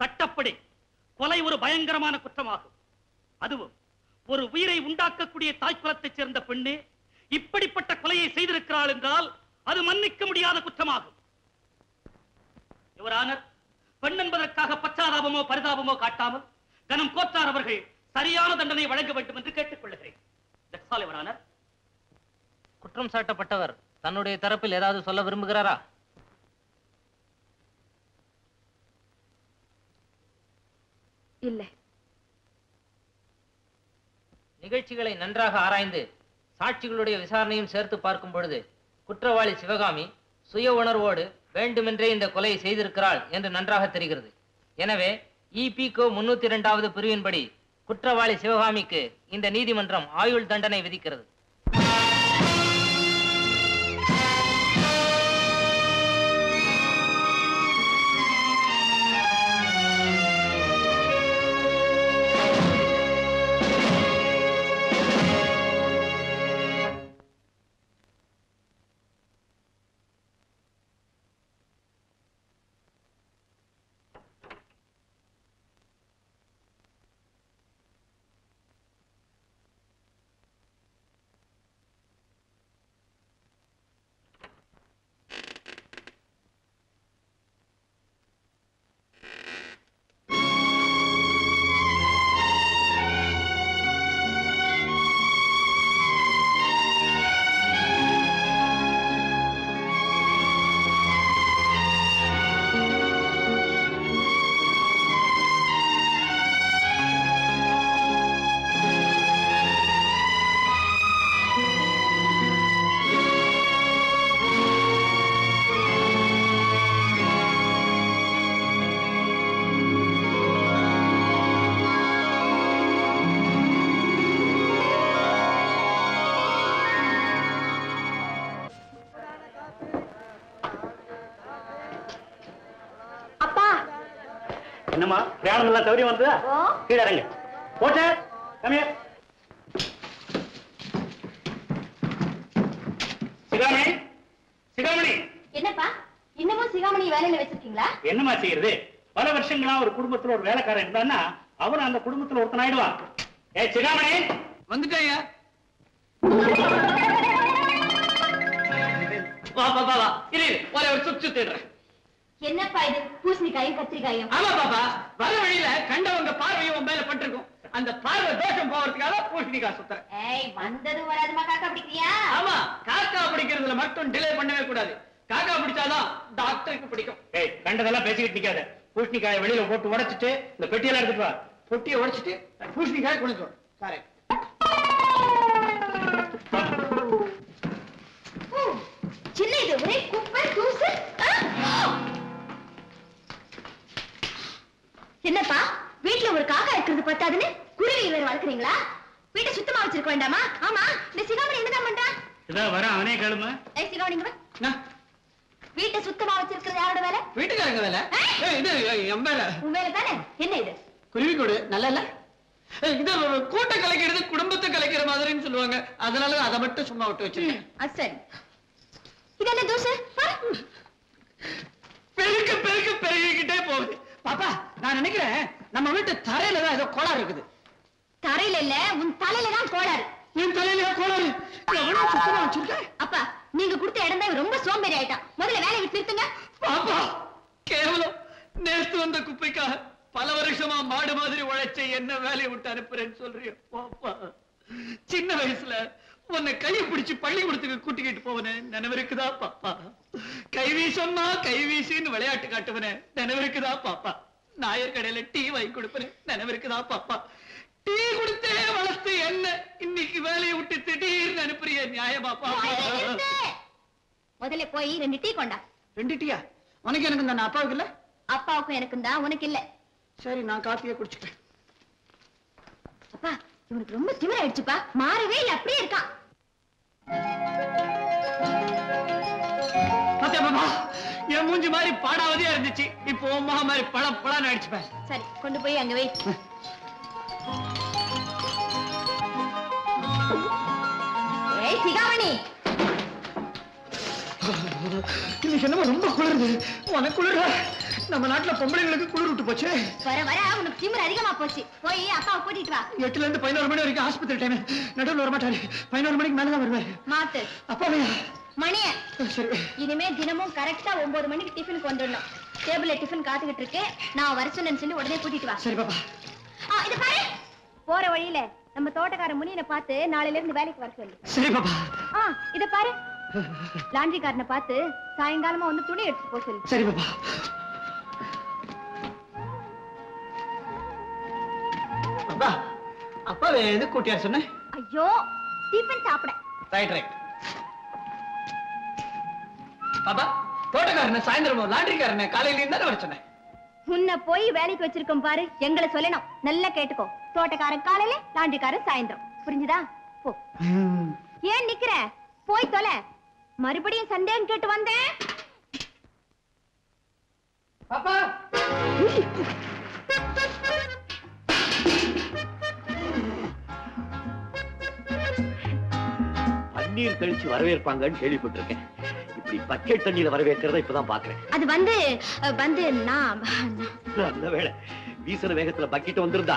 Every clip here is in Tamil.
சட்டப்படி கொலை ஒரு பயங்கரமான குற்றமாகும். அதுவும் ஒரு உயிரை உண்டாக்கக்கூடிய தாய்க்குலத்தைச் சேர்ந்த பெண்ணே இப்படிப்பட்ட கொலையை செய்திருக்கிறாள் என்றால் அது மன்னிக்க முடியாத குற்றமாகும். யுவரானர், பெண் என்பதற்காக பச்சாதாபமோ பரிதாபமோ காட்டாமல் கனம் கோத்தார் அவர்கள் சரியான தண்டனை வழங்க வேண்டும் என்று கேட்டுக் கொள்கிறேன். குற்றம் சாட்டப்பட்டவர் தன்னுடைய தரப்பில் ஏதாவது சொல்ல விரும்புகிறாரா? இல்லை. நிகழ்ச்சிகளை நன்றாக ஆராய்ந்து சாட்சிகளுடைய விசாரணையும் சேர்த்து பார்க்கும் பொழுது குற்றவாளி சிவகாமி சுய உணர்வோடு வேண்டுமென்றே இந்த கொலையை செய்திருக்கிறாள் என்று நன்றாக தெரிகிறது. எனவே இபிகோ 302வது பிரிவின்படி குற்றவாளி சிவகாமிக்கு இந்த நீதிமன்றம் ஆயுள் தண்டனை விதிக்கிறது. என்னம்மா பிரயாணம் எல்லாம் சௌரியம் வந்ததா? கீழே இறங்க. போட்ட கம்மியா சிகாமணி, சிகாமணி. என்னப்பா இன்னமும் சிகாமணி வேலையில வச்சிருக்கீங்களா? என்னமா செய்யறது? பல வருஷங்களா ஒரு குடும்பத்துல ஒரு வேலைக்காரன் இருந்தான்னா அவன் அந்த குடும்பத்துல ஒருத்தன் ஆயிடுவான். ஏ சிகாமணி, வந்துட்டேங்க. வா வா வா வா. இரு ஒரே ஒரு சுத்து தேடுறேன். என்னப்பா இது பூசணிக்காயும் கத்திரிக்காயும்? ஆமா பாப்பா, வர வழியில கண்டவங்க பார்வையும் உன் மேல பட்டிருக்கும். அந்த பார்வை தோஷம் போறதுக்காக பூசணிக்காய் சுத்துறேன். ஏய் வந்ததும் வராதுமா காக்கா பிடிக்கிறியா? ஆமா, காக்கா பிடிக்கிறதுல மட்டும் டிலே பண்ணவே கூடாது. காக்கா பிடிச்சாதான் டாக்டருக்கு பிடிக்கும். ஏய் கண்டதெல்லாம் பேசிக்கிட்டு நிக்காத. பூசணிக்காயை வெளியில போட்டு உடைச்சிட்டு இந்த பெட்டியெல்லாம் எடுத்துட்டு வா. பொட்டியை உடைச்சிட்டு பூசணிக்காய் கொண்டு வரும். சாரே சின்ன இது ஒரே குப்பை தூசு. என்னப்பா வீட்டுல ஒரு காக்கா இருக்கிறது பத்தாதுன்னு குருவி வேற வளர்க்குறீங்களா? வீட்டை சுத்தமா வச்சிருக்க வேண்டாமா? ஆமா, இந்த சிகாமணி என்னதான் பண்றா? இதான் வர அவனே கேளுமா. ஏய் சிகாமணி, வீட்டை சுத்தமா வச்சிருக்கிறது யாரோட வேலை? வீட்டுக்காரங்க வேலை. இது என் வேலை. உன் வேலை தானே. என்ன இது? குருவி கூடு நல்லா இல்ல? இது கூட்ட கலைக்கிறது குடும்பத்தை கலைக்கிற மாதிரின்னு சொல்லுவாங்க. அதனால அதை மட்டும் சும்மா விட்டு வச்சிருக்கேன். சரி, இது என்ன தூசு? பெருக்க பெருக்க பெருகிக்கிட்டே போகுது. பாப்பா, நான் நினைக்கிறேன் நம்ம வீட்டு தரையில தான் ஏதோ கோளாறு இருக்குது. தரையில இல்ல, உன் தலையில தான் கோளாறு. என் தலையில கோளாறு? எவ்வளவு சுத்தமா வச்சிருக்கேன். அப்பா, நீங்க கொடுத்த இடம் தான் ரொம்ப சோம்பேறி ஆயிட்டான். முதல்ல வேலையை விட்டு நிறுத்துங்க. பாப்பா, கேவலம் நேத்து வந்த குப்பைக்காக பல வருஷமா மாடு மாதிரி உழைச்ச என்ன வேலையை விட்டு அனுப்புறேன்னு சொல்றிய? பாப்பா, சின்ன வயசுல உன்னை கையை பிடிச்சு பள்ளிக்கூடத்துக்கு கூட்டிக்கிட்டு போவனே நினைவிருக்குதா பாப்பா? கைவீசம்மா கைவீசின்னு விளையாட்டு காட்டுவனே நினைவிருக்குதா பாப்பா? நாயர் கடையில டீ வாங்கி கொடுப்பேன் நினைவிருக்குதா பாப்பா? டீ கொடுத்தே வளர்த்து என்ன இன்னைக்கு வேலையை விட்டு திடீர்னு அனுப்புறிய நியாயமா பாப்பா? முதல்ல போய் 2 டீ கொண்டா. 2 டீயா? உனக்கு எனக்கு தான், அப்பாவுக்கு இல்ல? அப்பாவுக்கும் எனக்கும் தான், உனக்கு இல்ல. சரி, நான் காப்பியே குடிச்சுட்டேன். அப்பா, இவனுக்கு ரொம்ப திமிராயிடுச்சுப்பா. மாறவே இல்ல, அப்படியே இருக்கான். பாப்பா, என் மூஞ்சி மாதிரி பாடாவதியா இருந்துச்சு. இப்போ அம்மா மாதிரி பழம் பழம் ஆயிடுச்சுப்பேன். சரி, கொண்டு போய் அங்க வை. ஏய் சிகாமணி, இன்னைக்கு என்னமோ ரொம்ப குளிருது. உனக்கு குளிர நம்ம நாட்டுல பொம்பளைங்களுக்கு குளிர் விட்டு போச்சு. வர வர உனக்கு திமிரு அதிகமா போச்சு. போய் அப்பாவை கூட்டிட்டு வா. 8ல இருந்து 11 மணி வரைக்கும் ஆஸ்பத்திரி டைம். நடுவில் வர மாட்டாரு. 11 மணிக்கு மேலதான் வருவாரு. மாத்து அப்பாவே மணிய. சரி. இனிமே தினமும் கரெக்டா 9 மணிக்கு டிஃபனுக்கு வந்துடணும். டேபிள்ல டிஃபன் காத்துக்கிட்டு இருக்கு. நான் வர சொன்னேன்னு சொல்லி உடனே கூட்டிட்டு வா. சரி பாப்பா. இது பாரு, போற வழியில நம்ம தோட்டக்கார முனியனை பார்த்து நாளையில இருந்து வேலைக்கு வர சொல்லு. சரி பாப்பா. இத பாரு, லாண்டரிக்காரனை பார்த்து சாயங்காலமா வந்து துணி எடுத்து போ சொல்லு. சரி பாப்பா. அப்பா அப்பாவே எது கூட்டியார் சொன்ன? ஐயோ, டிஃபன் சாப்பிட. Right right. பாப்பா தோட்டக்காரனை சாயந்தரம் லாண்டரிக்காரனை காலையில இருந்தா வர சொன்னேன். உன்னை போய் வேலைக்கு வச்சிருக்கோம் பாரு, எங்களை சொல்லணும். நல்லா கேட்டுக்கோ. தோட்டக்காரன் காலையில, லாண்டரிக்காரன் சாயந்தரம். புரிஞ்சுதா? போ. ஏன் நிக்கிற? போய் தொலை. மறுபடியும் சந்தேகம் கேட்டு வந்தேன். பாப்பா தண்ணீர் தெளிச்சு வரவேற்பாங்கன்னு கேள்விப்பட்டிருக்கேன். இப்படி பக்கெட் தண்ணியில வரவேற்கிறத இப்பதான் பாக்குறேன். அது வந்து நான் நல்ல வேளை வீசன வேகத்துல பக்கெட் வந்திருந்தா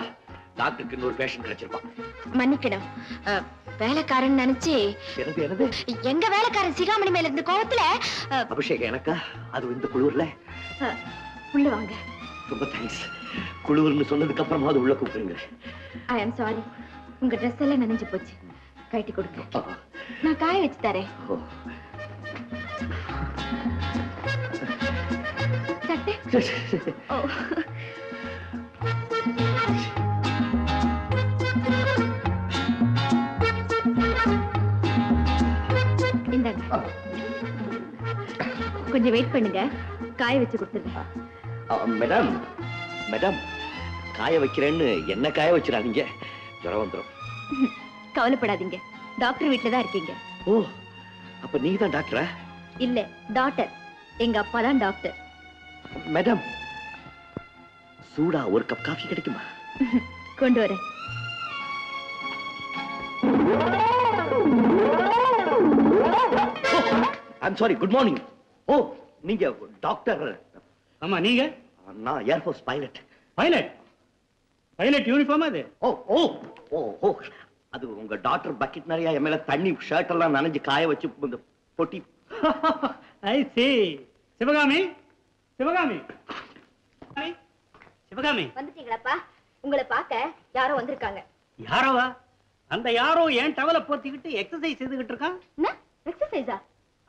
டாக்டருக்கு இன்னொரு பேஷண்ட் கிடைச்சிருப்பான். மன்னிக்கணும். வேலைக்காரன் நினைச்சு. என்னது? எங்க வேலைக்காரன் சிகாமணி மேல இருந்த கோவத்துல. அபிஷேகம் எனக்கா? அது இந்த குளிர்ல உள்ள வாங்க. ரொம்ப தேங்க்ஸ். குளிர்னு சொன்னதுக்கு அப்புறமா அது உள்ள கூப்பிடுங்க. ஐ அம் சாரி. உங்க ட்ரெஸ் எல்லாம் நனைஞ்சு போச்சு. கட்டி கொடுக்க நான் காய வச்சு தரேன். சட்டை. ஓ, இந்தாங்க. கொஞ்சம் வெயிட் பண்ணுங்க, காய வச்சு கொடுத்துருங்க. மேடம் மேடம், காய வைக்கிறேன்னு என்ன காய வச்சிடாதீங்க, ஜுரம் வந்துடும். கவலைப்படாதீங்க, டாக்டர் வீட்டுல தான் இருக்கீங்க. ஓ, அப்ப நீங்க தான் டாக்டரா? இல்ல, டாக்டர். எங்க அப்பா தான் டாக்டர். மேடம், சூடா ஒரு கப் காஃபி கிடைக்குமா? கொண்டு வரேன். I'm sorry. Good morning. ஓ, நீங்க டாக்டர்? ஆமா, நீங்க? நான் ஏர்ஃபோர்ஸ் பைலட். பைலட் யூனிஃபார்ம் அது? ஓ ஓ ஓ ஓ, அது உங்க டாக்டர் பக்கெட் நிறைய என் மேல தண்ணி ஷர்ட் எல்லாம் நனைஞ்சு காய வச்சு இந்த பொட்டி. ஐ சீ. சிவகாமி, சிவகாமி, சிவகாமி. வந்துட்டீங்களாப்பா? உங்களை பார்க்க யாரோ வந்திருக்காங்க. யாரோவா? அந்த யாரோ ஏன் டவலை போத்திக்கிட்டு எக்ஸசைஸ் செய்துகிட்டு இருக்கான். என்ன எக்ஸசைஸா?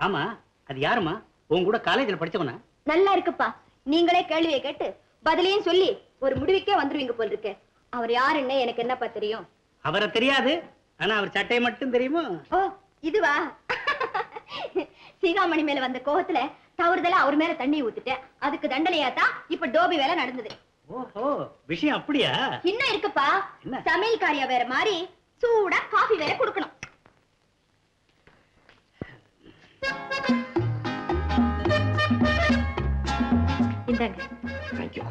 ஆமா, அது யாருமா? உன் கூட காலேஜ்ல படிச்சவனா? நல்லா இருக்குப்பா. நீங்களே கேள்வியை கேட்டு பதிலையும் சொல்லி ஒரு முடிவுக்கே வந்துருவீங்க போல் இருக்கு. அவர் யாருன்னு எனக்கு என்னப்பா தெரியும்? அவரை தெரியாது, ஆனா அவர் சட்டையை மட்டும் தெரியுமா? ஓ, இதுவா? சீகாமணி மேல வந்த கோவத்துல தவறுதலா அவர் மேல தண்ணி ஊத்துட்டேன். அதுக்கு தண்டனையாத்தான் இப்ப டோபி வேலை நடந்தது. ஓஹோ, விஷயம் அப்படியா? இன்னும் இருக்குப்பா. என்ன? சமையல்காரியா வேற மாதிரி சூடா காஃபி வேற கொடுக்கணும். இந்தாங்க. தேங்க்யூ.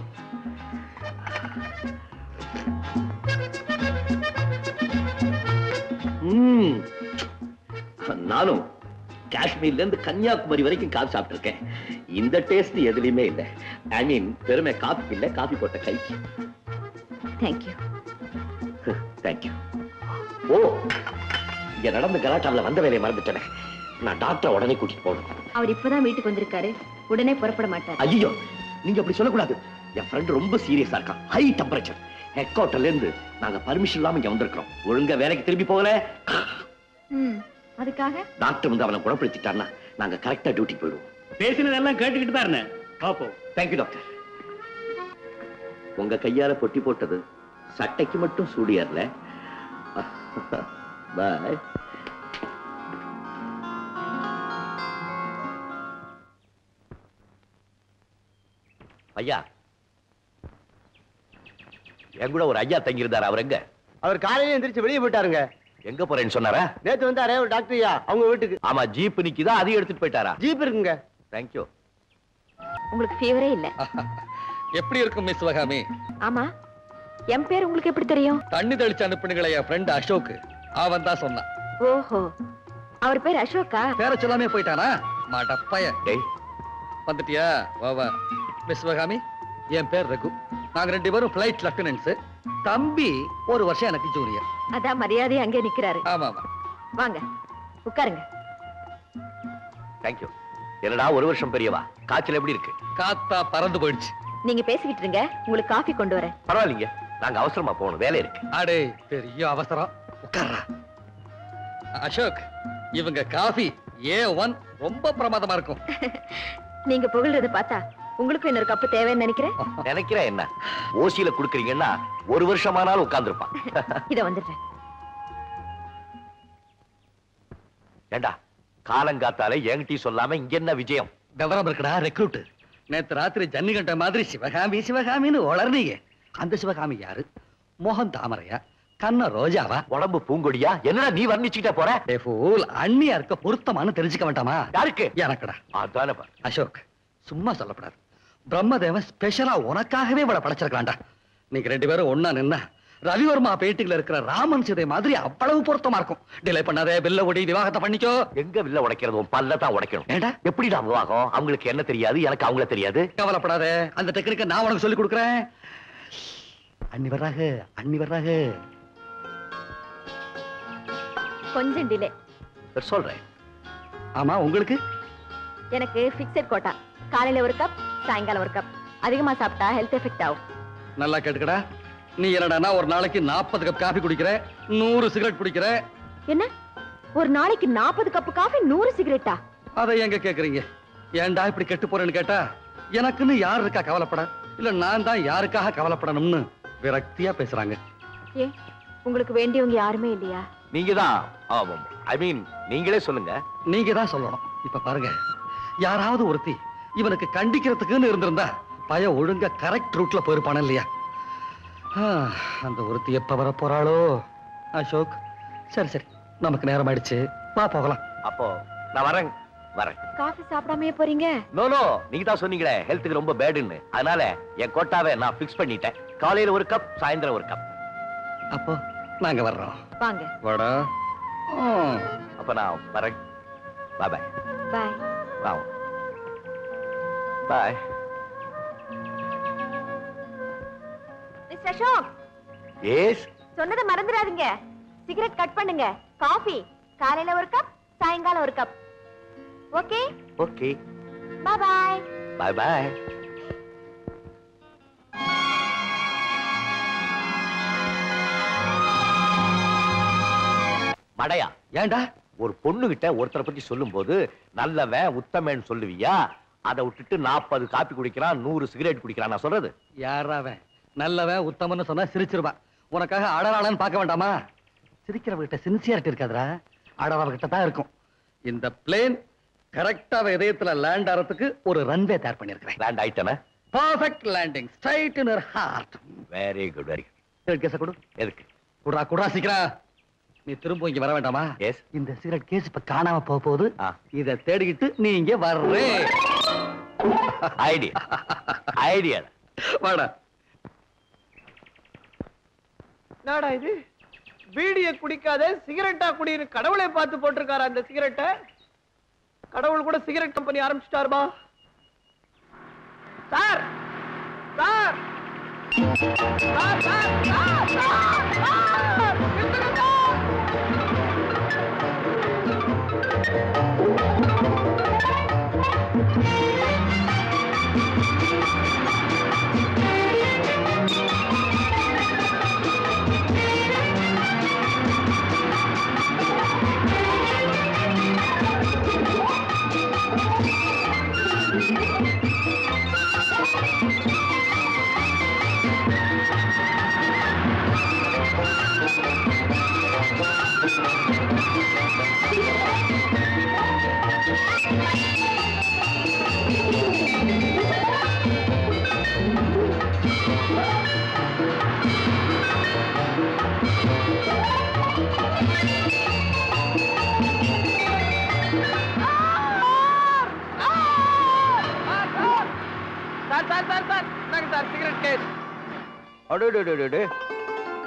நானும் காஷ்மீர்ல இருந்து கன்னியாகுமரி வரைக்கும் காஃபி சாப்பிட்டு இருக்கேன். இந்த டேஸ்ட் எதுலயுமே இல்லை. ஐ மீன், பெருமை காஃபி இல்ல, காஃபி போட்ட கைக்கு. தேங்க்யூ. தேங்க்யூ. ஓ, இங்க நடந்த கலாட்டாவில் வந்த வேலையை மறந்துட்டேன். நான் டாக்டரை உடனே கூட்டிட்டு போகணும். அவர் இப்பதான் வீட்டுக்கு வந்திருக்காரு, உடனே புறப்பட மாட்டார். ஐயோ, நீங்க அப்படி சொல்லக்கூடாது. என் ஃப்ரெண்ட் ரொம்ப சீரியஸா இருக்கான். High temperature. ஹெட் குவார்டர்ல இருந்து நாங்க பர்மிஷன் இல்லாம இங்க வந்திருக்கிறோம். ஒழுங்கா வேலைக்கு திரும்பி போகல. அதுக்காக டாக்டர் வந்து அவனை குணப்படுத்திட்டான்னா நாங்க கரெக்டா டியூட்டிக்கு போயிடுவோம். பேசினதெல்லாம் கேட்டுக்கிட்டு தான் இருந்தேன். பாப்போம். Thank you doctor. உங்க கையால பொட்டி போட்டது சட்டைக்கு மட்டும் சூடியர்ல. பாய். ஐயா, என் கூட ஒரு ஐயா தங்கி இருந்தாரு. அவர் எங்க? அவர் காலையில எந்திரிச்சு வெளியே போயிட்டாருங்க. எங்க போறேன்னு சொன்னாரா? நேத்து வந்தாரே ஒரு டாக்டர் ஐயா அவங்க வீட்டுக்கு. ஆமா, ஜீப் நிக்குதா, அதையும் எடுத்துட்டு போயிட்டாரா? ஜீப் இருக்குங்க. தேங்க்யூ. உங்களுக்கு ஃபீவரே இல்ல? எப்படி இருக்கும் மிஸ் சிவகாமி? ஆமா, என் பேர் உங்களுக்கு எப்படி தெரியும்? தண்ணி தெளிச்சு அனுப்புனீங்களே என் ஃப்ரெண்ட் அசோக், அவன் தான் சொன்னான். ஓஹோ, அவர் பேர் அசோகா? பேர சொல்லாமே போயிட்டானா? மாட்டப்பைய. டேய், வந்துட்டியா? வா வா. மிஸ் சிவகாமி, என் பேர் ரகு. நாங்க 2 பேரும் பிளைட் லெப்டினன்ட்ஸ். தம்பி 1 வருஷம் எனக்கு ஜூனியர். அதான் மரியாதையா அங்கே நிக்கிறாரு. ஆமா ஆமா. வாங்க உட்காருங்க. தேங்க்யூ. என்னடா 1 வருஷம் பெரியவா, காய்ச்சல் எப்படி இருக்கு? காத்தா பறந்து போயிடுச்சு. நீங்க பேசிக்கிட்டு இருங்க, உங்களுக்கு காஃபி கொண்டு வரேன். பரவாயில்லைங்க, நாங்க அவசரமா போகணும், வேலை இருக்கு. அடே பெரிய அவசரம், உட்கார்றா. அசோக், இவங்க காஃபி A1 ரொம்ப பிரமாதமா இருக்கும். நீங்க புகழ்றத பார்த்தா உங்களுக்கு இன்னொரு கப்பு தேவைன்னு நினைக்கிறேன். நினைக்கிறேன் என்ன, ஓசியில குடுக்குறீங்கன்னா 1 வருஷமானாலும் உட்கார்ந்துருப்பான். இத வந்துட்டேன். ஏண்டா காலங்காத்தால என்கிட்டயும் சொல்லாம இங்க என்ன விஜயம்? விவரம் இருக்குடா ரெக்ரூட். நேத்து ராத்திரி ஜன்னிகண்ட மாதிரி சிவகாமி சிவகாமின்னு வளர்னீங்க. அந்த சிவகாமி யாரு? மோகன் தாமரையா, கண்ண ரோஜாவா, உடம்பு பூங்கொடியா? என்னடா நீ வர்ணிச்சுக்கிட்ட போற? அண்ணியா இருக்க பொருத்தமானு தெரிஞ்சுக்க வேண்டாமா? யாருக்கு? எனக்குடா. அதானே பாரு. அசோக், சும்மா சொல்லப்படாது. பிரம்மதேவன் ஸ்பெஷலா உனக்காகவே இவளை படைச்சிருக்கான்டா. நீங்க 2 பேரும் ஒன்னா நின்னா ரவிவர்மா பேட்டில இருக்கிற ராமன் சிதை மாதிரி அவ்வளவு பொருத்தமா இருக்கும். டிலே பண்ணாதே, பில்ல ஒடி விவாகத்தை பண்ணிக்கோ. எங்க வில்ல உடைக்கிறது? பல்லதான் உடைக்கணும். ஏண்டா எப்படிடா விவாகம்? அவங்களுக்கு என்ன தெரியாது, எனக்கு அவங்கள தெரியாது. கவலைப்படாதே, அந்த டெக்னிக்கை நான் உனக்கு சொல்லி கொடுக்குறேன். அண்ணி வர்றாங்க, அண்ணி வர்றாங்க. கொஞ்சம் டிலே. சொல்றேன். ஆமா, உங்களுக்கு? எனக்கு பிக்ஸட் கோட்டா. காலையில 1 கப், சாயங்காலம் 1 கப். அதிகமா சாப்பிட்டா ஹெல்த் எஃபெக்ட் ஆகும். நல்லா கேட்டுக்கடா. நீ என்னடா ஒரு நாளைக்கு 40 கப் காபி குடிக்கிற, 100 சிகரெட் குடிக்கிற. என்ன, ஒரு நாளைக்கு 40 கப் காபி 100 சிகரெட்டா? அதை எங்க கேக்குறீங்க? ஏன்டா இப்படி கெட்டு போறேன்னு கேட்டா, எனக்குன்னு யார் இருக்கா கவலைப்பட? இல்ல நான் தான் யாருக்காக கவலைப்படணும்னு விரக்தியா பேசுறாங்க. ஏ, உங்களுக்கு வேண்டியவங்க யாருமே இல்லையா? நீங்க தான். ஐ மீன் நீங்களே சொல்லுங்க. நீங்க தான் சொல்லணும். இப்ப பாருங்க, யாராவது ஒருத்தி இவனுக்கு கண்டிக்கிறதுக்குன்னு இருந்திருந்தா பய ஒழுங்கா கரெக்ட் ரூட்ல போயிருப்பான இல்லையா? அந்த ஒருத்தி எப்ப வர போறாளோ? அசோக், சரி சரி, நமக்கு நேரம் ஆயிடுச்சு, வா போகலாம். அப்போ நான் வரேன். காஃபி சாப்பிடாமயே போறீங்க? நோ நோ, நீங்க தான் சொன்னீங்களே ஹெல்த்துக்கு ரொம்ப பேடுன்னு. அதனால என் கோட்டாவை நான் ஃபிக்ஸ் பண்ணிட்டேன். காலையில 1 கப், சாயந்தரம் 1 கப். அப்போ நாங்க வர்றோம். வாங்க. வாடா. அப்ப நான் வரேன். பாய் பாய். பாய். வாங்க. பாய். மிஸ்டர் அசோக். எஸ். சொன்னதை மறந்துடாதீங்க. சிகரெட் கட் பண்ணுங்க. காஃபி காலையில 1 கப், சாயங்காலம் 1 cup. Okay? Okay. Bye bye. Bye bye. மடையா, ஏண்டா ஒரு பொண்ணு கிட்ட ஒருத்தரை பத்தி சொல்லும் போது நல்லவன் உத்தமன் சொல்லுவியா? அதை விட்டுட்டு 40 காப்பி குடிக்கிறான், 100 சிகரெட் குடிக்கிறான் நான் சொல்றது? யாராவன் நல்லவன் உத்தமன்னு சொன்னா சிரிச்சிருவான். உனக்காக அடராளன்னு பார்க்க வேண்டாமா? சிரிக்கிறவகிட்ட சின்சியாரிட்டி இருக்காதுடா, அடராளகிட்ட தான் இருக்கும். இந்த பிளேன் கரெக்டா இதயத்துல லேண்ட் ஆறதுக்கு ஒரு ரன்வே தயார் பண்ணிருக்கிறேன். லேண்ட் ஆயிட்டன. Perfect landing, straight in her heart. Very good, very good. Cigarette கேஸ கொடு. எதுக்கு? குடுறா குடுறா சீக்கிரம். நீ திரும்ப இங்க வர வேண்டாமா? எஸ். இந்த சிகரெட் கேஸ் இப்ப காணாம போக போகுது. இத தேடிக்கிட்டு நீ இங்க வர்றே. Idea idea. வாடா. நாடா இது பீடிய குடிக்காத சிகரெட்டா குடின்னு கடவுளை பார்த்து போட்டிருக்காரா அந்த சிகரெட்டை? கடவுள் கூட சிகரெட் கம்பெனி ஆரம்பிச்சிட்டாருமா? Sir sir sir sir sir நிறுத்துங்க.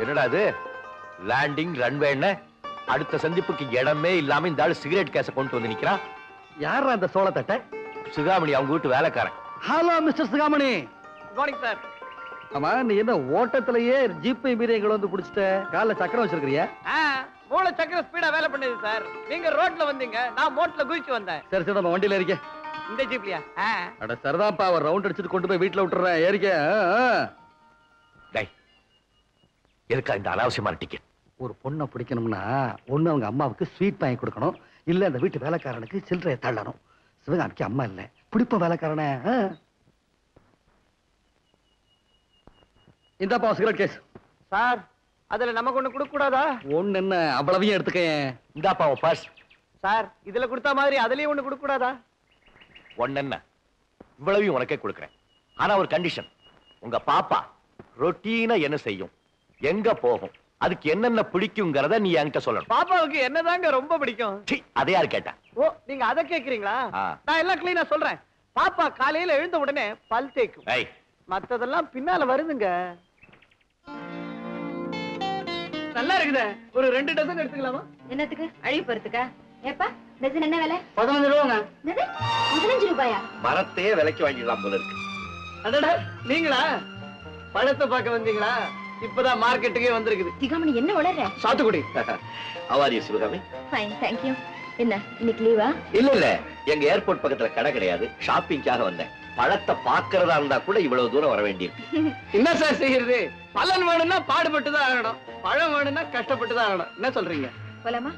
என்னடா இது லேண்டிங் ரன்வே? அடுத்த சந்திப்புக்கு இடமே இல்லாம இந்த ஆளு சிகரெட் கேஸ கொண்டு வந்து நிக்கிறான். யார் அந்த சோளத்தட்டை? சிகாமணி, அவங்க வீட்டு வேலைக்காரன். ஹலோ மிஸ்டர் சிகாமணி, மார்னிங் சார். ஆமா நீ என்ன ஓட்டத்திலேயே ஜீப்பை மீறி எங்களை வந்து புடிச்சிட்ட? காலைல சக்கரம் வச்சிருக்கிறியா? மூளை சக்கர ஸ்பீடா வேலை பண்ணுது சார். நீங்க ரோட்ல வந்தீங்க, நான் மோட்ல குதிச்சு வந்தேன். சரி சரி, நம்ம வண்டியில இருக்கேன். இந்த ஜீப்லயா? அட சரிதான்ப்பா, ஒரு ரவுண்ட் அடிச்சுட்டு கொண்டு போய் வீட்டுல விட்டுறேன். ஏறிக்க. எதுக்கா இந்த அனாவசியமான டிக்கெட்? ஒரு பொண்ணை பிடிக்கணும்னா ஒண்ணு அவங்க அம்மாவுக்கு ஸ்வீட் வாங்கி கொடுக்கணும், இல்ல அந்த வீட்டு வேலைக்காரனுக்கு சில்லறையை தள்ளணும். சிவகாமிக்கு அம்மா இல்ல, பிடிப்ப வேலைக்காரன. இந்தாப்பா சிகரெட் கேஸ். சார் அதுல நமக்கு ஒண்ணு கொடுக்க கூடாதா? ஒண்ணு என்ன, அவ்வளவையும் எடுத்துக்க. இந்தாப்பா பர்ஸ். சார் இதுல கொடுத்த மாதிரி அதுலயும் ஒண்ணு கொடுக்க கூடாதா? ஒன்னு என்ன, இவ்வளவையும் உனக்கே கொடுக்குறேன். ஆனா ஒரு கண்டிஷன். உங்க பாப்பா ரொட்டீனா என்ன செய்யும், எங்க போகும், அதுக்கு என்னென்ன பிடிக்குங்கிறத நீ என்கிட்ட சொல்லணும். பாப்பாவுக்கு என்னதாங்க ரொம்ப பிடிக்கும்? அதே யாரு கேட்டா? ஓ நீங்க அத கேக்குறீங்களா? நான் எல்லாம் கிளீனா சொல்றேன். பாப்பா காலையில எழுந்த உடனே பல் தேய்க்கும். மத்ததெல்லாம் பின்னால வருதுங்க. நல்லா இருக்குதே. ஒரு 2 டசன் எடுத்துக்கலாமா? என்னத்துக்கு? அழிவு போறதுக்கா? ஏப்பா டசன் என்ன விலை? 15 ரூபாங்க. 15 ரூபாயா? மரத்தையே விலைக்கு வாங்கிடலாம் போல இருக்கு. அடடா நீங்களா பழத்தை பார்க்க வந்தீங்களா? இப்பதான் மார்க்கெட்டுக்கே வந்திருக்குது. சிகாமணி என்ன வளர்ற? சாத்துக்குடி. அவாரிய சிவகாமி. Fine thank you. என்ன இன்னைக்கு லீவா? இல்ல இல்ல, எங்க ஏர்போர்ட் பக்கத்துல கடை கிடையாது, ஷாப்பிங்காக வந்தேன். பழத்தை பாக்குறதா இருந்தா கூட இவ்வளவு தூரம் வர வேண்டியிருக்கு. என்ன சார் செய்யறது? பலன் வேணும்னா பாடுபட்டுதான் ஆகணும், பழம் வேணும்னா கஷ்டப்பட்டுதான் ஆகணும். என்ன சொல்றீங்க? போலாமா?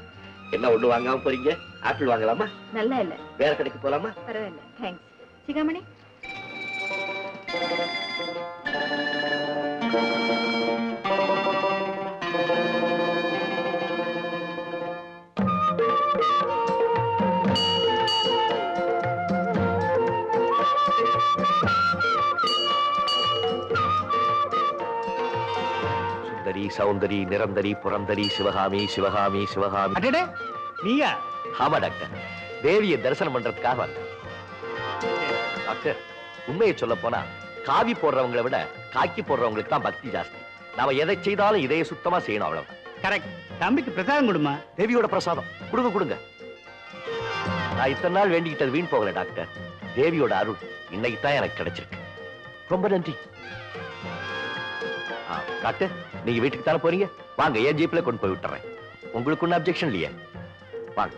என்ன ஒண்ணு வாங்காம போறீங்க? ஆப்பிள் வாங்கலாமா? நல்லா இல்ல. வேற கடைக்கு போலாமா? பரவாயில்ல தேங்க்ஸ். சிகாமணி சுந்தரி சௌந்தரி நிரந்தரி புரந்தரி சிவகாமி சிவகாமி சிவகாமி. அடடே நீயா? ஆமா டாக்டர், தேவியை தரிசனம் பண்றதுக்காக வந்தேன். டாக்டர் உண்மையை சொல்ல போனா காவி போடுறவங்களை விட காக்கி போடுறவங்களுக்கு தான் பக்தி ஜாஸ்தி. நாம எதை செய்தாலும் இதைய சுத்தமா செய்யணும், அவ்வளவு. கரெக்ட். தம்பிக்கு பிரசாதம் கொடுமா. தேவியோட பிரசாதம் கொடுங்க கொடுங்க. நான் இத்தனை நாள் வேண்டிக்கிட்டது வீண் போகல டாக்டர். தேவியோட அருள் இன்னைக்கு தான் எனக்கு கிடைச்சிருக்கு. ரொம்ப நன்றி. டாக்டர் நீங்க வீட்டுக்கு தானே போறீங்க, வாங்க என் ஜீப்ல கொண்டு போய் விட்டுறேன். உங்களுக்கு ஒன்னும் அப்செக்ஷன் இல்லையே? வாங்க.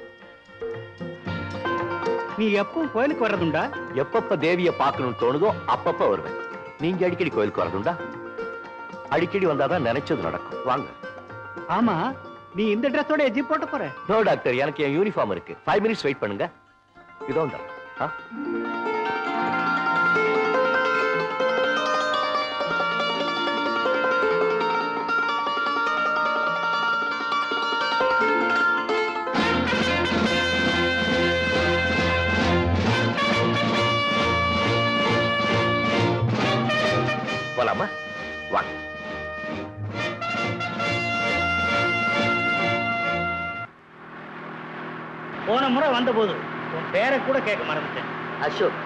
நீ எப்பவும் கோயிலுக்கு வர்றதுண்டா? எப்பப்ப தேவியை பார்க்கணும்னு தோணுதோ அப்பப்ப வருவேன். நீங்க அடிக்கடி கோயிலுக்கு வர்றதுண்டா? அடிக்கடி வந்தாதான் நினைச்சது நடக்கும். வாங்க. ஆமா, நீ இந்த ட்ரெஸ்ஸோட ஜீப் போட்டு போற? நோ டாக்டர், எனக்கு என் யூனிஃபார்ம் இருக்கு. 5 மினிட்ஸ் வெயிட் பண்ணுங்க. இதோ தான். போலாமா? வாங்க. போன முறை வந்த போது உன் பேரை கூட கேட்க மறந்துட்டேன். அசோக்.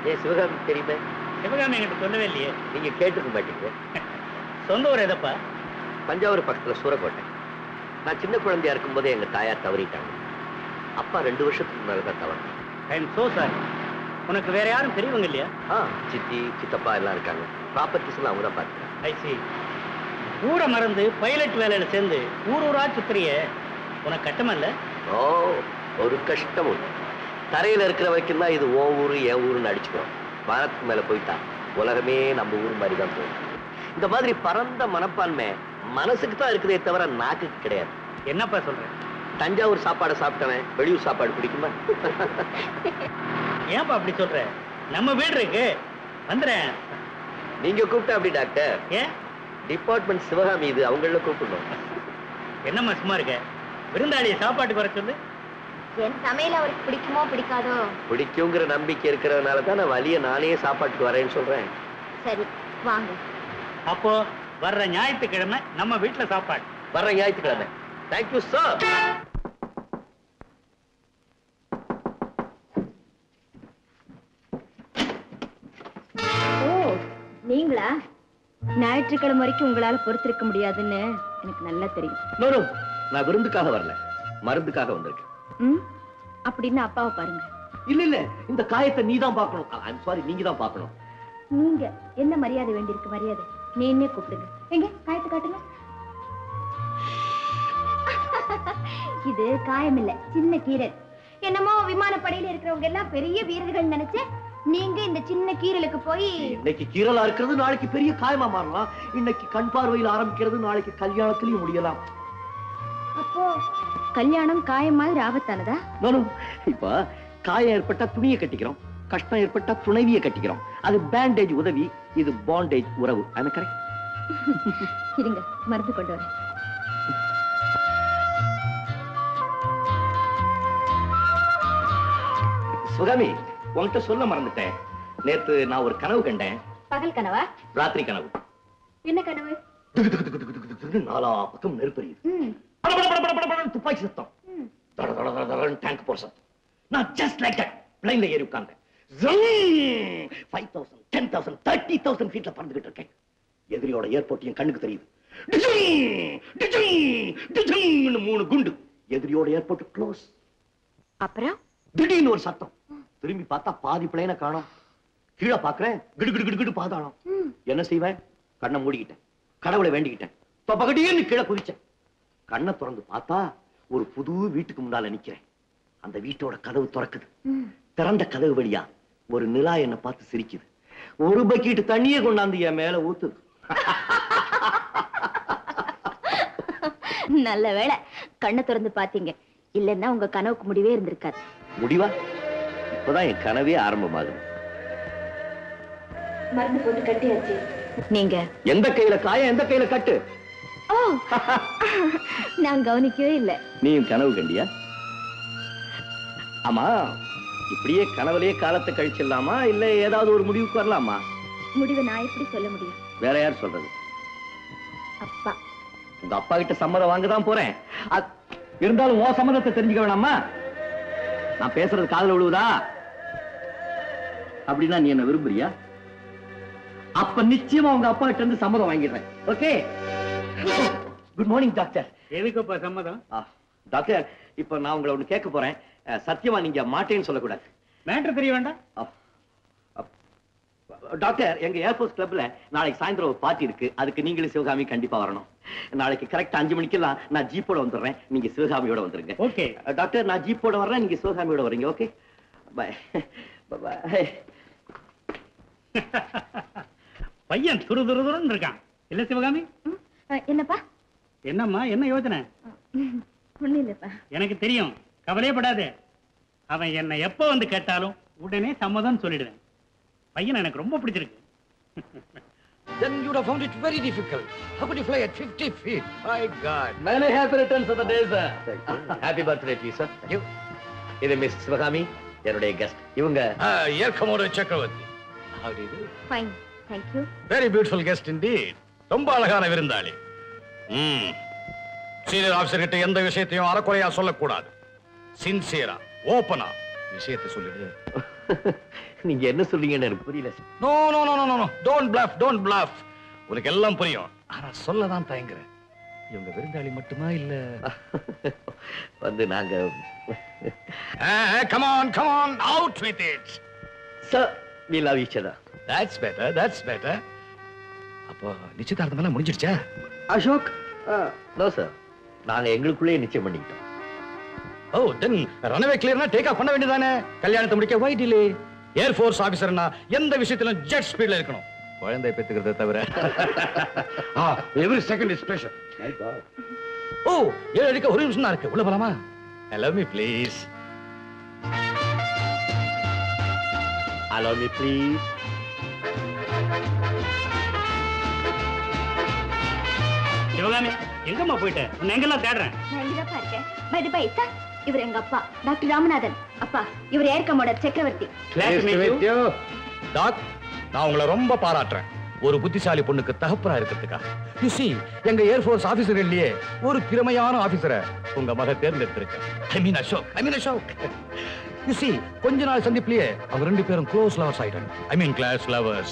ஏன் சிவகாமி தெரியுமே? சிவகாமி என்கிட்ட சொல்லவே இல்லையே. நீங்க கேட்டுக்க மாட்டீங்க. சொந்த ஊர் எதப்பா? தஞ்சாவூர் பக்கத்துல சூரக்கோட்டை. நான் சின்ன குழந்தையா இருக்கும் போதே எங்க தாயார் தவறிட்டாங்க. அப்பா 2 வருஷத்துக்கு மேலதான் தவறு. I am so sorry. உனக்கு வேற யாரும் தெரியவங்க இல்லையா? சித்தி சித்தப்பா எல்லாம் இருக்காங்க. ப்ராப்பர்ட்டிஸ் எல்லாம் அவங்க தான் பார்த்துக்கிறேன். ஐ சி. ஊரை மறந்து பைலட் வேலையில சேர்ந்து ஊரூரா சுத்திரிய உனக்கு கட்டமா இல்ல? ஓ, ஒரு கஷ்டமும் தரையில இருக்கிற வரைக்கும் தான் இது ஓ ஊரு என் ஊருன்னு அடிச்சுக்கிறோம். வானத்துக்கு மேல போயிட்டா உலகமே நம்ம ஊர் மாதிரி தான் போகும். இந்த மாதிரி பரந்த மனப்பான்மை மனசுக்கு தான் இருக்குதே தவிர நாக்குக்கு கிடையாது. என்னப்பா சொல்றேன்? தஞ்சாவூர் சாப்பாடை சாப்பிட்டவன் வெளியூர் சாப்பாடு பிடிக்குமா? ஏன்பா அப்படி சொல்ற? நம்ம வீடு இருக்கு, வந்துறேன். நீங்க கூப்பிட்டா அப்படி டாக்டர்? ஏன்? டிபார்ட்மெண்ட் சிவகாமி இது, அவங்கள கூப்பிடணும். என்னம்மா சும்மா இருக்க? விருந்தாளியை சாப்பாட்டுக்கு வர சொல்லு. என் சமையல் அவருக்கு பிடிக்குமோ பிடிக்காதோ? பிடிக்குங்கிற நம்பிக்கை இருக்கிறதுனால தான் நான் வலிய நானே சாப்பாட்டுக்கு வரேன்னு சொல்றேன். சரி வாங்க. அப்போ வர்ற ஞாயிற்றுக்கிழமை நம்ம வீட்டுல சாப்பாடு. வர்ற ஞாயிற்றுக்கிழமை. Thank you sir. ஓ நீங்களா? ஞாயிற்றுக்கிழமை வரைக்கும் உங்களால பொறுத்திருக்க முடியாதுன்னு எனக்கு நல்லா தெரியும். நான் விருந்துக்காக வரல, மருந்துக்காக வந்திருக்கேன். அப்படின்னு அப்பாவை பாருங்க. இல்ல இல்ல, இந்த காயத்தை நீ தான் பார்க்கணும். ஐம் சாரி, நீங்க தான் பார்க்கணும். நீங்க என்ன மரியாதை வேண்டியிருக்கு? மரியாதை நீன்னே கூப்பிடுங்க. எங்க காயத்தை காட்டுங்க. இது காயம் இல்ல, சின்ன கீரல். என்னமோ விமானப்படையில இருக்கிறவங்க எல்லாம் பெரிய வீரர்கள் நினைச்சேன். நீங்க இந்த சின்ன கீரலுக்கு போய் இன்னைக்கு கீரலா இருக்கிறது நாளைக்கு பெரிய காயமா மாறலாம். இன்னைக்கு கண் பார்வையில் ஆரம்பிக்கிறது நாளைக்கு கல்யாணத்திலையும் முடியலாம். அப்போ கல்யாணம் காயம் மாதிரி ஆபத்தானதா? இப்ப காயம் ஏற்பட்டா துணியை கட்டிக்கிறோம், கஷ்டம் ஏற்பட்டா துணைவியை கட்டிக்கிறோம். அது பேண்டேஜ் உதவி, இது பாண்டேஜ் உறவு. கரெக்ட்? இருங்க, மருந்து கொண்டு வரேன். சுகாமி, உன்கிட்ட சொல்ல மறந்துட்டேன். நேத்து நான் ஒரு கனவு கண்டேன். பகல் கனவா? ராத்திரி கனவு. என்ன கனவு? நாலா பக்கம் நெருப்பறியுது, துப்பாக்கி சத்தம், டேங்க் போற சத்தம். நான் ஜஸ்ட் லைக் தட் பிளைன்ல ஏறி உட்கார்ந்தேன். 5,000, 10,000, 30,000 ஃபீட்ல பறந்துகிட்டு இருக்கேன். எதிரியோட ஏர்போர்ட் என் கண்ணுக்கு தெரியுது. 3 குண்டு. எதிரியோட ஏர்போர்ட் க்ளோஸ். அப்புறம் திடீர்னு ஒரு சத்தம். திரும்பி பார்த்தா பாதி பிளைனை காணோம். கீழே பாக்குறேன், கிடு கிடு கிடு கிடு பாதாளம். என்ன செய்வேன்? கண்ணை மூடிக்கிட்டேன், கடவுளை வேண்டிக்கிட்டேன், தொப்பகடியேன்னு கீழே குதிச்சேன். கண்ணை திறந்து பார்த்தா ஒரு புது வீட்டுக்கு முன்னால நிக்கிறேன். அந்த வீட்டோட கதவு திறக்குது. திறந்த கதவு வழியா ஒரு நிலா என்ன பார்த்து சிரிக்குது. ஒரு பக்கெட் தண்ணியை கொண்டாந்து என் மேல ஊத்துது. நல்ல வேளை கண்ணை திறந்து பாத்தீங்க. இல்லன்னா உங்க கனவுக்கு முடிவே இருந்திருக்காது. முடிவா? இப்பதான் என் கனவே ஆரம்பமாகுது. மருந்து போட்டு கட்டியாச்சு. நீங்க எந்த கையில காயம், எந்த கையில கட்டு? ஓ, நான் கவனிக்கவே இல்லை. நீயும் கனவு கண்டியா? ஆமா, இப்படியே கனவுலயே காலத்தை கழிச்சிடலாமா, இல்ல ஏதாவது ஒரு முடிவுக்கு வரலாமா? முடிவை நான் எப்படி சொல்ல முடியும்? வேற யார் சொல்றது? அப்பா. உங்க அப்பா கிட்ட சம்மதம் வாங்கதான் போறேன். இருந்தாலும் உன் சம்மதத்தை தெரிஞ்சுக்க வேணாமா? நான் பேசுறது காதுல விழுவுதா? அப்படின்னா நீ என்ன விரும்புறியா? அப்ப நிச்சயமா உங்க அப்பா கிட்ட இருந்து சம்மதம் வாங்கிடுறேன். ஓகே? Good morning doctor. எதுக்குப்பா சம்மதம்? டாக்டர், இப்ப நான் உங்களை ஒண்ணு கேட்க போறேன். சத்தியமா நீங்க மாட்டேன்னு சொல்லக்கூடாது. மேட்டர் தெரிய வேண்டாம். டாக்டர், எங்க ஏர்போர்ட் கிளப்ல நாளைக்கு சாயந்தரம் ஒரு பார்ட்டி இருக்கு. அதுக்கு நீங்களும் சிவகாமி கண்டிப்பா வரணும். நாளைக்கு கரெக்ட் 5 மணிக்கெல்லாம் நான் ஜீப்போட வந்துடுறேன். நீங்க சிவகாமியோட வந்துருங்க. ஓகே டாக்டர், நான் ஜீப்போட வர்றேன், நீங்க சிவகாமியோட வரீங்க. Okay, bye bye. பையன் துருதுருன்னு இருக்கான் இல்ல சிவகாமி? என்னப்பா? என்னம்மா, என்ன யோசனை? ஒண்ணும் இல்லப்பா. எனக்கு தெரியும், கவலையப்படாதே. அவன் என்ன எப்ப வந்து கேட்டாலும் உடனே சம்மதம் சொல்லிடுவேன். பையன் எனக்கு ரொம்ப பிடிச்சிருக்கு. Then you would have found it very difficult. How could you fly at 50 feet? My God. Many happy returns of the day, sir. Happy birthday to you, sir. Thank you. இது மிஸ் சிவகாமி, என்னுடைய கெஸ்ட். இவங்க Air Commodore Chakravarti. How do you do? Fine, thank you. Very beautiful guest indeed. ரொம்ப அழகான விருந்தாளி. சீனியர் ஆபீசர் கிட்ட எந்த விஷயத்தையும் அறக்குறையா சொல்லக்கூடாது. சின்சியரா, ஓபனா விஷயத்தை சொல்லிடு. நீங்க என்ன சொல்றீங்கன்னு எனக்கு புரியல. No no no no no, don't bluff, don't bluff. உனக்கு எல்லாம் புரியும். ஆனா சொல்லதான் தயங்குறேன். இவங்க விருந்தாளி மட்டுமா இல்ல வந்து நாங்க come on out with it. Sir, we love each other. That's better. அப்போ நிச்சயதார்த்தம் எல்லாம் முடிஞ்சிடுச்சா? அசோக், நோ சார், நாங்க எங்களுக்குள்ளே நிச்சயம் பண்ணிக்கிட்டோம். ஓ, தென் ரன்வே கிளியர்னா டேக் ஆஃப் பண்ண வேண்டியதானே? கல்யாணத்தை முடிக்க வை டிலே? ஏர் ஃபோர்ஸ் ஆபீசர்னா எந்த விஷயத்திலும் ஜெட் ஸ்பீட்ல இருக்கணும். குழந்தை பெத்துக்கிறத தவிர. Every second is pressure. My God. ஓ, 7 அடிக்க ஒரு நிமிஷம் தான் இருக்கு. உள்ள போலாமா? Allow me please. Allow me please. Sivakami, எங்கம்மா போயிட்ட? உன்னை எங்கெல்லாம் தேடுறேன். நான் இங்கதான் இருக்கேன். By the way, sir, இவர் எங்க அப்பா, டாக்டர் ராமநாதன். அப்பா, இவர் ஏர் கமோடர் சக்கரவர்த்தி. டாக், நான் உங்களை ரொம்ப பாராட்டுறேன். ஒரு புத்திசாலி பொண்ணுக்கு தகப்பனா இருக்கிறதுக்காக. You see, எங்க ஏர் ஃபோர்ஸ் ஆபீசர்கள்லயே ஒரு திறமையான ஆபீசரை உங்க மக தேர்ந்தெடுத்திருக்க. I mean Ashok. You see, கொஞ்ச நாள் சந்திப்பிலேயே அவங்க 2 பேரும் க்ளோஸ் லவர்ஸ் ஆயிட்டாங்க. I mean class lovers.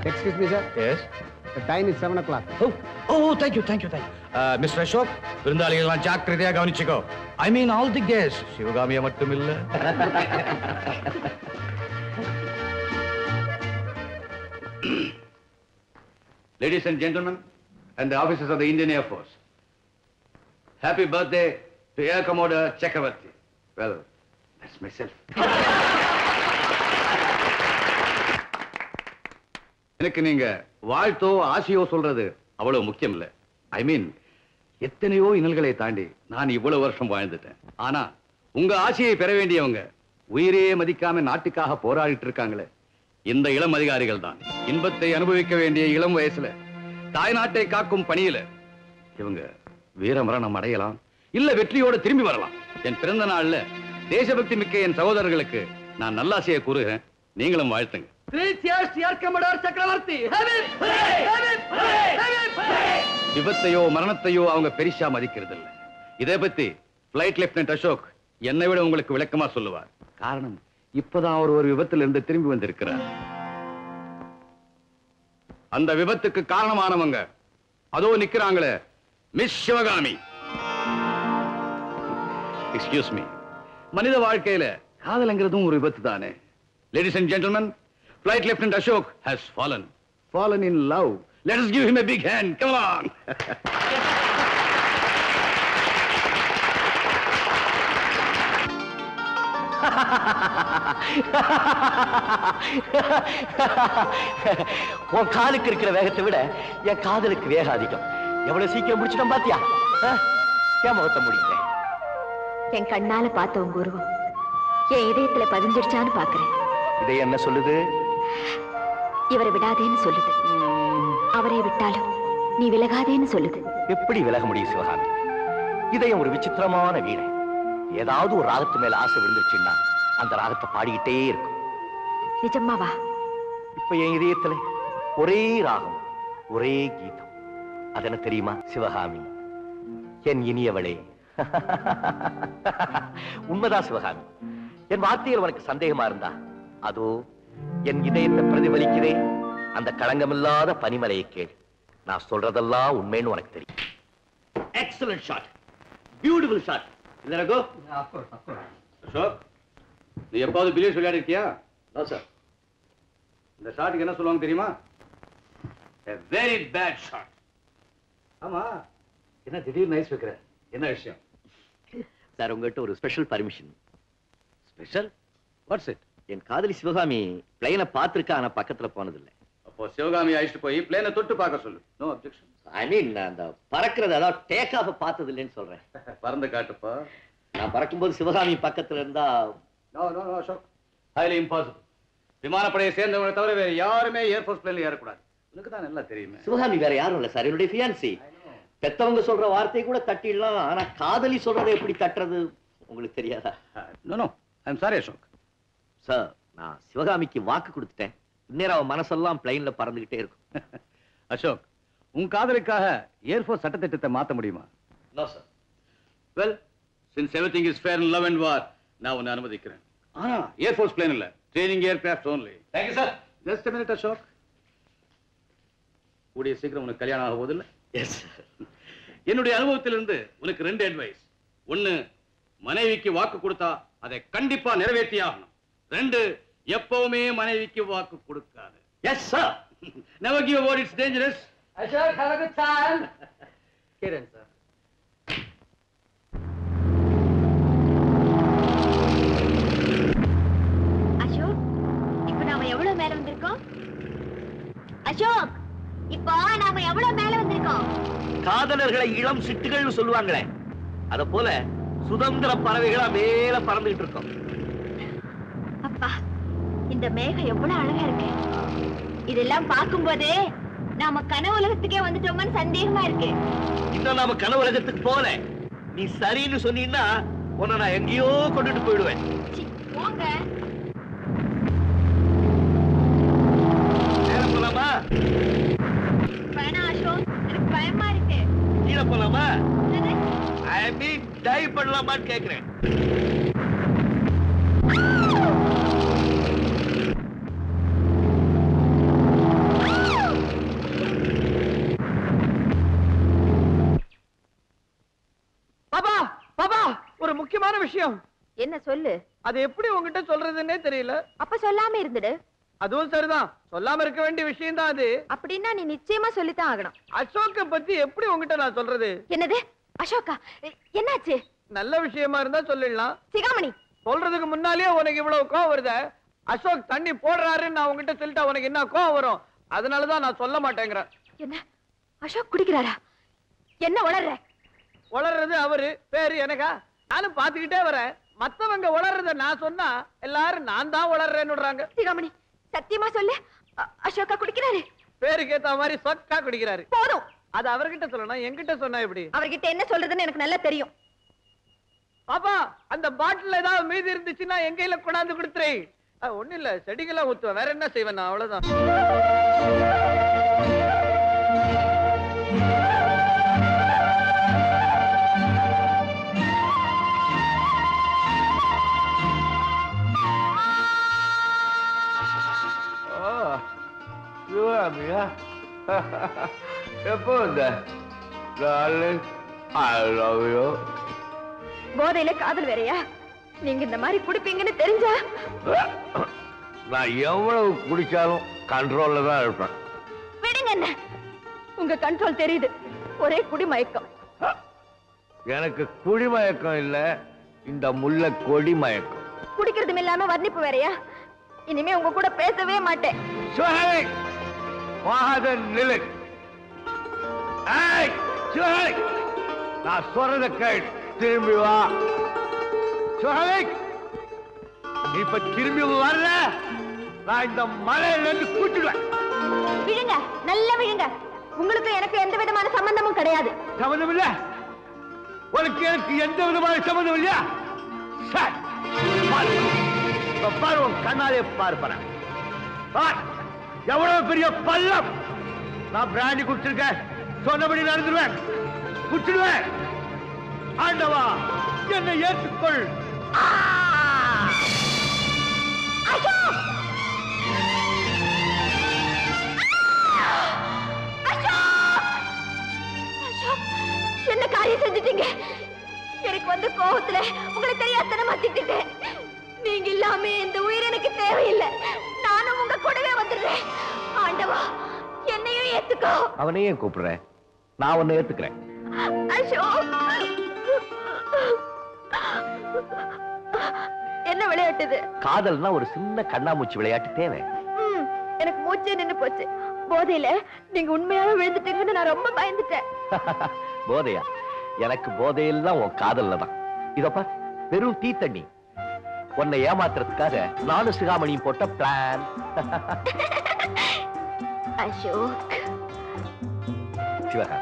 Excuse me, sir. Yes. The time is 7 o'clock. Thank you. Mr. Ashok, விருந்தாளிகள் ஜாக்கிரதையா கவனிச்சுக்கோ. I mean all the guests. சிவகாமியை மட்டும் இல்ல. Ladies and gentlemen, and the officers of the Indian Air Force, happy birthday to Air Commodore Chakravarti. Well, that's myself. எனக்கு நீங்க வாழ்த்தோ ஆசையோ சொல்றது அவ்வளவு முக்கியம் இல்ல. ஐ மீன் எத்தனையோ இன்னல்களை தாண்டி நான் இவ்வளவு வருஷம் வாழ்ந்துட்டேன். ஆனா உங்க ஆசையை பெற வேண்டியவங்க உயிரே மதிக்காம நாட்டுக்காக போராடிட்டு இருக்காங்களே, இந்த இளம் அதிகாரிகள் தான். இன்பத்தை அனுபவிக்க வேண்டிய இளம் வயசுல தாய்நாட்டை காக்கும் பணியில இவங்க வீரமரணம் அடையலாம், இல்ல வெற்றியோட திரும்பி வரலாம். என் பிறந்த நாள்ல தேசபக்தி மிக்க என் சகோதரர்களுக்கு நான் நல்லாசையை கூறுகிறேன். நீங்களும் வாழ்த்துங்க. 3 cheers to Air Commodore Chakravarti. Have it! Have it! Have it! விபத்தையோ மரணத்தையோ அவங்க பெரிசா மதிக்கிறது இல்ல. இதை பத்தி பிளைட் லெப்டினன்ட் அசோக் என்னை விட உங்களுக்கு விளக்கமா சொல்லுவார். காரணம் இப்பதான் அவர் ஒரு விபத்துல இருந்து திரும்பி வந்திருக்கிறார். அந்த விபத்துக்கு காரணமானவங்க அதோ நிக்கிறாங்களே, மிஸ் சிவகாமி. எக்ஸ்கியூஸ் மீ, மனித வாழ்க்கையில காதல்ங்கிறதும் ஒரு விபத்து தானே. Ladies and gentlemen, Flight Lieutenant Ashok has fallen in love. Let us give him a big hand. Come on. உன் காலுக்கு இருக்கிற வேகத்தை விட என் காதலுக்கு வேகம் அதிகம். எவ்வளவு சீக்கிரம் முடிச்சிட்டோம் பாத்தியா? என் முகத்தை முடிக்கிறேன். என் கண்ணால பார்த்த உங்க உருவம் என் இதயத்துல பதிஞ்சிடுச்சான்னு பாக்குறேன். இதை என்ன சொல்லுது? இவரை விடாதேன்னு சொல்லுது. அவரை விட்டாலும் நீ விலகாதேன்னு சொல்லுது. எப்படி விலக முடியும் சிவகாமி? இதயம் ஒரு விசித்திரமான வீணை. ஏதாவது ஒரு ராகத்து மேல ஆசை விழுந்துருச்சுன்னா அந்த ராகத்தை பாடிக்கிட்டே இருக்கும். நிஜமாவா? இப்ப என் இதயத்துல ஒரே ராகம், ஒரே கீதம். அது என்ன தெரியுமா சிவகாமி? என் இனியவளே. உண்மைதான் சிவகாமி. என் வார்த்தையில் உனக்கு சந்தேகமா இருந்தா அதோ என் இதயத்தை பிரதிபலிக்கிறே அந்த களங்கமில்லாத பனிமலையை கேள். நான் சொல்றதெல்லாம் உண்மைன்னு உனக்கு தெரியும். Excellent shot, beautiful shot. இல்ல ரகு? அசோக், நீ எப்பாவது பிலியர்ஸ் விளையாடி இருக்கியா? No sir. இந்த ஷாட்டுக்கு என்ன சொல்லுவாங்க தெரியுமா? A very bad shot. ஆமா, என்ன திடீர்னு நைஸ் வைக்கிற? என்ன விஷயம்? சார், உங்ககிட்ட ஒரு special permission. Special? What's it? என் காதலி சிவகாமி பிளைனை பார்த்திருக்கா, ஆனா பக்கத்துல போனதில்லை. அப்போ சிவகாமி அழைச்சிட்டு போய் பிளேனை தொட்டு பார்க்க சொல்லு. No objection. ஐ மீன் அந்த பறக்கிறது, அதாவது டேக் ஆஃப் பார்த்தது இல்லைன்னு சொல்றேன். பறந்து காட்டுப்பா. நான் பறக்கும்போது சிவகாமி பக்கத்துல இருந்தா. No no no Ashok, highly impossible. விமானப்படையை சேர்ந்தவங்களை தவிர வேற யாருமே ஏர்ஃபோர்ஸ் பிளேன்ல ஏறக்கூடாது. உனக்கு தான் நல்லா தெரியுமே. சிவகாமி வேற யாரும் இல்ல சார், என்னுடைய ஃபியான்சி. பெத்தவங்க சொல்ற வார்த்தை கூட தட்டிடலாம், ஆனா காதலி சொல்றதை எப்படி தட்டுறது உங்களுக்கு தெரியாதா? No no, I am sorry Ashok. Sir, நான் சிவகாமிக்கு வாக்கு கொடுத்துட்டேன். இந்நேரம் அவன் மனசெல்லாம் பிளைன்ல பறந்துகிட்டே இருக்கும். அசோக், உன் காதலுக்காக ஏர்ஃபோர்ஸ் சட்டத்திட்டத்தை மாத்த முடியுமா? No sir. Well, since everything is fair in love and war, நான் உன்னை அனுமதிக்கிறேன். ஆனா ஏர்ஃபோர்ஸ் பிளேன் இல்ல, training aircraft only. Thank you, sir. Just a minute, Ashok. கூடிய சீக்கிரம் உனக்கு கல்யாணம் ஆக போதில்லை? எஸ். என்னுடைய அனுபவத்திலிருந்து உனக்கு 2 அட்வைஸ். 1, மனைவிக்கு வாக்கு கொடுத்தா அதை கண்டிப்பா நிறைவேற்றி ஆகணும். 2, எப்பவுமே மனைவிக்கு வாக்கு கொடுக்காது. Yes sir. Never give a word, it's dangerous. Ashok, have a good time. Kiran, sir. Ashok, இப்ப நாம எவ்வளவு மேல வந்திருக்கோம்? அசோக், இப்போ நாம எவ்வளவு மேல வந்திருக்கோம்? காதலர்களை இளம் சிட்டுகள்னு சொல்லுவாங்களே, அத போல சுதந்திர பறவைகளா மேல பறந்துகிட்டு இருக்கோம். அப்பா, இந்த மேகம் எவ்வளவு அழகா இருக்கு. இதெல்லாம் பார்க்கும்போது நாம கனவு உலகத்துக்கே வந்துட்டோம்னு சந்தேகமா இருக்கு. இன்னும் நாம கனவு உலகத்துக்கு போல. நீ சரின்னு சொன்னீன்னா உன்னை நான் எங்கேயோ கொண்டுட்டு போயிடுவேன். போங்க. நேரம் போலாமா? வேணாம் அசோக், எனக்கு பயமா இருக்கு. கீழே போலாமா? ஐ மீன் டைவ் பண்ணலாமான்னு கேக்குறேன். என்ன சொல்லு? அது எப்படி உங்ககிட்ட சொல்றதுன்னே தெரியல. அப்ப சொல்லாம இருந்துடு. அதுவும் சரிதான், சொல்லாம இருக்க வேண்டிய விஷயம் தான் அது. அப்படின்னா நீ நிச்சயமா சொல்லித்தான் ஆகணும். அசோக்க பத்தி எப்படி உங்ககிட்ட நான் சொல்றது? என்னது அசோகா? என்னாச்சு? நல்ல விஷயமா இருந்தா சொல்லிடலாம். சிகாமணி, சொல்றதுக்கு முன்னாலேயே உனக்கு இவ்வளவு கோவம் வருத? அசோக் தண்ணி போடுறாருன்னு நான் உங்ககிட்ட சொல்லிட்டா உனக்கு என்ன கோவம் வரும்? அதனாலதான் நான் சொல்ல மாட்டேங்கிறேன். என்ன அசோக் குடிக்கிறாரா? என்ன உளர்ற? உளறது அவரு, பேரு எனக்கா? நானும் பாத்துக்கிட்டே வரேன். மத்தவங்க உளறத நான் சொன்னா எல்லாரும் நான் தான் உளறேன்னு. சிகாமணி சத்தியமா சொல்லு, அசோகா குடிக்கிறாரு? பேருக்கு ஏத்த மாதிரி சொக்கா குடிக்கிறாரு. போதும், அது அவர்கிட்ட சொல்லணும், என்கிட்ட சொன்னா எப்படி? அவர்கிட்ட என்ன சொல்றதுன்னு எனக்கு நல்லா தெரியும். பாப்பா, அந்த பாட்டில் ஏதாவது மீதி இருந்துச்சுன்னா என் கையில கொண்டாந்து கொடுத்துறே. ஒண்ணு இல்ல, செடிக்கெல்லாம் ஊத்துவேன், வேற என்ன செய்வேன் நான், அவ்வளவுதான். எப்போ வந்த? போதையில காதல் வேறையா? நீங்க இந்த மாதிரி குடிப்பீங்கன்னு தெரிஞ்சா? நான் எவ்வளவு குடிச்சாலும் கண்ட்ரோல்ல தான் இருப்பேன். விடுங்க, என்ன உங்க கண்ட்ரோல் தெரியுது. ஒரே குடிமயக்கம். எனக்கு குடிமயக்கம் இல்ல, இந்த முல்லை கொடி மயக்கம். குடிக்கிறதும் இல்லாம வர்ணிப்பு வேறையா? இனிமே உங்க கூட பேசவே மாட்டேன். நிலை. நான் சொல்றத கேள், திரும்பி வா. நீ இப்ப திரும்பி வரல, நான் இந்த மலையில இருந்து கூட்டிடுவேன். விழுங்க, நல்ல விழுங்க. உங்களுக்கு எனக்கு எந்த விதமான சம்பந்தமும் கிடையாது. சம்பந்தம் இல்ல? உனக்கு எனக்கு எந்த விதமான சம்பந்தம் இல்லையா? பாரு, உன் கண்ணாலே பார்ப்பேன். எவ்வளவு பெரிய பள்ளம்! நான் பிராண்டி குடிச்சிருக்கேன், சொன்னபடி நடந்துருவேன், குடிச்சிடுவேன். ஆண்டவா, என்னை ஏற்றுக்கொள். என்ன காரியம் செஞ்சிட்டீங்க? எனக்கு வந்து கோபத்துல உங்களை தெரியாதனமா திட்டிட்டேன். நீங்க இல்லாம இந்த உயிர் எனக்கு தேவையில்லை. நானும் உங்க கூடவே வந்துடுறேன். ஆண்டவா, என்னையும் ஏத்துக்கோ. அவனையும் கூப்பிடுறேன், நான் உன்னை ஏத்துக்கிறேன். அசோக், என்ன விளையாட்டுது? காதல்னா ஒரு சின்ன கண்ணாமூச்சி விளையாட்டு தேவை. எனக்கு மூச்சே நின்னு போச்சு. போதையில நீங்க உண்மையாவே விழுந்துட்டீங்கன்னு நான் ரொம்ப பயந்துட்டேன். போதையா? எனக்கு போதையெல்லாம் உன் காதல்ல தான். இதப்பா, வெறும் டீ தண்ணி. உன்னை ஏமாத்துறதுக்காக நானும் சிகாமணியும் போட்ட பிளான். அசோக், சிவகா,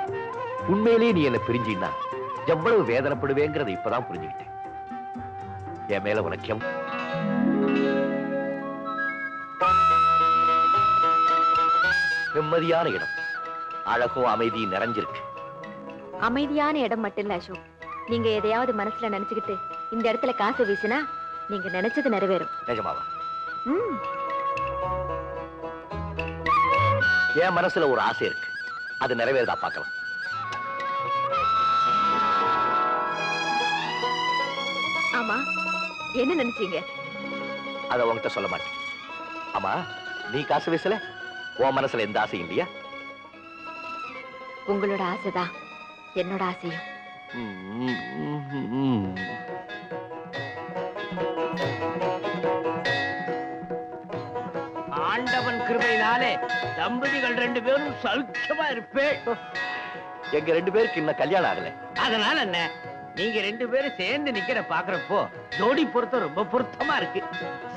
உண்மையிலேயே நீ என்ன பிரிஞ்சின்னா எவ்வளவு வேதனைப்படுவேங்கிறத இப்பதான் புரிஞ்சுக்கிட்டேன். என் மேல உனக்கு நிம்மதியான இடம், அழகும் அமைதியும் நிறைஞ்சிருக்கு. அமைதியான இடம் மட்டும் இல்ல அசோக், நீங்க எதையாவது மனசுல நினைச்சுக்கிட்டு இந்த இடத்துல காசு வீசினா நீங்க நினைச்சது நிறைவேறும். நிஜமாவா? என் மனசுல ஒரு ஆசை இருக்கு, அது நிறைவேறதா பார்க்கலாம். ஆமா, என்ன நினைச்சீங்க? அத உன்கிட்ட சொல்ல மாட்டேன். ஆமா, நீ காசு வீசல, உன் மனசுல எந்த ஆசையும் இல்லையா? உங்களோட ஆசைதான் என்னோட ஆசையும். ஆண்டவன் கிருபையினாலே தம்பதிகள் 2 பேரும் சௌக்கியமா இருப்பேன். எங்க 2 பேருக்கு இன்னும் கல்யாணம் ஆகல. அதனால என்ன, நீங்க 2 பேரும் சேர்ந்து நிக்கிற பாக்குறப்போ ஜோடி பொருத்தம் ரொம்ப பொருத்தமா இருக்கு.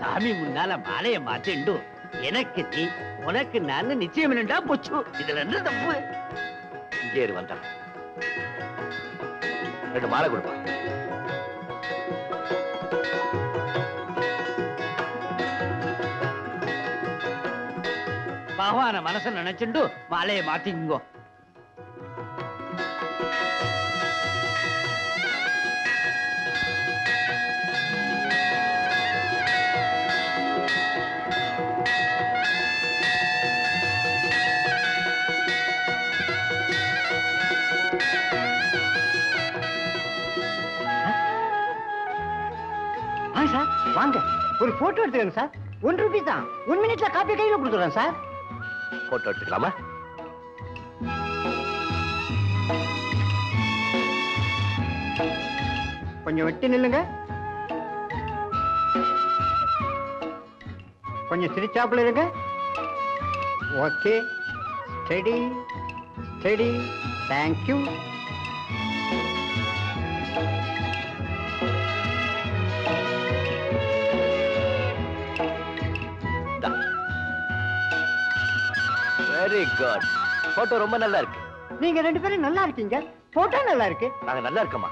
சாமி முன்னால மாலைய மாத்திண்டு எனக்கு நீ உனக்கு நான் நிச்சயம் என்னடா போச்சு. இதுல என்ன தப்பு? இங்கே வந்தா 2 மாலை கொடுப்பா. பகவான மனச நினைச்சுண்டு மாலையை மாத்திங்கோ. சார் வாங்க ஒரு போட்டோ எடுத்துக்கங்க சார். ₹1 தான். 1 மினிட்ல காப்பி கையில கொடுத்துறேன் சார். போட்டோ எடுத்துக்கலாமா? கொஞ்சம் விட்டு நில்லுங்க. கொஞ்சம் சிரிச்சாப்புல இருங்க. Okay, steady steady. Thank you. Very good. Photo ரொம்ப நல்லா இருக்கு. நீங்க 2 பேரும் நல்லா இருக்கீங்க. போட்டோ நல்லா இருக்கு. நாங்க நல்லா இருக்கோமா?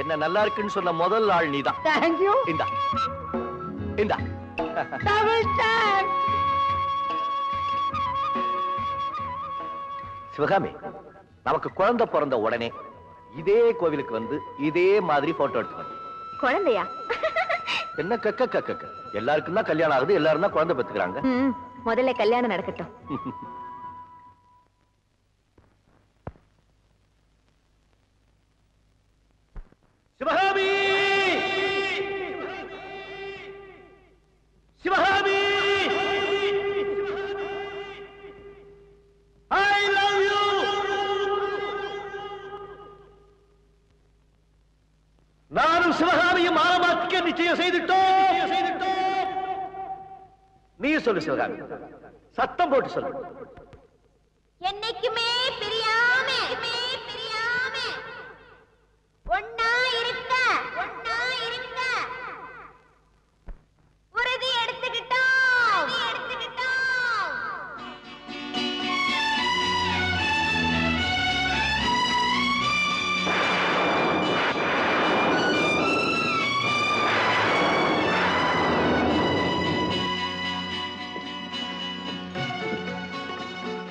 என்ன நல்லா இருக்குன்னு சொன்ன முதல் ஆள் நீதான். தேங்க்யூ. இந்தா இந்தா. சிவகாமி, நமக்கு குழந்தை பிறந்த உடனே இதே கோவிலுக்கு வந்து இதே மாதிரி போட்டோ எடுத்துக்கணும். குழந்தையா? என்ன கக்க கக்க எல்லாருக்கும் தான் கல்யாணம் ஆகுது, எல்லாரும் தான் குழந்தை பெத்துக்கிறாங்க. முதல்ல கல்யாணம் நடக்கட்டும். Sivakami, Sivakami, I love you. நானும் சிவகாமியும் மாலமாத்திக்க நிச்சயம் செய்துட்டோம். நீ சொல்லு சிவகாமி, சத்தம் போட்டு சொல்லு. என்னைக்குமே பிரியாம ஒன்னா இருக்க உறுதி எடுத்துக்கிட்டோம்.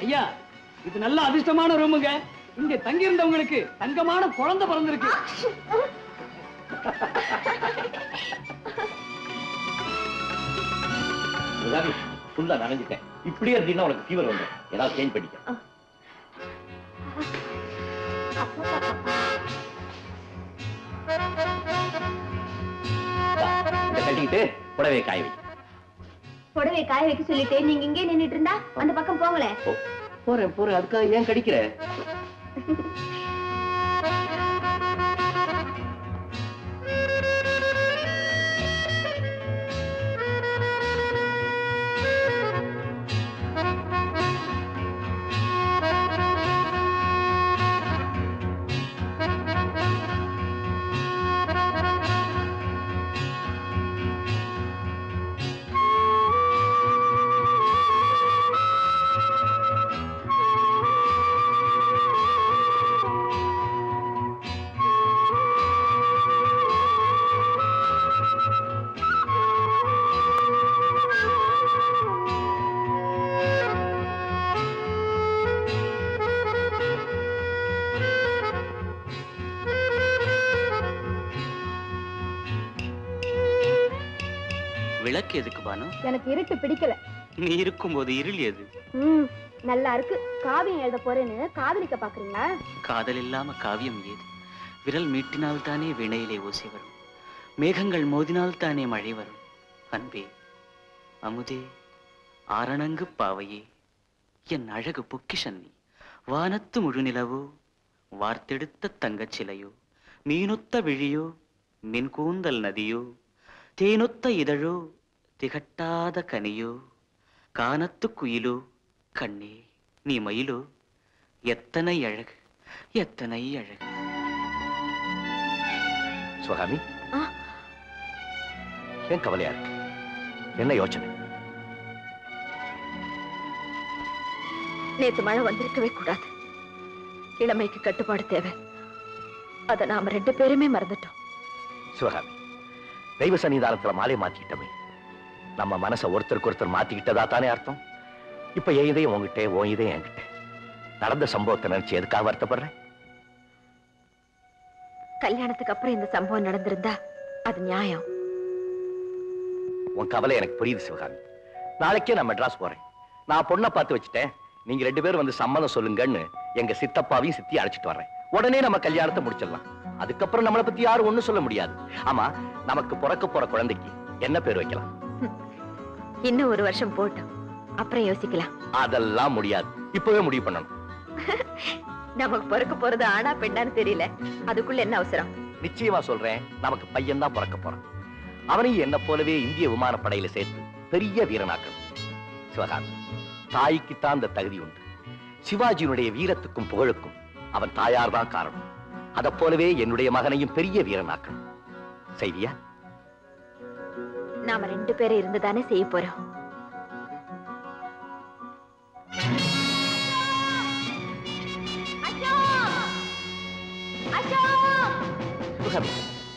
ஐயா, இது நல்ல அதிர்ஷ்டமான ரூமுங்க. இங்க தங்கி இருந்தவங்களுக்கு தங்கமான குழந்தை பிறந்திருக்கு. ஃபுல்லா நனைஞ்சிட்டேன். இப்படியே இருந்தீங்கன்னா உனக்கு ஃபீவர் வந்து ஏதாவது சேஞ்ச் பண்ணிக்க. கட்டிக்கிட்டு புடவை காய வை. புடவை காய வைக்க சொல்லிட்டு நீங்க இங்கே நின்னுட்டு இருந்தா அந்த பக்கம் போங்களே. போறேன். அதுக்காக ஏன் கடிக்கிற? விளக்கு எதுக்கு பானு? எனக்கு இருட்டு பிடிக்கல. நீ இருக்கும்போது இருள் எது? நல்லா இருக்கு. காவியம் எழுத போறேன்னு காதலிக்க பாக்குறீங்களா? காதல் இல்லாம காவியம் ஏது? விரல் மீட்டினால் தானே வினையிலே ஓசை வரும், மேகங்கள் மோதினால் தானே மழை வரும். அன்பே, அமுதே, ஆரணங்கு பாவையே, என் அழகு பொக்கிஷன் நீ. வானத்து முழுநிலவோ, வார்த்தெடுத்த தங்கச் சிலையோ, மீனொத்த விழியோ, மின்கூந்தல் நதியோ, தேனொத்த இதழோ, திகட்டாத கனியோ, கானத்து குயிலோ, கண்ணே நீ மயிலோ, எத்தனை அழகு, எத்தனை அழகு. சுவாமி, ஏன் கவலையா இருக்கு? என்ன யோசனை? நேத்து மழை வந்திருக்கவே கூடாது. இளமைக்கு கட்டுப்பாடு தேவை. அத நாம 2 பேருமே மறந்துட்டோம். சிவகாமி, தெய்வ சன்னிதானத்துல மாலை மாத்திக்கிட்டமே, நம்ம மனசை ஒருத்தருக்கு ஒருத்தர் மாத்திக்கிட்டதா தானே அர்த்தம்? இப்ப என் இதையும் உங்ககிட்ட, உன் இதையும் என்கிட்ட. நடந்த சம்பவத்தை நினைச்சு எதுக்காக வருத்தப்படுறேன்? கல்யாணத்துக்கு அப்புறம் இந்த சம்பவம் நடந்திருந்தா அது நியாயம். உன் கவலை எனக்கு புரியுது சிவகாமி. நாளைக்கே நான் மெட்ராஸ் போறேன். நான் பொண்ணை பார்த்து வச்சுட்டேன். நீங்க 2 பேரும் வந்து சம்மதம் சொல்லுங்கன்னு எங்க சித்தப்பாவையும் சித்தி அழைச்சிட்டு வர்றேன். உடனே நம்ம கல்யாணத்தை முடிச்சிடலாம். அதுக்கப்புறம் நம்மளை பத்தி யாரும் ஒண்ணும் சொல்ல முடியாது. ஆமா, நமக்கு பிறக்க போற குழந்தைக்கு என்ன பேர் வைக்கலாம்? இன்னும் ஒரு வருஷம் போட்டோம், அப்புறம் யோசிக்கலாம். அதெல்லாம் முடியாது, இப்பவே முடிவு பண்ணணும். நமக்கு பிறக்க போறது ஆனா பெண்ணான்னு தெரியல, அதுக்குள்ள என்ன அவசரம்? நிச்சயமா சொல்றேன், நமக்கு பையன் தான் பிறக்க போறான். அவனையும் என்ன போலவே இந்திய விமானப்படையில சேர்த்து பெரிய வீரனாக்கணும். சிவகாமி, தாய்க்குத்தான் அந்த தகுதி உண்டு. சிவாஜியினுடைய வீரத்துக்கும் புகழுக்கும் அவன் தாயார் தான் காரணம். அதை போலவே என்னுடைய மகனையும் பெரிய வீரனாக்கணும். செய்வியா? நாம 2 பேரும் இருந்துதானே செய்ய போறோம்.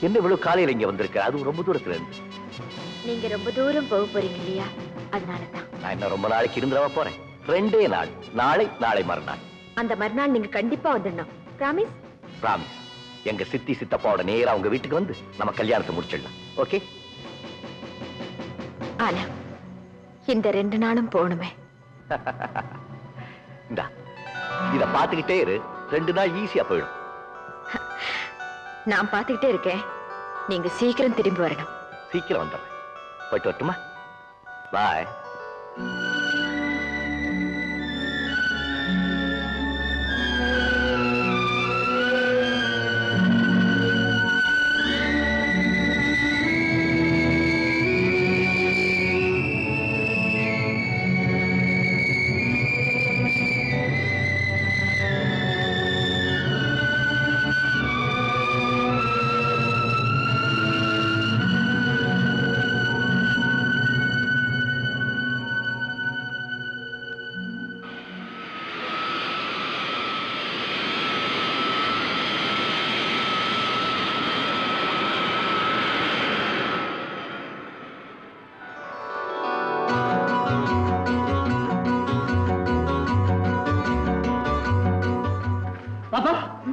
என்ன இவ்வளவு காலையில இங்க வந்திருக்க? அது ரொம்ப தூரத்துல இருந்து. நீங்க ரொம்ப தூரம் போக போறீங்க இல்லையா, அதனாலதான். நான் என்ன ரொம்ப நாளைக்கு இருந்துடவா போறேன்? 2 நாள், நாளை மறுநாள். அந்த மறுநாள் நீங்க கண்டிப்பா வந்துடணும். பிராமிஸ்? பிராமிஸ். எங்க சித்தி சித்தப்பாவோட நேரா உங்க வீட்டுக்கு வந்து நம்ம கல்யாணத்தை முடிச்சிடலாம். ஓகே? ஆனா இந்த 2 நாளும் போகணுமே. இந்தா, இத பாத்துக்கிட்டே இரு, 2 நாள் ஈஸியா போயிடும். நான் பாத்துக்கிட்டே இருக்கேன், நீங்க சீக்கிரம் திரும்பி வரணும். சீக்கிரம் வந்துடுறேன். போயிட்டு வரட்டுமா? பாய். பாப்பா,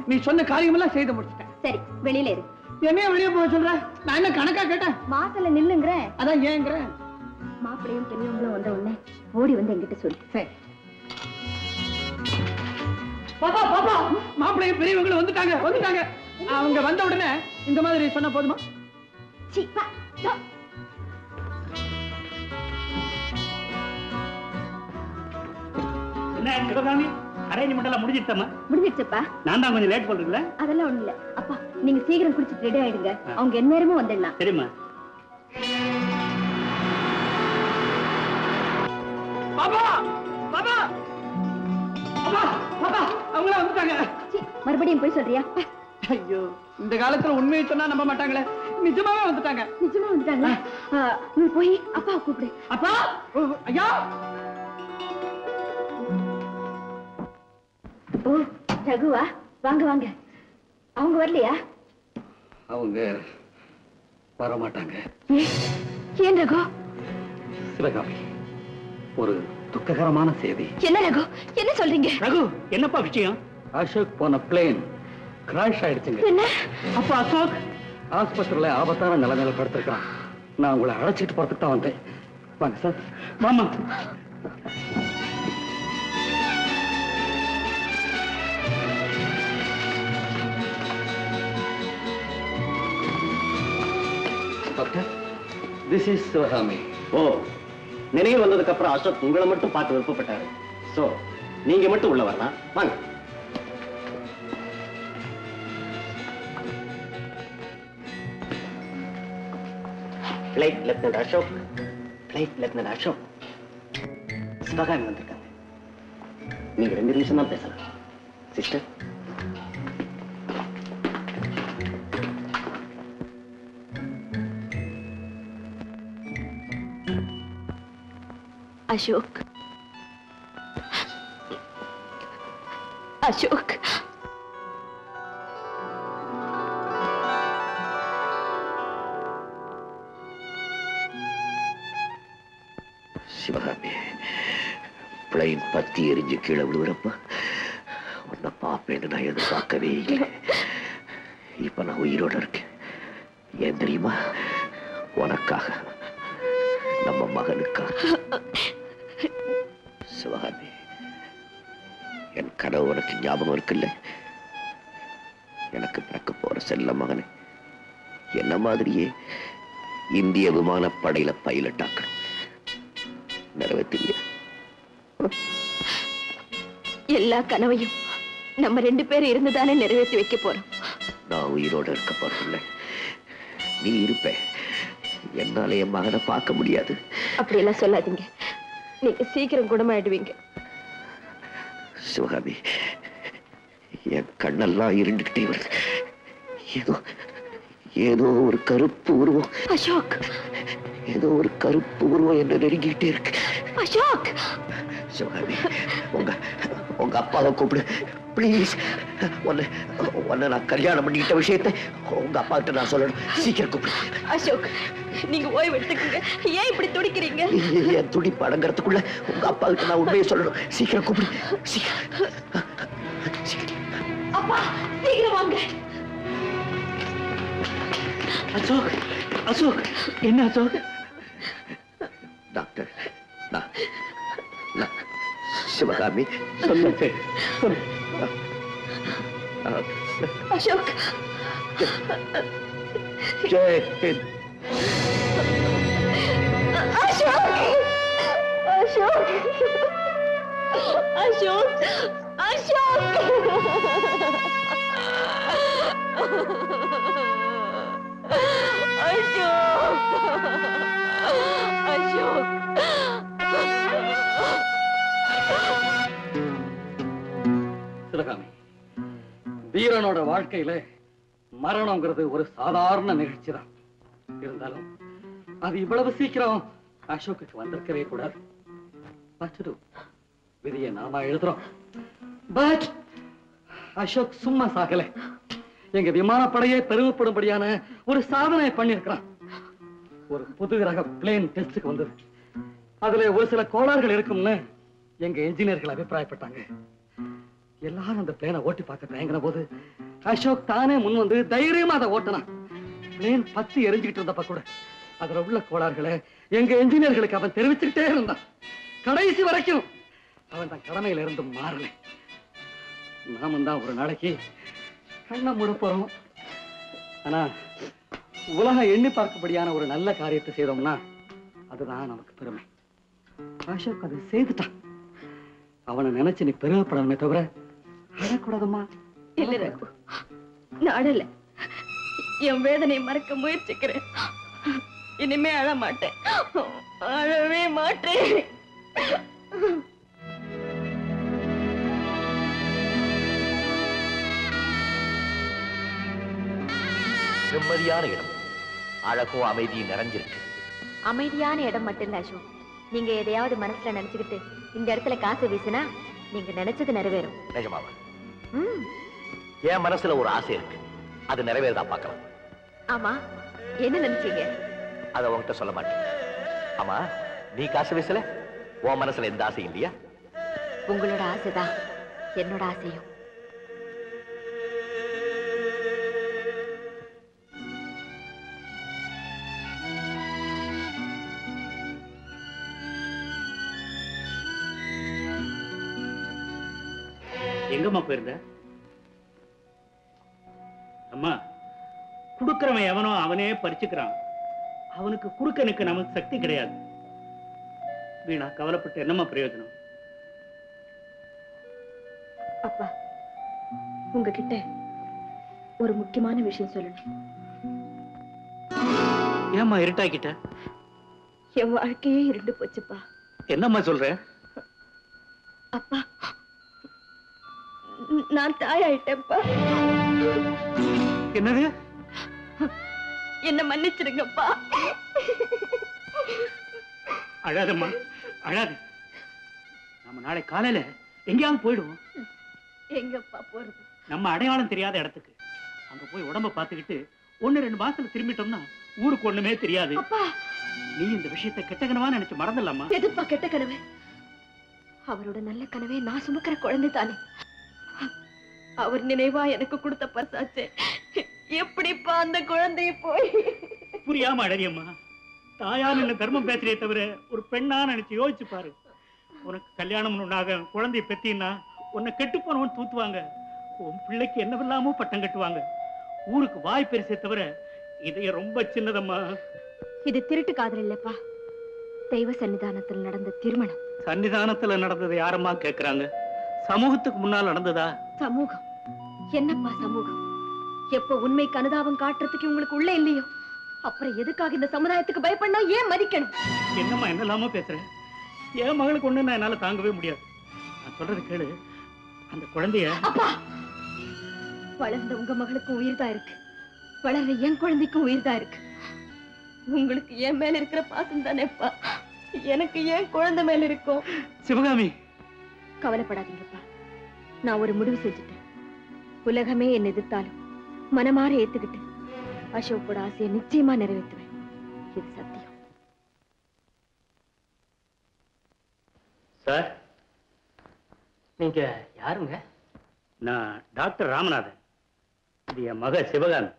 நீ சொன்ன காரியமெல்லாம் செய்து முடிச்சிட்டேன். சரி, வெளியில இரு. என்னைய வெளியே போக சொல்ற? நான் என்ன கணக்கா கேட்டேன்? வாசல்ல நில்லுங்கிற. அதான் ஏங்கிற. மாப்பிளையும் பெரியவங்களும் வந்த உடனே ஓடி வந்து என்கிட்ட சொல்லு. சரி. பாப்பா பாப்பா, மாப்பிளையும் பெரியவங்களும் வந்துட்டாங்க. அவங்க வந்த உடனே இந்த மாதிரி சொன்னா போதுமா? என்ன சிவகாமி, அரேஞ்ச்மெண்ட் எல்லாம் முடிஞ்சிட்டமா? முடிஞ்சிருச்சப்பா. நான் தான் கொஞ்சம் லேட் பண்றீங்களா? அதெல்லாம் ஒண்ணு இல்ல அப்பா, நீங்க சீக்கிரம் குடிச்சிட்டு ரெடி ஆயிடுங்க. அவங்க எந்நேரமும் வந்துடலாம். சரிம்மா. பாப்பா பாப்பா பாப்பா பாப்பா, அவங்கள வந்துட்டாங்க. மறுபடியும் போய் சொல்றியா? ஐயோ, இந்த காலத்துல உண்மையை சொன்னா நம்ப மாட்டாங்களே. நிஜமாவே வந்துட்டாங்க. நிஜமா வந்துட்டாங்களா? நீ போய் அப்பா கூப்பிடு. அப்பா, ஐயா. ஓ, ரகுவா, வாங்க வாங்க. அவங்க வரலையா? அவங்க வரமாட்டாங்க. ஏன் ரகு? சிவகாமி, ஒரு துக்ககரமான செய்தி. என்ன ரகு, என்ன சொல்றீங்க? ரகு, என்னப்பா விஷயம்? அசோக் போன பிளேன் கிராஷ் ஆயிடுச்சுங்க. என்ன? அப்ப அசோக் ஆஸ்பத்திரியில ஆபத்தான நிலைமையில படுத்திருக்கான். நான் உங்களை அழைச்சிட்டு போறதுக்கு தான் வந்தேன். வாங்க சார். மாமா. Doctor, this is Sivakami. ஓ, நினைவு வந்ததுக்கு அப்புறம் அசோக் உங்களை மட்டும் பார்த்து விருப்பப்பட்டாரு. சோ நீங்க மட்டும் உள்ள வரலாம். வாங்க. Flight lieutenant Ashok. Flight lieutenant Ashok. Sivakami வந்திருக்காங்க. நீங்க 2 நிமிஷம் தான் பேசலாம். சிஸ்டர். அசோக், அசோக், சிவகாமி, பிளைன் பத்தி எரிஞ்சு கீழே விழுவுறப்ப உன்னை பாப்பேன்னு நான் எதிர்பார்க்கவே இல்லை. இப்ப நான் உயிரோட இருக்கேன். ஏன் தெரியுமா? உனக்காக, நம்ம மகனுக்காக. சிவகாமி, என் கனவு உனக்கு ஞாபகம் இருக்குல்ல? எனக்கு பிறக்க போற செல்ல மகனை என்ன மாதிரியே இந்திய விமானப்படையில பைலட் ஆக்கணும். நிறைவேற்றியா? எல்லா கனவையும் நம்ம 2 பேரும் இருந்துதானே நிறைவேற்றி வைக்க போறோம். நான் உயிரோட இருக்க போறதில்ல, நீ இருப்ப. என்னால என் மகனை பார்க்க முடியாது. அப்படி எல்லாம் சொல்லாதீங்க, நீங்க சீக்கிரம் குணமாயிடுவீங்க. சிவகாமி, என் கண்ணெல்லாம் இருண்டுகிட்டே வருது. ஏதோ ஒரு கருப்பு உருவம். அசோக், ஏதோ ஒரு கருப்பு உருவம் என்ன நெருங்கிட்டே இருக்கு. அசோக், சிவகாமி, உங்க அப்பாவை கூப்பிடு பிளீஸ். உன்னை நான் கல்யாணம் பண்ணிக்கிட்ட விஷயத்தை உங்க அப்பா கிட்ட நான் சொல்லணும். சீக்கிரம் கூப்பிடு. அசோக், நீங்க ஓய்வு எடுத்துக்கங்க. ஏன் இப்படி துடிக்கிறீங்க? என் துடிப்பு அடங்கறதுக்குள்ள உங்க அப்பா கிட்ட நான் உண்மையை சொல்லணும். சீக்கிரம் கூப்பிடு. அப்பா, சீக்கிரம் வாங்க. அசோக், அசோக், என்ன அசோக்? டாக்டர், சிவகாமி, சொல்லு. அசோக், ஜெய் ஹிந்த். அசோக், அசோக், அசோக், அசோக். சிவகாமி, வீரனோட வாழ்க்கையில மரணம்ங்கிறது ஒரு சாதாரண நிகழ்ச்சி தான். இருந்தாலும் அது இவ்வளவு சீக்கிரம் அசோக்குக்கு வந்திருக்கவே கூடாது. விதியை நாம எழுதுறோம். பட் அசோக் சும்மா சாகல. எங்க விமானப்படையே பெருமைப்படும்படியான ஒரு சாதனை பண்ணிருக்கிறான். ஒரு புது ரக பிளேன் டெஸ்டுக்கு வந்தது. அதுல ஒரு சில கோளாறுகள் இருக்கும்னு எங்க என்ஜினியர்கள் அபிப்பிராயப்பட்டாங்க. எல்லாரும் அந்த பிளேனை ஓட்டி பார்க்க தயங்கின போது அசோக் தானே முன் வந்து தைரியமா அதை ஓட்டினான். பிளேன் பத்தி எரிஞ்சுக்கிட்டு இருந்தப்ப கூட அதுல உள்ள கோளாறுகளை எங்க என்ஜினியர்களுக்கு அவன் தெரிவிச்சுக்கிட்டே இருந்தான். கடைசி வரைக்கும் அவன் தன் கடமையில இருந்து மாறல. நாமும் தான் ஒரு நாளைக்கு கண்ணை மூட போறோம். ஆனா உலகம் எண்ணி பார்க்கப்படியான ஒரு நல்ல காரியத்தை செய்தோம்னா அதுதான் நமக்கு பெருமை. அசோக் அதை செய்துட்டான். அவனை நினைச்சு நீ பெருமைப்படணுமே தவிர அழக்கூடாதுமா. இல்ல ரகு, நான் அழல. என் வேதனை மறக்க முயற்சிக்கிறேன். இனிமே அழ மாட்டேன், அழவே மாட்டேன். நிம்மதியான இடம், அழகும் அமைதியும் நிறைஞ்சிருக்கு. அமைதியான இடம் மட்டும் இல்ல அசோக், நீங்க எதையாவது மனசுல நினைச்சுக்கிட்டு இந்த இடத்துல காசு வீசினா நீங்க நினைச்சது நிறைவேறும். நிஜமாவா? என் மனசுல ஒரு ஆசை இருக்கு, அது நிறைவேறதா பார்க்கலாம். ஆமா, என்ன நினைச்சீங்க? அதை உன்கிட்ட சொல்ல மாட்டேன். ஆமா, நீ காசு வீசல, உன் மனசுல எந்த ஆசை இல்லையா? உங்களோட ஆசைதான் என்னோட ஆசையும். எங்கம்மா போயிருந்த? அம்மா, குடுக்கிறவன் எவனோ அவனே பறிச்சுக்கிறான். அவனுக்கு குறுக்கனுக்கு நமக்கு சக்தி கிடையாது. வீணா கவலைப்பட்டு என்னம்மா பிரயோஜனம்? அப்பா, உங்ககிட்ட ஒரு முக்கியமான விஷயம் சொல்லணும். ஏம்மா இருட்டாக்கிட்ட? என் வாழ்க்கையே இருண்டு போச்சுப்பா. என்னம்மா சொல்ற? அப்பா, நான் தாயாயிட்டேன்ப்பா. என்னது? என்ன மன்னிச்சிருங்கப்பா. அழாதம்மா, அழாது. நம்ம நாளை காலையில எங்கேயாவது போயிடுவோம். எங்கப்பா போறது? நம்ம அடையாளம் தெரியாத இடத்துக்கு. அங்க போய் உடம்ப பார்த்துக்கிட்டு 1-2 மாசத்துல திரும்பிட்டோம்னா ஊருக்கு ஒண்ணுமே தெரியாது. நீ இந்த விஷயத்தை கெட்ட கனவா நினைச்சு மறந்துடலாமா? எதுப்பா கெட்ட கனவு? அவரோட நல்ல கனவே நான் சுமக்கிற குழந்தை தானே. அவர் நினைவா எனக்கு கொடுத்த பரிசாச்சே. எப்படிப்பா அந்த குழந்தைய போய்? புரியாம அழறியம்மா. தாயா நின்ன தர்மம் பேசுறே தவிர ஒரு பெண்ணா நினைச்சு யோசிச்சு பாரு. உனக்கு கல்யாணம் உண்டாக குழந்தைய பெத்தின்னா உன்னை கெட்டு போனவன் தூத்துவாங்க. உன் பிள்ளைக்கு என்னவெல்லாமோ பட்டம் கட்டுவாங்க. ஊருக்கு வாய் பெருசே தவிர இதைய ரொம்ப சின்னதம்மா. இது திருட்டு காதல் இல்லப்பா, தெய்வ சன்னிதானத்தில் நடந்த திருமணம். சன்னிதானத்துல நடந்ததை யாரம்மா கேக்குறாங்க? சமூகத்துக்கு முன்னால் நடந்ததா? சமூகம் என்னப்பா சமூகம்? எப்ப உண்மைக்கு அனுதாபம் காட்டுறதுக்கு உங்களுக்கு உள்ள இல்லையோ அப்புறம் எதுக்காக இந்த சமுதாயத்துக்கு பயப்படணும்? ஏன் மதிக்கணும்? என்னம்மா என்னெல்லாமோ பேசுறேன். என் மகளுக்கு ஒண்ணு நான் என்னால தாங்கவே முடியாது. நான் சொல்றது கேளு. அந்த குழந்தைய அப்பா, வளர்ந்த உங்க மகளுக்கும் உயிர் தான் இருக்கு, வளர்ற என் குழந்தைக்கும் உயிர் தான் இருக்கு. உங்களுக்கு என் மேல இருக்கிற பாசம் தானேப்பா எனக்கு ஏன் குழந்தை மேல இருக்கும்? சிவகாமி, கவலைப்படாதீங்கப்பா, நான் ஒரு முடிவு செஞ்சுட்டேன். உலகமே என்னை எதிர்த்தாலும் மனமாற ஏத்துக்கிட்டு அசோக்கோட ஆசையை நிச்சயமா நிறைவேற்றுவேன். இது சத்தியம். சார், நீங்க யாருங்க? நான் டாக்டர் ராமநாதன். இது என் மக சிவகாமி.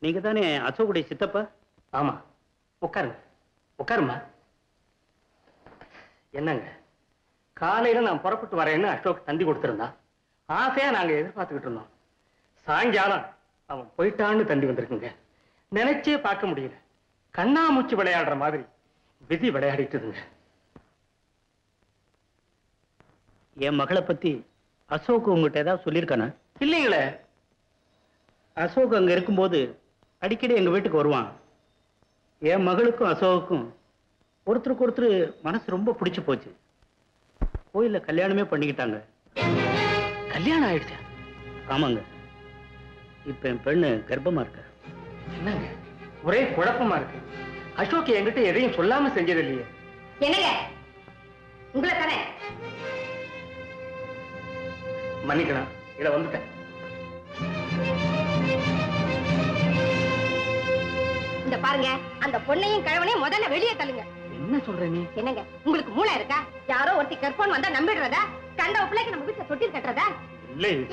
நீங்க தானே அசோக்குடைய சித்தப்பா? ஆமா. உட்காருங்க, உட்காருமா. என்னங்க, காலையில நான் புறப்பட்டு வரேன்னு அசோக் தந்தி கொடுத்திருந்தான். ஆசையா நாங்க எதிர்பார்த்துக்கிட்டு இருந்தோம். சாயங்காலம் அவன் போயிட்டான்னு தந்தி வந்திருக்குங்க. நினைச்சே பார்க்க முடியல. கண்ணாமூச்சி விளையாடுற மாதிரி விதி விளையாடிட்டுதுங்க. என் மகளை பத்தி அசோக் உங்ககிட்ட ஏதாவது சொல்லியிருக்கானா? இல்லைங்களே. அசோக் அங்க இருக்கும்போது அடிக்கடி எங்க வீட்டுக்கு வருவான். என் மகளுக்கும் அசோக்குக்கும் ஒருத்தருக்கு ஒருத்தர் மனசு ரொம்ப பிடிச்சு போச்சு. கோயில்ல கல்யாணமே பண்ணிக்கிட்டாங்க. கல்யாணம் ஆயிடுச்சா? ஆமாங்க. இப்ப என் பெண்ணு கர்ப்பமா இருக்க. என்னங்க ஒரே குழப்பமா இருக்கு. அசோக் என்கிட்ட எதையும் சொல்லாம செஞ்சது இல்லையே. என்னங்க உங்களை தானே? மன்னிக்கணும், இத வந்துட்டேன். இந்த பாருங்க, அந்த பொண்ணையும் கிழவனையும் முதல்ல வெளியே தள்ளுங்க. என்ன சொல்ற நீ? என்னங்க உங்களுக்கு மூளை இருக்கா? யாரோ ஒருத்தி கற்போன் வந்தா நம்பிடுறதா? கண்ட பிள்ளைக்கு நம்ம வீட்டுல தொட்டில் கட்டுறதா?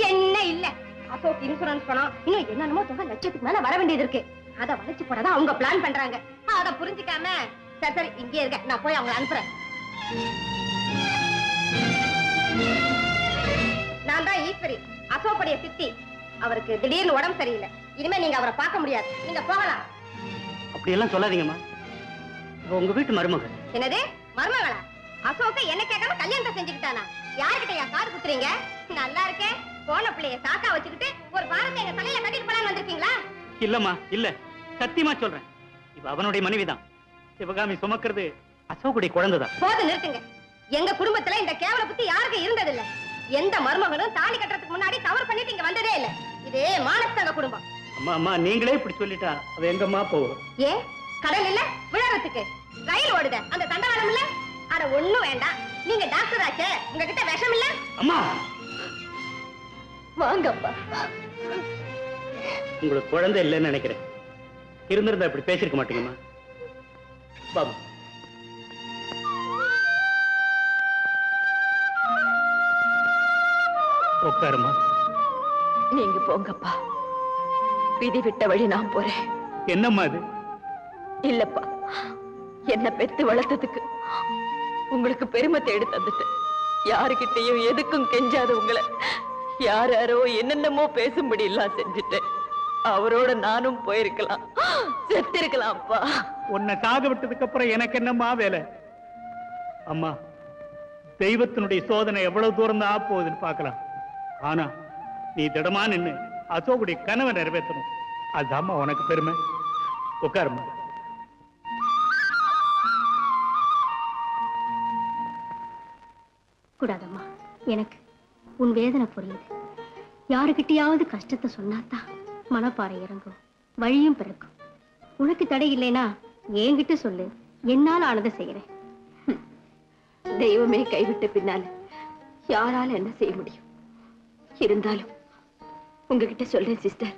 என்ன இல்ல, அசோக் இன்சூரன்ஸ் பணம் இன்னும் என்னென்னமோ தொகை லட்சத்துக்கு மேல வர வேண்டியது இருக்கு. அதை வளைச்சு போடதான் அவங்க பிளான் பண்றாங்க. அதை புரிஞ்சுக்காம சரி சரி இங்கே இருக்க, நான் போய் அவங்களை அனுப்புறேன். நான் தான் ஈஸ்வரி, அசோக்குடைய சித்தி. அவருக்கு திடீர்னு உடம்பு சரியில்லை. இனிமே நீங்க அவரை பார்க்க முடியாது. நீங்க போகலாம். அப்படி எல்லாம் சொல்லாதீங்கம்மா. உங்க வீட்டு மருமகள். என்னது மருமகளா? அசோக்க என்ன கேட்காம கல்யாணத்தை செஞ்சுக்கிட்டானா? யாருக்கிட்ட என் காது குத்துறீங்க? நல்லா இருக்கேன். போன பிள்ளைய சாக்கா வச்சுக்கிட்டு ஒரு வாரத்தை எங்க தலையில கட்டிட்டு போலான்னு வந்திருக்கீங்களா? இல்லம்மா, இல்ல, சத்தியமா சொல்றேன். இவ அவனுடைய மனைவிதான். சிவகாமி சுமக்கிறது அசோக்குடைய குழந்தைதான். போது நிறுத்துங்க. எங்க குடும்பத்துல இந்த கேவல புத்தி யாருக்கு இருந்ததில்லை. எந்த மருமகனும் தாலி கட்டுறதுக்கு முன்னாடி தவறு பண்ணிட்டு இங்க வந்ததே இல்ல. இது மானஸ்தங்க குடும்பம். அம்மா அம்மா, நீங்களே இப்படி சொல்லிட்டா அவ எங்கம்மா போகும்? ஏன் கடல் இல்ல விழறதுக்கு? ரயில் ஓடுத அந்த தண்டவாளம் இல்ல? அட ஒண்ணும் வேண்டாம். நீங்க டாக்டர் ஆச்சே, உங்ககிட்ட விஷம் இல்ல? அம்மா வாங்கப்பா. உங்களுக்கு குழந்தை இல்லைன்னு நினைக்கிறேன். இருந்திருந்தா இப்படி பேசிருக்க மாட்டீங்கம்மா. பாபு, உட்காருமா. நீங்க போங்கப்பா. விதி விட்ட வழி நான் போறேன். என்னம்மா இது? இல்லப்பா, என்ன பெத்து வளர்த்ததுக்கு உங்களுக்கு பெருமை தேடி தந்துட்டு யாருகிட்டையும் எதுக்கும் கெஞ்சாத உங்களை யாரோ என்னென்னமோ பேசும்படி எல்லாம் செஞ்சுட்டேன். அவரோட நானும் போயிருக்கலாம், செத்திருக்கலாம்ப்பா. உன்னை சாக விட்டதுக்கு அப்புறம் எனக்கு என்னம்மா வேலை? அம்மா, தெய்வத்தினுடைய சோதனை எவ்வளவு தூரம் தான் போகுதுன்னு பார்க்கலாம். ஆனா நீ திடமா நின்னு அசோக்குடைய கனவை நிறைவேற்றணும். அதுதாம்மா உனக்கு பெருமை. உட்காருமா. கூடாதம்மா, எனக்கு உன் வேதனை புரியுது. யாருக்கிட்டையாவது கஷ்டத்தை சொன்னாதான் மனப்பாறை இறங்கும், வழியும் பிறக்கும். உனக்கு தடை இல்லைனா என்கிட்ட சொல்லு, என்னால் ஆனதை செய்யறேன். தெய்வமே கைவிட்ட பின்னால யாரால என்ன செய்ய முடியும்? இருந்தாலும் உங்ககிட்ட சொல்றேன் சிஸ்டர்.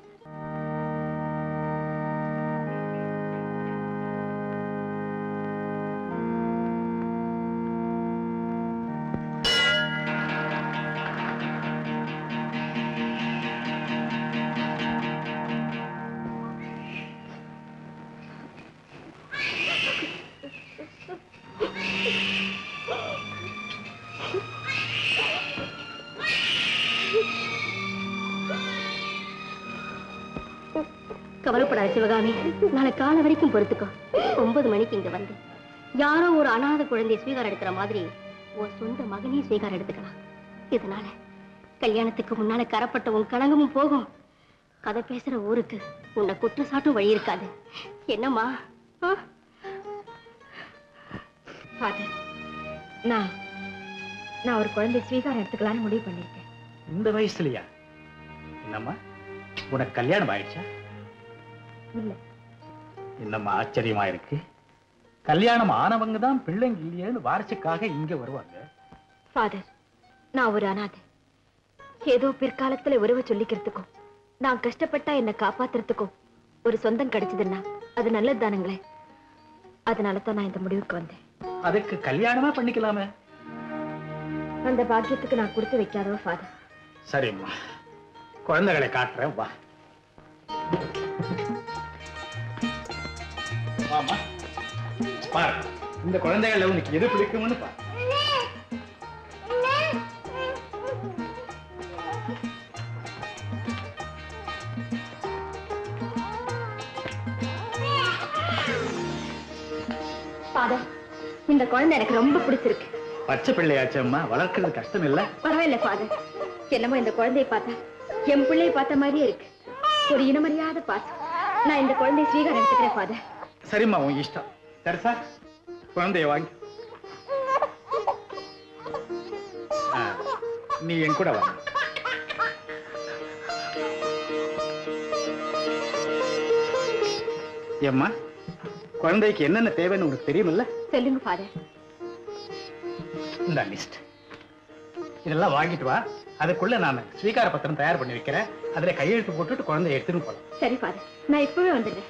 சிவகாமி, நாளை காலை வரைக்கும் பொறுத்துக்கோ. 9 மணிக்கு இங்க வந்து யாரோ ஒரு அனாதை குழந்தைய ஸ்வீகாரம் எடுக்கிற மாதிரி உன் சொந்த மகனையும் ஸ்வீகாரம் எடுத்துக்கலாம். இதனால கல்யாணத்துக்கு முன்னால கரப்பட்ட உன் கலங்கமும் போகும். கதை பேசுற ஊருக்கு உன்னை குற்றச்சாட்டும் வழி இருக்காது. என்னம்மா? நான் ஒரு குழந்தை ஸ்வீகாரம் எடுத்துக்கலான்னு முடிவு பண்ணிருக்கேன். இந்த வயசுலயா? என்னம்மா, உனக்கு கல்யாணம் ஆயிடுச்சா? இல்ல. என்னம்மா ஆச்சரியமா இருக்கு. கல்யாணம் ஆனவங்க தான் பிள்ளைங்க இல்லையேன்னு வாரிசுக்காக இங்க வருவாங்க. ஃபாதர், நான் ஒரு அனாதை. ஏதோ பிற்காலத்துல உறவை சொல்லிக்கிறதுக்கும் நான் கஷ்டப்பட்டா என்னை காப்பாத்துறதுக்கும் ஒரு சொந்தம் கிடைச்சதுன்னா அது நல்லது தானுங்களே. அதனாலதான் நான் இந்த முடிவுக்கு வந்தேன். அதுக்கு கல்யாணமா பண்ணிக்கலாமே. அந்த பாக்கியத்துக்கு நான் கொடுத்து வைக்காதோ ஃபாதர். சரிம்மா, குழந்தைகளை காட்டுறேன், வா. வாமா, பாரு, இந்த குழந்தைகளை உனக்கு எது பிடிக்கும்னு பாரு. ஃபாதர், இந்த குழந்தை எனக்கு ரொம்ப பிடிச்சிருக்கு. பச்சை பிள்ளையாச்சம்மா, வளர்க்கறது கஷ்டம் இல்ல. பரவாயில்ல ஃபாதர், என்னமோ இந்த குழந்தையை பார்த்தா என் பிள்ளையை பார்த்த மாதிரியே இருக்கு. ஒரு இனமறியாத பாசம். நான் இந்த குழந்தையை ஸ்வீகாரம் எடுத்துக்கிறேன் ஃபாதர். சரிம்மா, உன் இஷ்டம். சரி சார், குழந்தைய வாங்கி நீ என் கூட வா. ஏம்மா, குழந்தைக்கு என்னென்ன தேவைன்னு உனக்கு தெரியுமில்ல? சொல்லுங்க ஃபாதர். இந்த லிஸ்ட் இதெல்லாம் வாங்கிட்டு வா. அதுக்குள்ள நான் ஸ்வீகார பத்திரம் தயார் பண்ணி வைக்கிறேன். அதுல கையெழுத்து போட்டுட்டு குழந்தைய எடுத்துன்னு போலாம். சரி ஃபாதர், நான் இப்பவே வந்துடுறேன்.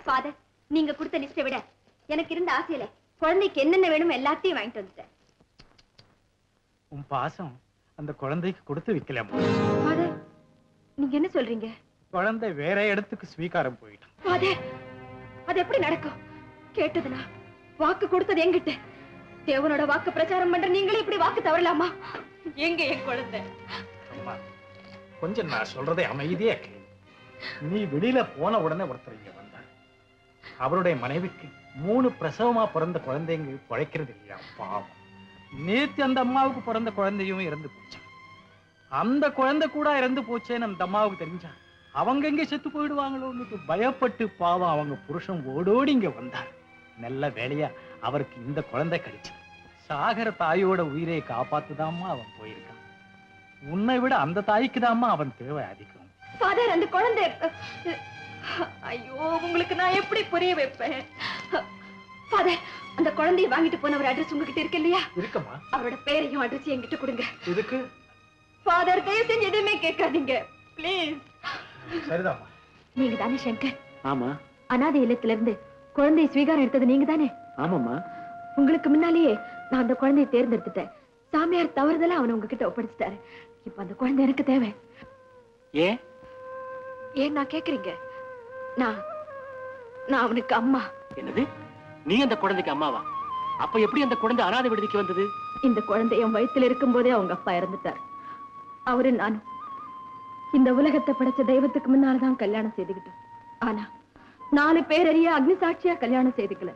ஃபாதர், நீங்க கொடுத்த லிஸ்டை விட எனக்கு இருந்த ஆசையில குழந்தைக்கு என்னென்ன வேணுமோ எல்லாத்தையும் வாங்கிட்டு வந்துட்டேன். உன் பாசம் அந்த குழந்தைக்கு கொடுத்து வைக்கலாமா? ஃபாதர், நீங்க என்ன சொல்றீங்க? குழந்தை வேற இடத்துக்கு ஸ்வீகாரம் போயிட்டான். ஃபாதர், அது எப்படி நடக்கும்? கேட்டதுனா வாக்கு கொடுத்தது என்கிட்ட. தேவனோட வாக்கு பிரச்சாரம் பண்ற நீங்களே இப்படி வாக்கு தவறலாமா? எங்க என் குழந்தை? அம்மா, கொஞ்சம் நான் சொல்றதை அமைதியா கேளு. நீ வெளியில போன உடனே ஒருத்தர் இங்க வந்தார். அவருடைய மனைவிக்கு 3 பிரசவமா பிறந்த குழந்தைங்க பிழைக்கிறது இல்லையா? பாவம். நேத்து அந்த அம்மாவுக்கு பிறந்த குழந்தையும் இறந்து போச்சு. அந்த குழந்தை கூட இறந்து போச்சேன்னு அந்த அம்மாவுக்கு தெரிஞ்சா அவங்க எங்க செத்து போயிடுவாங்களோன்னு பயப்பட்டு பாவம் அவங்க புருஷன் ஓடோடி இங்க வந்தார். நல்ல வேலையா அவருக்கு இந்த குழந்தை கிடைச்சது. சாகர தாயோட உயிரை காப்பாத்துதாம்மா அவன் போயிருக்கான். உன்னை விட அந்த தாய்க்கு தாம்மா அவன் தேவை அதிகம். ஃபாதர், அந்த குழந்தை, ஐயோ, உங்களுக்கு நான் எப்படி புரிய வைப்பேன்? ஃபாதர், அந்த குழந்தையை வாங்கிட்டு போனவர் அட்ரஸ் உங்ககிட்ட இருக்கு இல்லையா? இருக்குமா? அவரோட பேரையும் அட்ரஸையும் என்கிட்ட கொடுங்க. இதுக்கு ஃபாதர், தயவு செஞ்சு எதுவுமே கேட்காதீங்க ப்ளீஸ். சரிதாம்மா. நீங்க தானே சங்கர்? ஆமா. அனாதை இல்லத்துல இருந்து குழந்தையை ஸ்வீகாரம் எடுத்தது நீங்க தானே? ஆமாம்மா. உங்களுக்கு முன்னாலேயே நான் அந்த குழந்தையை தேர்ந்தெடுத்துட்டேன். சாமியார் தவறுதலா அவனை உங்ககிட்ட ஒப்படைச்சிட்டாரு. இப்ப அந்த குழந்தை எனக்கு தேவை. ஏன் ஏன் நான் கேக்குறீங்க? நான் அவனுக்கு அம்மா. என்னது? நீ அந்த குழந்தைக்கு அம்மாவா? அப்ப எப்படி அந்த குழந்தை அனாதை விடுதிக்கு வந்தது? இந்த குழந்தை என் வயித்துல இருக்கும் போதே அவங்க அப்பா இறந்துட்டார். அவரு நானும் இந்த உலகத்தை படைச்ச தெய்வத்துக்கு முன்னால்தான் கல்யாணம் செய்துக்கிட்டோம். ஆனா 4 பேரறிய அக்னி சாட்சியா கல்யாணம் செய்துக்கல.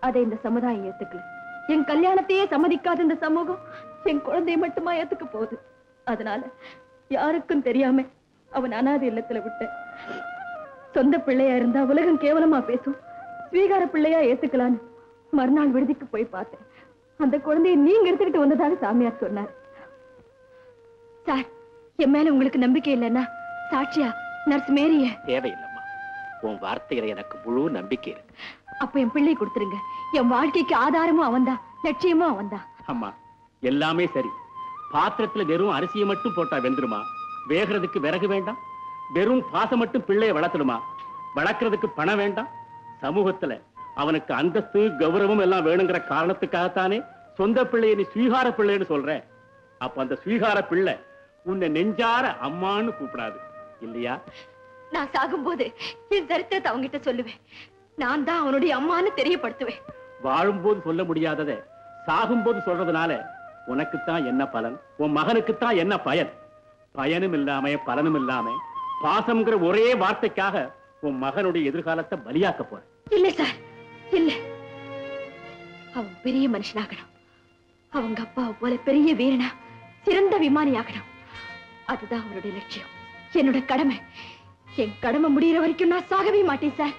அதை இந்த சமுதாயம் ஏத்துக்கல. என் கல்யாணத்தையே சம்மதிக்காத இந்த சமூகம் என் குழந்தையை மட்டுமா ஏத்துக்க போகுது. அதனால யாருக்கும் தெரியாம அவன் அனாதை இல்லத்துல விட்டேன். சொந்த பிள்ளையா இருந்தா உலகம் கேவலமா பேசும். ஸ்வீகார பிள்ளையா ஏத்துக்கலான்னு மறுநாள் விடுதிக்கு போய் பார்த்தேன். அந்த குழந்தையை நீங்க எடுத்துக்கிட்டு வந்ததாக சாமியார் சொன்னார். சார், என் மேல உங்களுக்கு நம்பிக்கை இல்லைன்னா சாட்சியா நர்ஸ் மேரிய தேவையில்லைம்மா. உன் வார்த்தையில எனக்கு முழு நம்பிக்கை இருக்கு. அப்ப என் பிள்ளை கொடுத்துருங்க. என் வாழ்க்கைக்கு ஆதாரமும் அவன்தான், லட்சியமும் அவன்தான். அம்மா, எல்லாமே சரி. பாத்திரத்துல வெறும் அரிசியை மட்டும் போட்டா வெந்துருமா? வேகிறதுக்கு விறகு வேண்டாம். வெறும் பாசம் மட்டும் பிள்ளைய வளர்த்துடுமா? வளர்க்கறதுக்கு பணம் வேண்டாம். சமூகத்துல அவனுக்கு அந்தஸ்து கௌரவம் எல்லாம் வேணுங்கிற காரணத்துக்காகத்தானே சொந்த பிள்ளையை நீ ஸ்வீகார பிள்ளைன்னு சொல்ற. அப்ப அந்த ஸ்வீகார பிள்ளை உன்னை நெஞ்சார அம்மான்னு கூப்பிடாது இல்லையா? நான் சாகும்போது என் சரித்திரத்தை அவங்கிட்ட சொல்லுவேன். நான் தான் அவனுடைய அம்மான்னு தெரியப்படுத்துவேன். வாழும்போது சொல்ல முடியாததை சாகும்போது சொல்றதுனால உனக்குத்தான் என்ன பலன்? உன் மகனுக்குத்தான் என்ன பயன்? பயனும் இல்லாம பலனும் இல்லாம பாசம்ங்கிற ஒரே வார்த்தைக்காக உன் மகனுடைய எதிர்காலத்தை பலியாக்க போற. இல்ல சார், இல்ல. அவன் பெரிய மனுஷனாகணும். அவங்க அப்பாவை போல பெரிய வீரனா, சிறந்த விமானி ஆகணும். அதுதான் அவருடைய லட்சியம். என்னோட கடமை. என் கடமை முடிகிற வரைக்கும் நான் சாகவே மாட்டேன் சார்.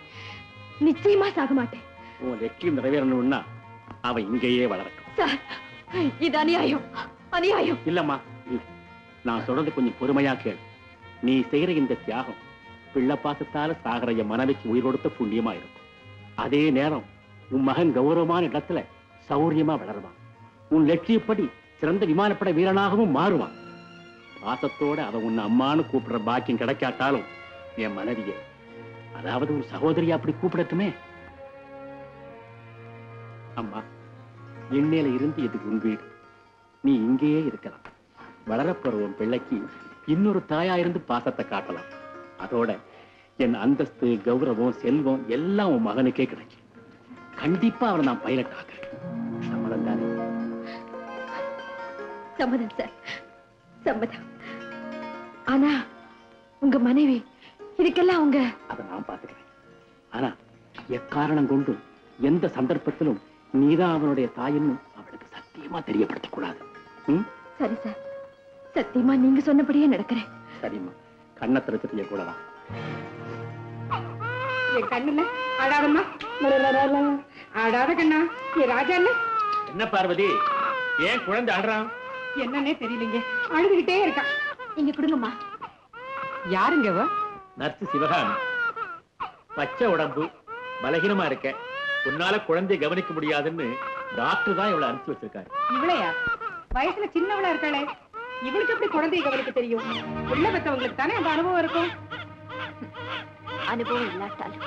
நிச்சயமா சாக மாட்டேன். உன் லட்சியம் நிறைவேறணும்னா அவன் இங்கேயே வளரட்டும். சார், இது அநியாயம், அநியாயம். இல்லம்மா, இல்ல. நான் சொல்றது கொஞ்சம் பொறுமையா கேளு. நீ செய்யற இந்த தியாகம் பிள்ளை பாசத்தால சாகர என் மனைவிக்கு உயிர் கொடுத்த புண்ணியமா இருக்கும். அதே நேரம் உன் மகன் கௌரவமான இடத்துல சௌரியமா வளருவான். உன் லட்சியப்படி சிறந்த விமானப்பட வீரனாகவும் மாறுவான். பாசத்தோட அவன் உன்னை அம்மானு கூப்பிடுற பாக்கியம் கிடைக்காட்டாலும் என் மனைவியை, அதாவது ஒரு சகோதரியா அப்படி கூப்பிடட்டுமே. அம்மா, எண்ணெயில இருந்து இது உன் வீடு. நீ இங்கேயே இருக்கலாம். வளரப்போற உன் பிள்ளைக்கு இன்னொரு தாயா இருந்து பாசத்தை காட்டலாம். அதோட என் அந்தஸ்து, கௌரவம், செல்வம் எல்லாம் உன் மகனுக்கே கிடைக்கும். கண்டிப்பா அவனை நான் பைலட் ஆக்குறேன். சம்மதம் தானே? சம்மதம் சார், சம்மதம். ஆனா உங்க மனைவி இதுக்கெல்லாம் அவங்க... அதை நான் பாத்துக்கிறேன். ஆனா எக்காரணம் கொண்டும் எந்த சந்தர்ப்பத்திலும் நீதான் அவனுடைய தாயின்னு அவளுக்கு சத்தியமா தெரியப்படுத்தக் கூடாது. சரி சார், சத்தியமா நீங்க சொன்னபடியே நடக்கிறேன். சரிம்மா, கண்ணை திறச்சிட்டு கூடவா. என் கண்ணுல ஆடாதம்மா, ஆடாத கண்ணா. என் ராஜா இல்ல. என்ன பார்வதி, ஏன் குழந்தை ஆடுறான்? என்னன்னே தெரியலீங்க, அழுதுகிட்டே இருக்கான். இங்க கொடுங்கம்மா. யாருங்க அவ? நர்ஸ் சிவகாமி. பச்சை உடம்பு, பலகீனமா இருக்க, உன்னால குழந்தையை கவனிக்க முடியாதுன்னு டாக்டர் தான் இவளை அனுப்பிச்சு வச்சிருக்காரு. இவளையா? வயசுல சின்னவளா இருக்காளே, இவளுக்கு எப்படி குழந்தையை கவனிக்க தெரியும்? உள்ள பெற்றவங்களுக்கு தானே அந்த அனுபவம் இருக்கும். அனுபவம் இல்லாட்டாலும்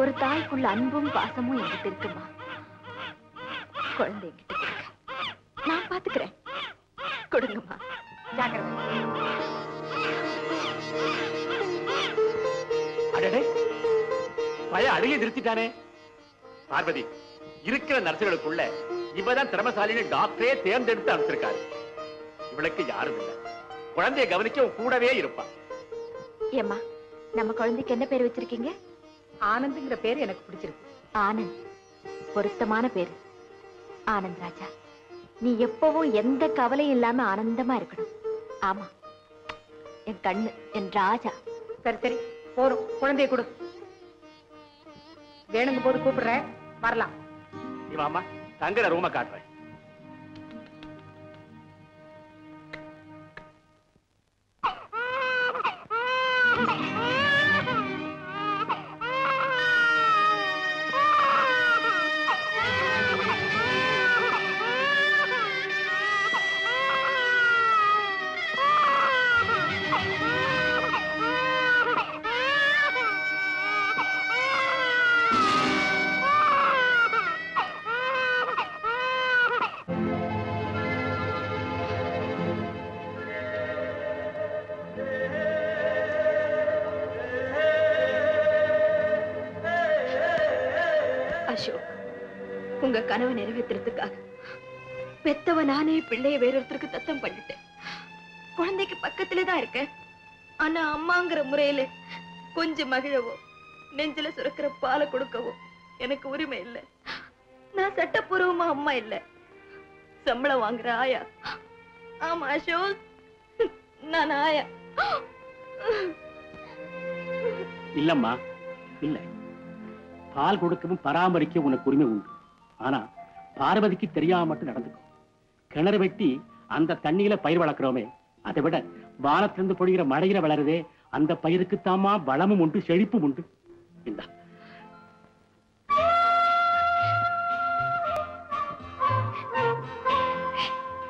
ஒரு தாய்க்குள்ள அன்பும் பாசமும் என்கிட்ட இருக்குமா. குழந்தை என்கிட்ட கொடுங்க, நான் பாத்துக்கிறேன். கொடுங்கம்மா. அடடே, பய அழுகி நிறுத்திட்டானே. பார்வதி, இருக்கிற நர்சுகளுக்குள்ள இவதான் திறமசாலின்னு டாக்டரே தேர்ந்தெடுத்து அனுப்பிச்சிருக்காரு. இவளுக்கு யாரும் இல்லை, குழந்தைய கவனிக்க கூடவே இருப்பா. ஏம்மா, நம்ம குழந்தைக்கு என்ன பேர் வச்சிருக்கீங்க? ஆனந்த்ங்கிற பேர் எனக்கு பிடிச்சிருக்கு. ஆனந்த் பொருத்தமான பேரு. ஆனந்த் ராஜா, நீ எப்பவும் எந்த கவலையும் இல்லாம ஆனந்தமா இருக்கணும். ஆமா, என் கண்ணு, என் ராஜா. சரி சரி, போறோம். குழந்தைய கொடு. வேணுங்க போது கூப்பிடுறேன், வரலாம். இவாமா, தங்குற ரூம காட்டுறேன். அசோக், உங்க கனவை நிறைவேற்றுறதுக்காக பெத்தவ நானே பிள்ளைய வேறொருத்தருக்கு தத்தம் பண்ணிட்டேன். குழந்தைக்கு பக்கத்துல தான் இருக்கேன். ஆனா அம்மாங்கிற முறையில கொஞ்சம் மகிழவோ, நெஞ்சில சுரக்கிற பாலை கொடுக்கவோ எனக்கு உரிமை இல்லை. நான் சட்டப்பூர்வமா அம்மா இல்ல, சம்பளம் வாங்குற ஆயா. ஆமா அசோக், நான் ஆயா. இல்லம்மா, இல்ல. பால் கொடுக்கவும் பராமரிக்க உனக்கு உரிமை உண்டு. ஆனா பார்வதிக்கு தெரியாம மட்டும் நடந்துக்கும். கிணறு வெட்டி அந்த தண்ணியில பயிர் வளர்க்கிறோமே, அதை விட வானத்திலிருந்து பொழிகிற மழையில வளருதே அந்த பயிருக்கு தாமா வளமும் உண்டு, செழிப்பும் உண்டு. இந்த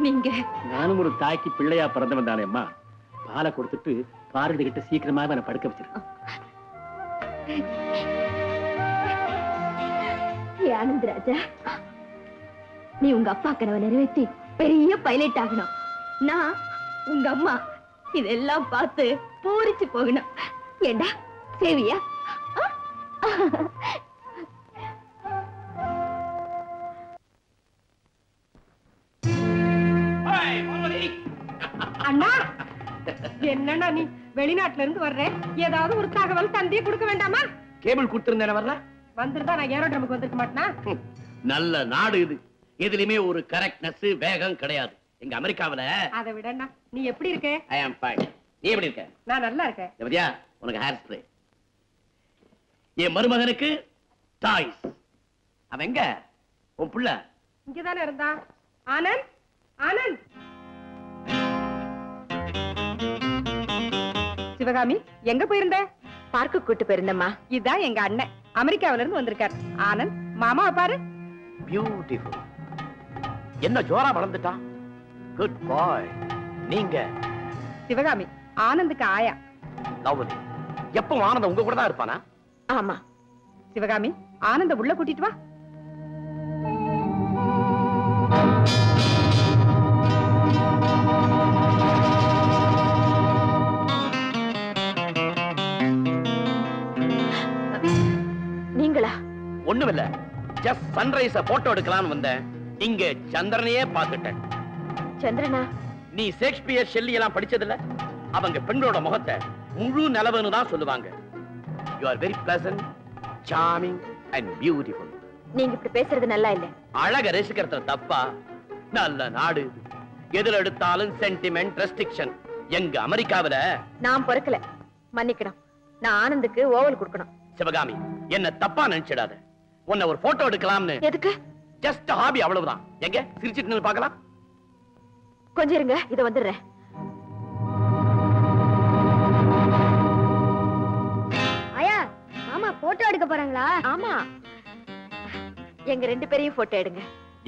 நீங்க நானும் ஒரு தாய்க்கு பிள்ளையா பிறந்தவன் தானே அம்மா. பாலை கொடுத்துட்டு பார்வதி கிட்ட சீக்கிரமாக அவனை படுக்க வச்சிருக்கேன். ஆனந்த் ராஜா, நீ உங்க அப்பா கனவை நிறைவேற்றி பெரிய பைலட் ஆகணும். நான் உங்க அம்மா இதெல்லாம் பார்த்து பூரிச்சு போகணும். ஏண்டா சேவியா? அண்ணா, என்னன்னா நீ வெளிநாட்டுல இருந்து வர்ற, ஏதாவது ஒரு தகவல் தந்தியே கொடுக்க வேண்டாமா? கேபிள் கொடுத்திருந்தேன் வர்ற வந்திருந்தா நான் ஏரோட்ரமுக்கு வந்திருக்க மாட்டேனா? நல்ல நாடு இது. எதுலயுமே ஒரு கரெக்ட்னஸ் வேகம் கிடையாது. எங்க அமெரிக்காவில அதை விடண்ணா நீ எப்படி இருக்க? ஐ ஆம் ஃபைன். நீ எப்படி இருக்க? நான் நல்லா இருக்கேன். பத்தியா உனக்கு ஹேர் ஸ்ப்ரே. என் மருமகனுக்கு டாய்ஸ். அவன் எங்க? உன் புள்ள இங்கதானே இருந்தா. ஆனந்த், ஆனந்த். சிவகாமி எங்க போயிருந்த? பார்க்கு கூட்டு போயிருந்தம்மா. இதான் எங்க அண்ணன் அமெரிக்காவில இருந்து வந்திருக்கார். ஆனந்த் மாமாவை பாரு. பியூட்டிஃபுல். என்ன ஜோரா வளர்ந்துட்டான். குட் பாய். நீங்க? சிவகாமி ஆனந்துக்கு ஆயா. லவ்லி. எப்பவும் ஆனந்த் உங்க கூட தான் இருப்பானா? ஆமா. சிவகாமி ஆனந்த உள்ள கூட்டிட்டு வா. நீங்களா? ஒண்ணுமில்ல, ஜஸ்ட் சன்ரைஸ போட்டோ எடுக்கலாம்னு வந்தேன். இங்க சந்திரனையே பார்த்துட்டேன். சந்திரனா? நீ ஷேக்ஸ்பியர் ஷெல்லி எல்லாம் படிச்சதில்ல? அவங்க பெண்களோட முகத்தை முழு நிலவுன்னு தான் சொல்லுவாங்க. You are very pleasant, charming and beautiful. நீங்க இப்படி பேசுறது நல்லா இல்ல. அழக ரசிக்கிறது தப்பா? நல்ல நாடு. எதுல எடுத்தாலும் சென்டிமெண்ட், ரெஸ்ட்ரிக்ஷன். எங்க அமெரிக்காவில நான் பொறுக்கல, மன்னிக்கணும். நான் ஆனந்துக்கு ஓவல் கொடுக்கணும். சிவகாமி என்ன தப்பா நினைச்சிடாத. உன்னை ஒரு போட்டோ எடுக்கலாம்னு. எதுக்கு? ஜஸ்ட் ஹாபி, அவ்வளவுதான். எங்க சிரிச்சிட்டு நின்னு பார்க்கலாம். கொஞ்சம் இருங்க, இத வந்துடுறேன். ஆயா மாமா போட்டோ எடுக்க போறாங்களா? ஆமா, எங்க 2 பேரையும் போட்டோ எடுங்க.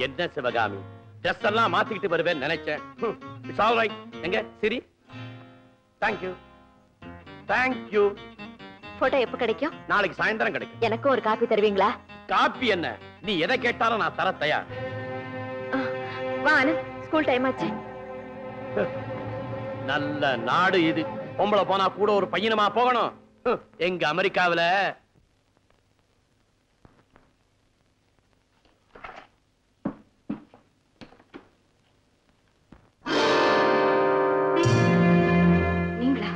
என்ன சிவகாமி, ட்ரெஸ் எல்லாம் மாத்திக்கிட்டு வருவேன் நினைச்சேன். It's all right. எங்க சரி. Thank you. Thank you. Photo எப்ப கிடைக்கும்? நாளைக்கு சாயந்தரம் கிடைக்கும். எனக்கு ஒரு காப்பி தருவீங்களா? காப்பி என்ன, நீ எதை கேட்டாலும் நான் தர தயார். வா ஆனந்த், ஸ்கூல் டைம் ஆச்சு. நல்ல நாடு இது. பொம்பளை போனா கூட ஒரு பையனுமா போகணும். எங்க அமெரிக்காவில நீங்களா?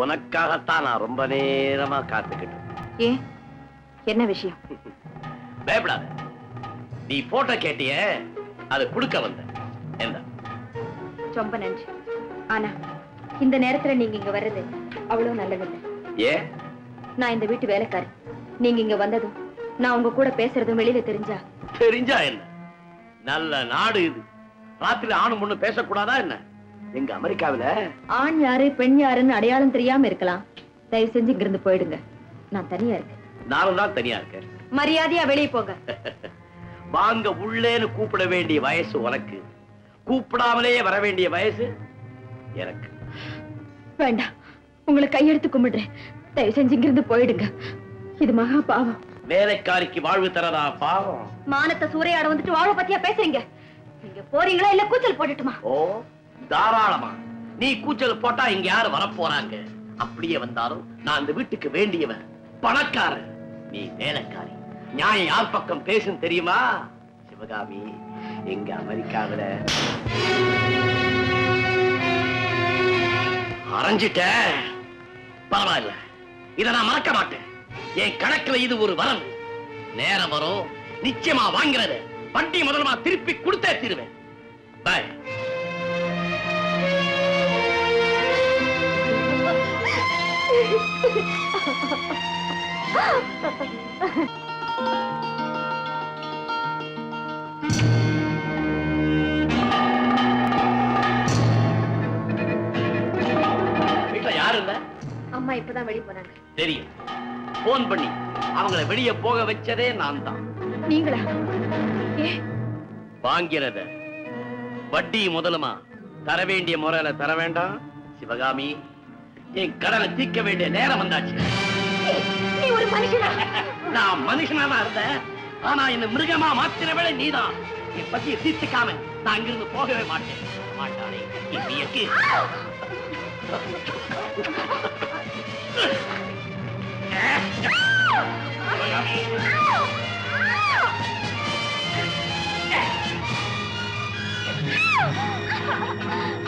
உனக்காகத்தான் நான் ரொம்ப நேரமா காத்துக்கிட்டு. ஏன், என்ன விஷயம்? பயப்படாத. நீ போட்டோ கேட்டிய, அது கொடுக்க வந்த. என்ன? ரொம்ப நன்றி. ஆனா இந்த நேரத்துல நீங்க இங்க வர்றது அவ்வளவு நல்லதில்லை. ஏன்? நான் இந்த வீட்டு வேலைக்காரி. நீங்க இங்க வந்ததும் நான் உங்க கூட பேசுறதும் வெளியில தெரிஞ்சா? தெரிஞ்சா என்ன? நல்ல நாடு இது. ராத்திரி ஆணும் பொண்ணு பேசக்கூடாதா என்ன? எங்க அமெரிக்காவில ஆண் யாரு பெண் யாருன்னு அடையாளம் தெரியாம இருக்கலாம். தயவு செஞ்சு இங்க இருந்து போயிடுங்க. நான் தனியா இருக்கேன். நானும் தான் தனியா இருக்கேன். மரியாதையா வெளியே போங்க. வாங்க உள்ளேன்னு கூப்பிட வேண்டிய வயசு உனக்கு, கூப்பிடாமலே வர வேண்டிய வயசு எனக்கு. வேண்டாம், உங்களை கையெடுத்து கும்பிடுறேன். தயவு செஞ்சு இங்க இருந்து போயிடுங்க. இது மகா பாவம். வேலைக்காரிக்கு வாழ்வு தரதா பாவம்? மானத்தை சூறையாட வந்துட்டு வாழ பத்தியா பேசுறீங்க? நீங்க போறீங்களா இல்ல கூச்சல் போட்டுட்டுமா? ஓ தாராளமா. நீ கூச்சல் போட்டா இங்க யாரு வரப்போறாங்க? அப்படியே வந்தாலும் நான் இந்த வீட்டுக்கு வேண்டியவன், பணக்காரன். நீ வேலைக்காரி. நியாயம் யார் பக்கம் பேசுன்னு தெரியுமா சிவகாமி? எங்க அமெரிக்காவில அரைஞ்சிட்ட. பரவாயில்ல, இத நான் மறக்க மாட்டேன். என் கணக்குல இது ஒரு வரவு. நேரம் வரும், நிச்சயமா வாங்கிறது. வட்டி முதலமா திருப்பி கொடுத்தே தீருவேன். பாய். வீட்டுல யாரு இல்ல? அம்மா இப்பதான் வெளியே போனாங்க. தெரியும். போன் பண்ணி அவங்களை வெளியே போக வச்சதே நான் தான். நீங்களா? வாங்கிறத வட்டி முதலுமா தர வேண்டிய முறையில தர வேண்டாம் சிவகாமி. என் கடனை தீர்க்க வேண்டிய நேரம் வந்தாச்சு. நீ ஒரு மனுஷனா? நான் மனுஷனா தான் இருந்தேன். ஆனா என்ன மிருகமா மாத்திர வேலை நீதான். என் பத்திய தீர்த்துக்காம நான் இங்கிருந்து போகவே மாட்டேன். மாட்டானே நீக்கு.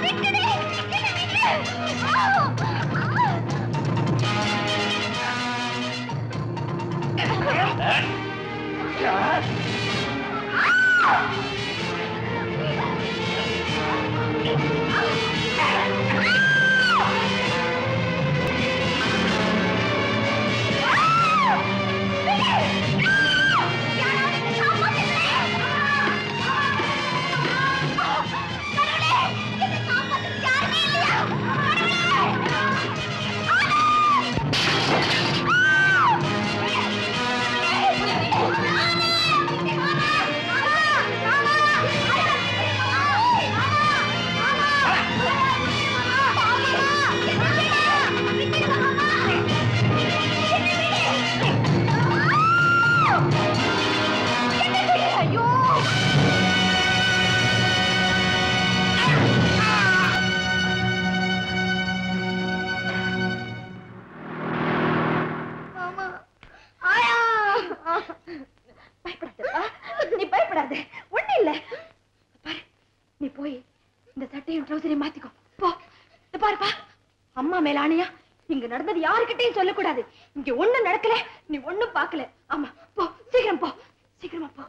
விட்டு அம்மா மேல ஆணையா இங்க நடந்தது யாருக்கிட்டையும் சொல்லக்கூடாது. இங்க ஒண்ணும் நடக்கல, நீ ஒண்ணும் பார்க்கல. ஆமா போ, சீக்கிரம் போ, சீக்கிரமா போ.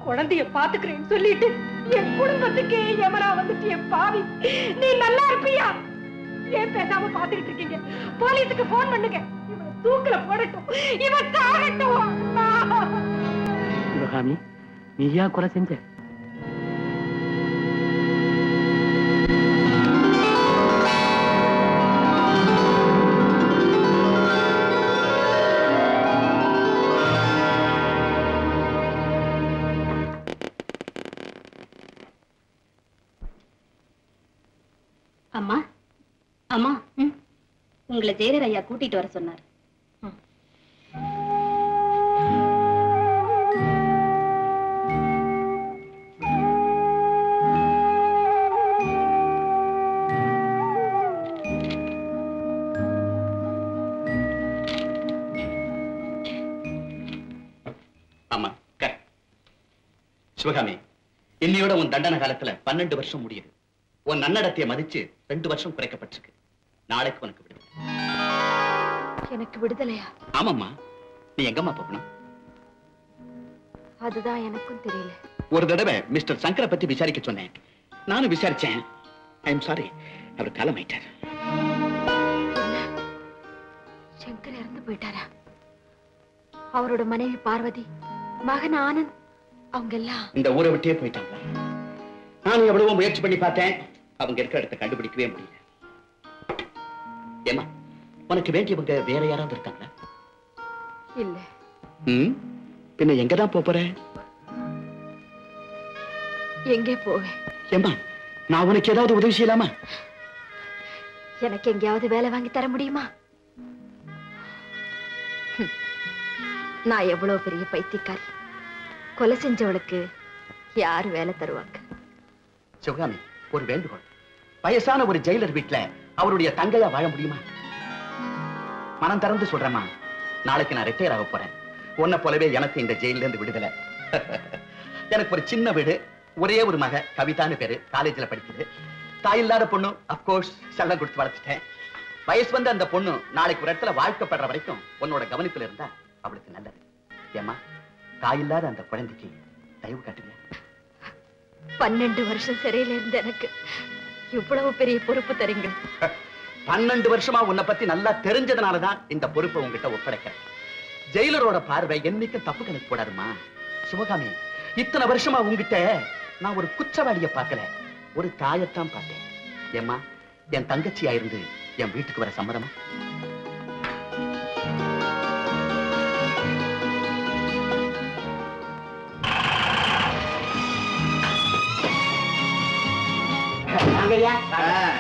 குழந்தைய பாத்துக்கிறேன்னு சொல்லிட்டு என் குடும்பத்துக்கு எமரா வந்துட்டு என் பாவி, நீ நல்லா இருப்பியா? ஏன் பேசாம பாத்துக்கிட்டு இருக்கீங்க? போலீஸுக்கு போன் பண்ணுங்க, இவனை தூக்குல போடட்டும், இவன் சாகட்டும். சிவகாமி, நீயா கொலை செஞ்ச? அம்மா அம்மா, உங்களை ஜெயலர் ஐயா கூட்டிட்டு வர சொன்னார். ஆமா, சிவகாமி, இன்னையோட உன் தண்டனை காலத்துல 12 வருஷம் முடியுது. உன் நன்னடத்தைய மதிச்சு 2 வருஷம் குறைக்கப்பட்டிருக்கு. நாளைக்கு உனக்கு விடுதலை. எனக்கு விடுதலையா? ஆமாம்மா. நீ எங்கம்மா போகணும்? அதுதான் எனக்கும் தெரியல. ஒரு தடவை மிஸ்டர் சங்கரை பத்தி விசாரிக்க சொன்னேன். நானும் விசாரிச்சேன். ஐ எம் சாரி, அவர் காலமாயிட்டார். சங்கர் இறந்து போயிட்டாரா? அவரோட மனைவி பார்வதி, மகன் ஆனந்த், அவங்க எல்லாம் இந்த ஊரை விட்டே போயிட்டாங்களா? நான் எவ்வளவோ முயற்சி பண்ணி பார்த்தேன், அவங்க இருக்கிற இடத்தை கண்டுபிடிக்கவே முடியல. ஏமா, உனக்கு வேண்டியவங்க வேற யாராவது இருக்காங்களா? இல்ல. பின்ன எங்கதான் போற? எங்கே போவேன்? ஏமா, நான் உனக்கு ஏதாவது உதவி செய்யலாமா? எனக்கு எங்கேயாவது வேலை வாங்கி தர முடியுமா? நான் எவ்வளவு பெரிய பைத்தியக்காரி. கொலை செஞ்சவளுக்கு யாரு வேலை தருவாங்க? சிவகாமி, ஒரு வேண்டுகோள். வயசான ஒரு ஜெயிலர் வீட்டுல அவருடைய தங்கையா வாழ முடியுமா? மனம் திறந்து சொல்றேம்மா, நாளைக்கு நான் ரிட்டையர் ஆக போறேன். உன்னை போலவே எனக்கு இந்த ஜெயில இருந்து விடுதலை. எனக்கு ஒரு சின்ன வீடு, ஒரே ஒரு மக, கவிதான்னு பேரு, காலேஜ்ல படிக்குது. தாயில்லாத பொண்ணு, அப்கோர்ஸ் செல்லம் கொடுத்து வளர்த்துட்டேன். வயசு வந்து அந்த பொண்ணு நாளைக்கு ஒரு இடத்துல வாழ்க்கைப்படுற வரைக்கும் உன்னோட கவனிப்புல இருந்தா அவளுக்கு நல்லது. ஏமா, தாயில்லாத அந்த குழந்தைக்கு தயவு காட்டுங்க. 12 வருஷம் சிறையில இருந்து எனக்கு இவ்வளவு பெரிய பொறுப்பு தரீங்க. 12 வருஷமா உன்னை பத்தி நல்லா தெரிஞ்சதுனாலதான் இந்த பொறுப்பை உங்ககிட்ட ஒப்படைக்கிறேன். ஜெயிலரோட பார்வை என்னைக்கும் தப்பு கணக்கு போடாதுமா. சிவகாமி, இத்தனை வருஷமா உங்ககிட்ட நான் ஒரு குற்றவாளிய பார்க்கல, ஒரு தாயத்தான் பார்த்தேன். ஏம்மா, என் தங்கச்சியா இருந்து என் வீட்டுக்கு வர சம்மதமா?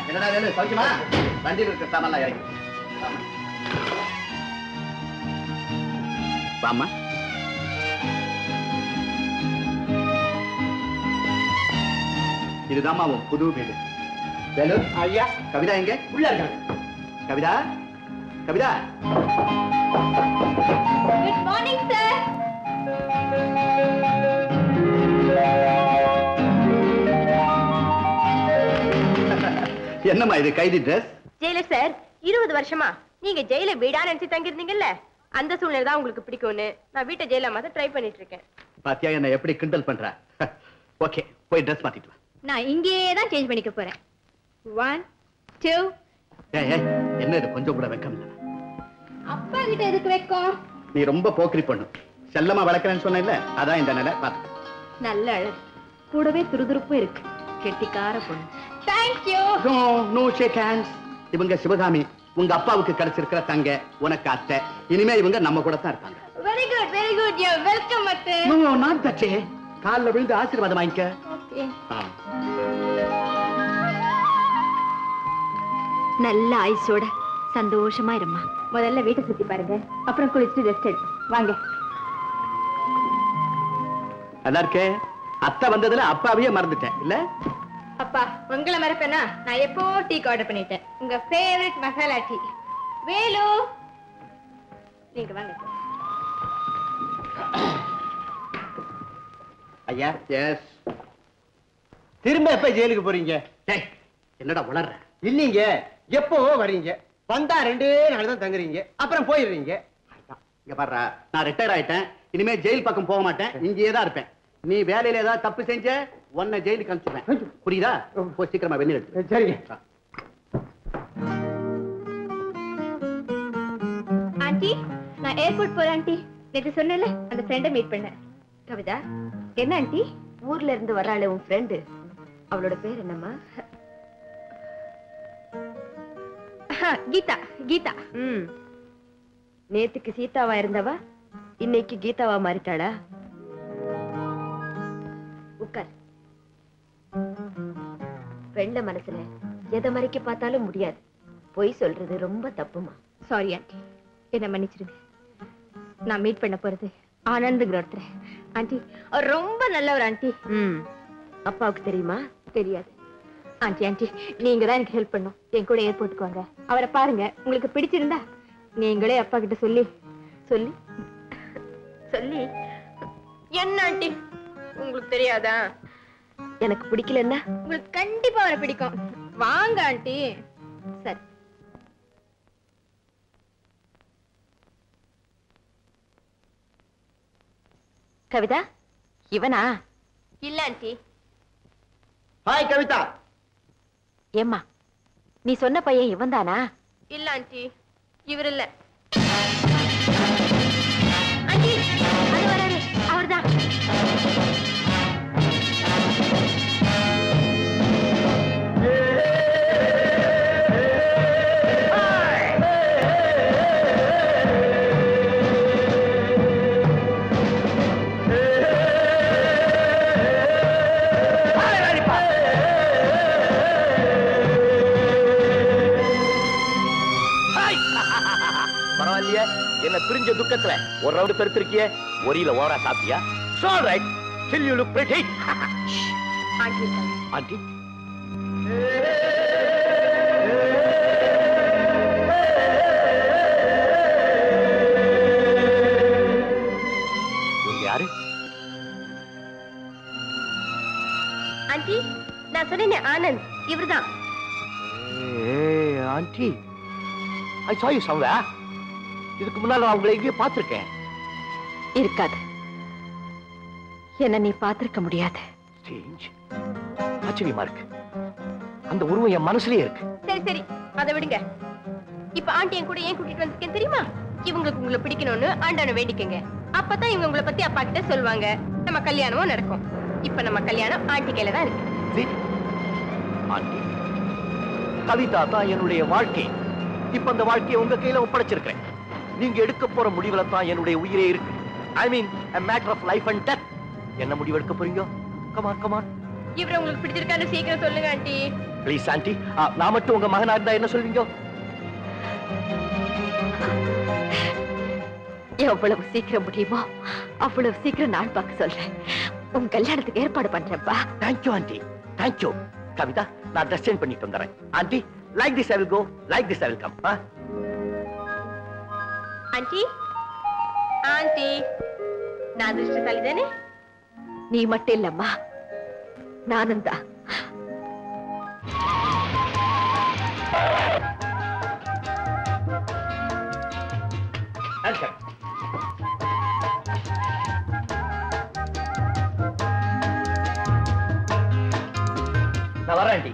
என்னடா வேணும்? சௌக்கியமா? வண்டியில் இருக்க சாமான்லாம் இறங்கி வாமா. இதுதாம்மா உன் புது வீடு. வேலு ஐயா, கவிதா எங்க? உள்ள இருக்காங்க. Kavitha, Kavitha. Good morning sir. என்னம்மா இது, கைதி டிரஸ்? ஜெயிலர் சார், 20 வருஷமா நீங்க ஜெயில வீடா நினைச்சு தங்கிருந்தீங்கல்ல, அந்த சூழ்நிலை தான் உங்களுக்கு பிடிக்கும்னு நான் வீட்டை ஜெயில மாத்த ட்ரை பண்ணிட்டு இருக்கேன். பாத்தியா என்ன எப்படி கிண்டல் பண்ற? ஓகே, போய் டிரஸ் மாத்திட்டு வா. நான் இங்கேயே தான் சேஞ்ச் பண்ணிக்க போறேன். 1 2. ஏய், என்ன இது, கொஞ்சம் கூட வெக்கம் இல்ல? அப்பா கிட்ட எதுக்கு வெக்கம்? நீ ரொம்ப போக்கிரி பொண்ணு, செல்லமா வளர்க்கறேன்னு சொன்ன இல்ல, அதான் இந்த நிலை. பாத்து, நல்ல அழகு, கூடவே துருதுருப்பும் இருக்கு. கெட்டிக்கார பொண்ணு. Thank you. No no shake hands. இவங்க சிவகாமி, உங்க அப்பாவுக்கு கிடைச்சிருக்கிற தங்க, உனக்கு அத்தை. இனிமே இவங்க நம்ம கூட தான் இருப்பாங்க. Very good, very good. You welcome அத்தை. No not that. கால்ல விழுந்து ஆசீர்வாதம் வாங்கிக்க. Okay. நல்ல ஆயுசோட சந்தோஷமா இருமா. முதல்ல வீட்டை சுத்தி பாருங்க, அப்புறம் குளிச்சுட்டு ரெஸ்ட் எடுப்போம். வாங்க. நல்லா இருக்கே. அத்தை வந்ததுல அப்பாவையே மறந்துட்டேன் இல்ல? அப்பா உங்களை மறப்பேனா? நான் எப்போ டீ ஆர்டர் பண்ணிட்டேன். உங்க ஃபேவரட் மசாலா டீ. வேலு நீங்க வாங்க. ஐயா. எஸ். திரும்ப எப்ப ஜெயிலுக்கு போறீங்க? என்னடா உளர்ற? இல்லீங்க, எப்போ வர்றீங்க? வந்தா 2 நாள் தான் தங்குறீங்க, அப்புறம் போயிடுறீங்க. இங்க பாருடா, நான் ரிட்டையர் ஆயிட்டேன். இனிமே ஜெயில் பக்கம் போக மாட்டேன், இங்கேயே தான் இருப்பேன். நீ வேலையில ஏதாவது தப்பு செஞ்ச உன்னை ஜெயிலுக்கு அனுப்பிச்சுவேன். புரியுதா? போ சீக்கிரமா வெளியே எடுத்து. சரிங்க. ஆண்டி நான் ஏர்போர்ட் போறேன் ஆண்டி. நேற்று சொன்னேன்ல அந்த ஃப்ரெண்டை மீட் பண்ணேன். கவிதா என்ன ஆண்டி? ஊர்ல இருந்து வர்றாளே உன் ஃப்ரெண்டு, அவளோட பேர் என்னம்மா? கீதா. கீதா. நேத்துக்கு சீதாவா இருந்தவா இன்னைக்கு கீதாவா மாறிட்டாளா? உட்கார். வெள்ள மனசுல எதை மறைக்க பார்த்தாலும் முடியாது. பொய் சொல்றது ரொம்ப தப்புமா. சாரி ஆண்டி, என்ன மன்னிச்சிருங்க. நான் மீட் பண்ண போறது ஆனந்துங்கிற ஒருத்தர். ஆண்டி அவர் ரொம்ப நல்லவர் ஆண்டி. அப்பாவுக்கு தெரியுமா? தெரியாது ஆண்டி. ஆண்டி நீங்க தான் எனக்கு ஹெல்ப் பண்ணும். என் கூட ஏர்போர்ட்டுக்கு வாங்க, அவரை பாருங்க. உங்களுக்கு பிடிச்சிருந்தா நீங்களே அப்பா கிட்ட சொல்லி சொல்லி சொல்லி. என்ன ஆண்டி உங்களுக்கு தெரியாதா? எனக்கு பிடிக்கலன்னா உங்களுக்கு கண்டிப்பா அவரை பிடிக்கும். வாங்க ஆண்டி. சரி. கவிதா இவனா? இல்ல ஆண்டி. ஹாய் கவிதா. ஏம்மா நீ சொன்ன பையன் இவன் தானா? இல்ல ஆண்டி, இவர் இல்ல. ஆண்டி அது வராரு, அவர்தான். பரவாயில்லையே, என்ன பிரிஞ்ச துக்கத்துல ஒரு ரவுண்ட் பெருத்திருக்கிய. ஒரியில ஓரா சாப்பிட்டியா? All right, still you look pretty. Aunty aunty இவங்க யாரு? ஆண்டி நான் சொன்னேனே ஆனந்த், இவர்தான். Aunty I saw you somewhere. இதுக்கு முன்னால நான் உங்களை எங்கேயோ பார்த்திருக்கேன். இருக்காது, என்ன நீ பார்த்திருக்க முடியாது. ஆச்சரியமா இருக்கு. அந்த உருவம் என் மனசுலயே இருக்கு. சரி சரி அதை விடுங்க. இப்ப ஆண்டி என் கூட ஏன் கூட்டிட்டு வந்திருக்கேன் தெரியுமா? இவங்களுக்கு உங்களை பிடிக்கணும்னு ஆண்டவனை வேண்டிக்கங்க. அப்பதான் இவங்க உங்களை பத்தி அப்பா கிட்ட சொல்லுவாங்க. நம்ம கல்யாணமும் நடக்கும். இப்ப நம்ம கல்யாணம் ஆண்டி கையில தான் இருக்கு. ஆண்டி கவிதா தான் என்னுடைய வாழ்க்கை. இப்ப அந்த வாழ்க்கையை உங்க கையில ஒப்படைச்சிருக்கிறேன். நீங்க எடுக்க போற முடிவுல தான் என்னுடைய உயிரே இருக்கு. ஐ மீன் a matter of life and death. என்ன முடிவு எடுக்க போறீங்க? come on come on. இவரை உங்களுக்கு பிடிச்சிருக்கான்னு சீக்கிரம் சொல்லுங்க ஆண்டி. Please aunty. நான் மட்டும் உங்க மகனா இருந்தா என்ன சொல்வீங்க? எவ்வளவு சீக்கிரம் முடியுமோ அவ்வளவு சீக்கிரம் நான் பார்க்க சொல்றேன். உங்க கல்யாணத்துக்கு ஏற்பாடு பண்றேன்ப்பா. Thank you aunty, thank you. கவிதா நான் ட்ரெஸ் சேஞ்ச் பண்ணிட்டு வந்துறேன். Aunty like this I will go, like this I will come. Aunty aunty நான் அதிர்ஷ்டசாலி தானே? நீ மட்டும் இல்லம்மா, நானும் தான். நான் வரேன் ஆண்டி.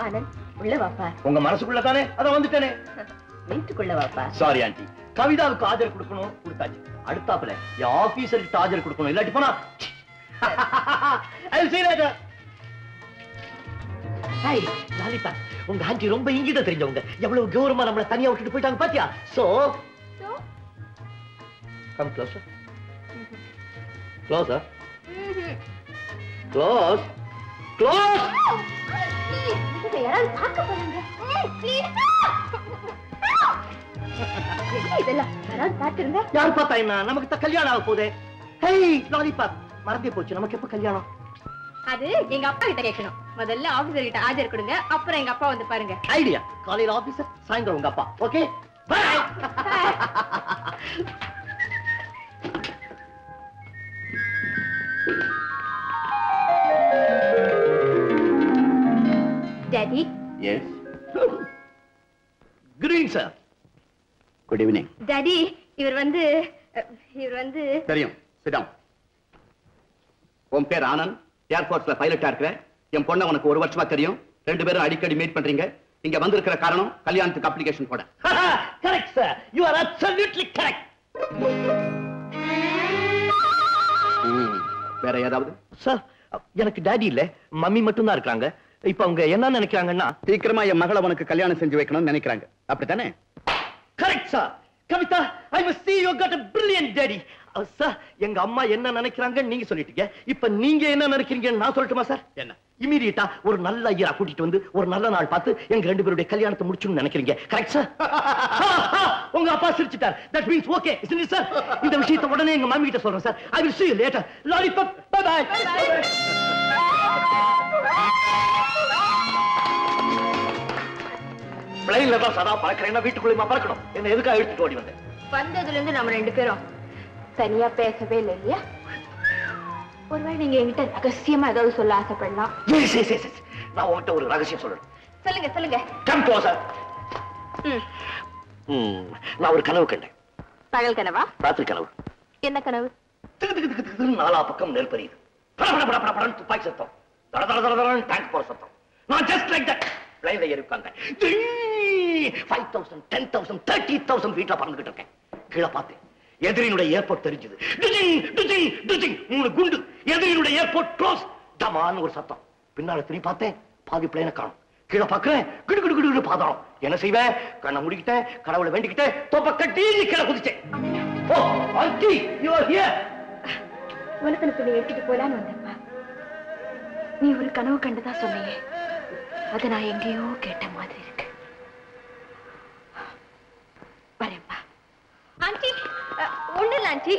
ஆனந்த் உள்ள வாப்பா. உங்க மனசுக்குள்ள தானே? அதான் வந்துட்டேனே. வீட்டுக்குள்ள வாப்பா. சாரி ஆண்டி, கவிதாவுக்கு ஆஜர் கொடுக்கணும், கொடுத்தாச்சு. அடுத்தாப்புல என் ஆபீசருக்கு ஆஜர் கொடுக்கணும், இல்லாட்டி போனா I will see you later. Hi Lalitha, உங்க ஆண்டி ரொம்ப இங்கித தெரிஞ்சவங்க. எவ்வளவு கௌரவமா நம்மள தனியா விட்டுட்டு போயிட்டாங்க பாத்தியா? So come closer. Closer. Close. Close. யாராவது பார்க்க போறாங்க. இதெல்லாம் யாராவது பார்த்திருந்தா? யார் பார்த்தா என்ன? நமக்கு தான் கல்யாணம் ஆக போதே. ஹேய் லாலிபாப், மறந்தே போச்சு. நமக்கு எப்ப கல்யாணம்? அது எங்க அப்பா கிட்ட கேட்கணும். முதல்ல ஆபீசர் கிட்ட ஆஜர் கொடுங்க, அப்புறம் எங்க அப்பா வந்து பாருங்க. ஐடியா. காலையில ஆபீசர், சாயந்தரம் உங்க அப்பா. Okay bye. Daddy. Yes. Good evening sir. Good evening. Daddy, இவர் வந்து தெரியும். Sit down. உன் பேர் ஆனந்த், ஏர்போர்ட்ஸ்ல பைலட்டா இருக்கிற. என் பொண்ணை உனக்கு 1 வருஷமா தெரியும். 2 பேரும் அடிக்கடி மீட் பண்றீங்க. இங்க வந்திருக்கிற காரணம் கல்யாணத்துக்கு அப்ளிகேஷன் போட. Correct sir. You are absolutely correct. வேற ஏதாவது? சார், எனக்கு டாடி இல்ல, மம்மி மட்டும் தான் இருக்காங்க. இப்ப அவங்க என்ன நினைக்கிறாங்கன்னா, சீக்கிரமா என் மகளை உனக்கு கல்யாணம் செஞ்சு வைக்கணும்னு நினைக்கிறாங்க. அப்படித்தானே? Correct sir. Kavitha, I must see you got a brilliant daddy. Sir, எங்க அம்மா என்ன நினைக்கிறாங்கன்னு நீங்க சொல்லிட்டீங்க. இப்ப நீங்க என்ன நினைக்கிறீங்கன்னு நான் சொல்லட்டுமா சார்? என்ன? இமிடியேட்டா ஒரு நல்ல ஐயரா கூட்டிட்டு வந்து ஒரு நல்ல நாள் பார்த்து எங்க 2 பேருடைய கல்யாணத்தை முடிச்சுன்னு நினைக்கிறீங்க. Correct sir? உங்க அப்பா சிரிச்சிட்டார். That means okay, isn't it sir? இந்த விஷயத்தை உடனே எங்க மாமி கிட்ட சொல்றேன் sir. I will see you later. Lollipop, bye bye. பிளைன்ல தான் சதா பறக்கிறேன்னா வீட்டுக்குள்ளேயுமா பறக்கணும்? என்ன எதுக்காக எடுத்துட்டு ஓடி வந்தேன்? வந்ததுல இருந்து நம்ம 2 பேரும் தனியா பேசவே இல்லை இல்லையா? ஒருவேளை நீங்க என்கிட்ட ரகசியமா ஏதாவது சொல்ல ஆசைப்படலாம். நான் உங்ககிட்ட ஒரு ரகசியம் சொல்றேன். சொல்லுங்க சொல்லுங்க. Come closer. நான் ஒரு கனவு கண்டேன். பகல் கனவா? ராத்திரி கனவு. என்ன கனவு? நாலா பக்கம் நெருப்பறியுது. படபடபடபடன்னு துப்பாக்கி சத்தம், தடதடதடன்னு டேங்க் போற சத்தம். நான் ஜஸ்ட் லைக் தட் பிளைன்ல ஏறி உட்கார்ந்தேன். 5,000, 10,000, 30,000 ஃபீட்ல பறந்துகிட்டு இருக்கேன். கீழே பார்த்தேன், எதிரினுடைய ஏர்போர்ட் தெரிஞ்சது. 3 குண்டு. எதிரினுடைய ஏர்போர்ட் க்ளோஸ். டமான்னு ஒரு சத்தம். பின்னால திரும்பி பார்த்தேன், பாதி பிளைனை காணும். கீழே பார்க்கிறேன், கிடு கிடு கிடு பாதாளம். என்ன செய்வேன்? கண்ணை முடிக்கிட்டேன், கடவுளை வேண்டிக்கிட்டேன், தொப்ப கட்டி கீழே குதிச்சேன். Oh aunty, you are here. உனக்கு நீ எடுத்துட்டு போலான்னு வந்தப்பா, நீ ஒரு கனவு கண்டதா சொன்னீங்க. அதை நான் எங்கேயோ கேட்ட மாதிரி இருக்கு. வரேன்பா. ஆண்டி, ஒண்ணு இல்ல ஆண்டி,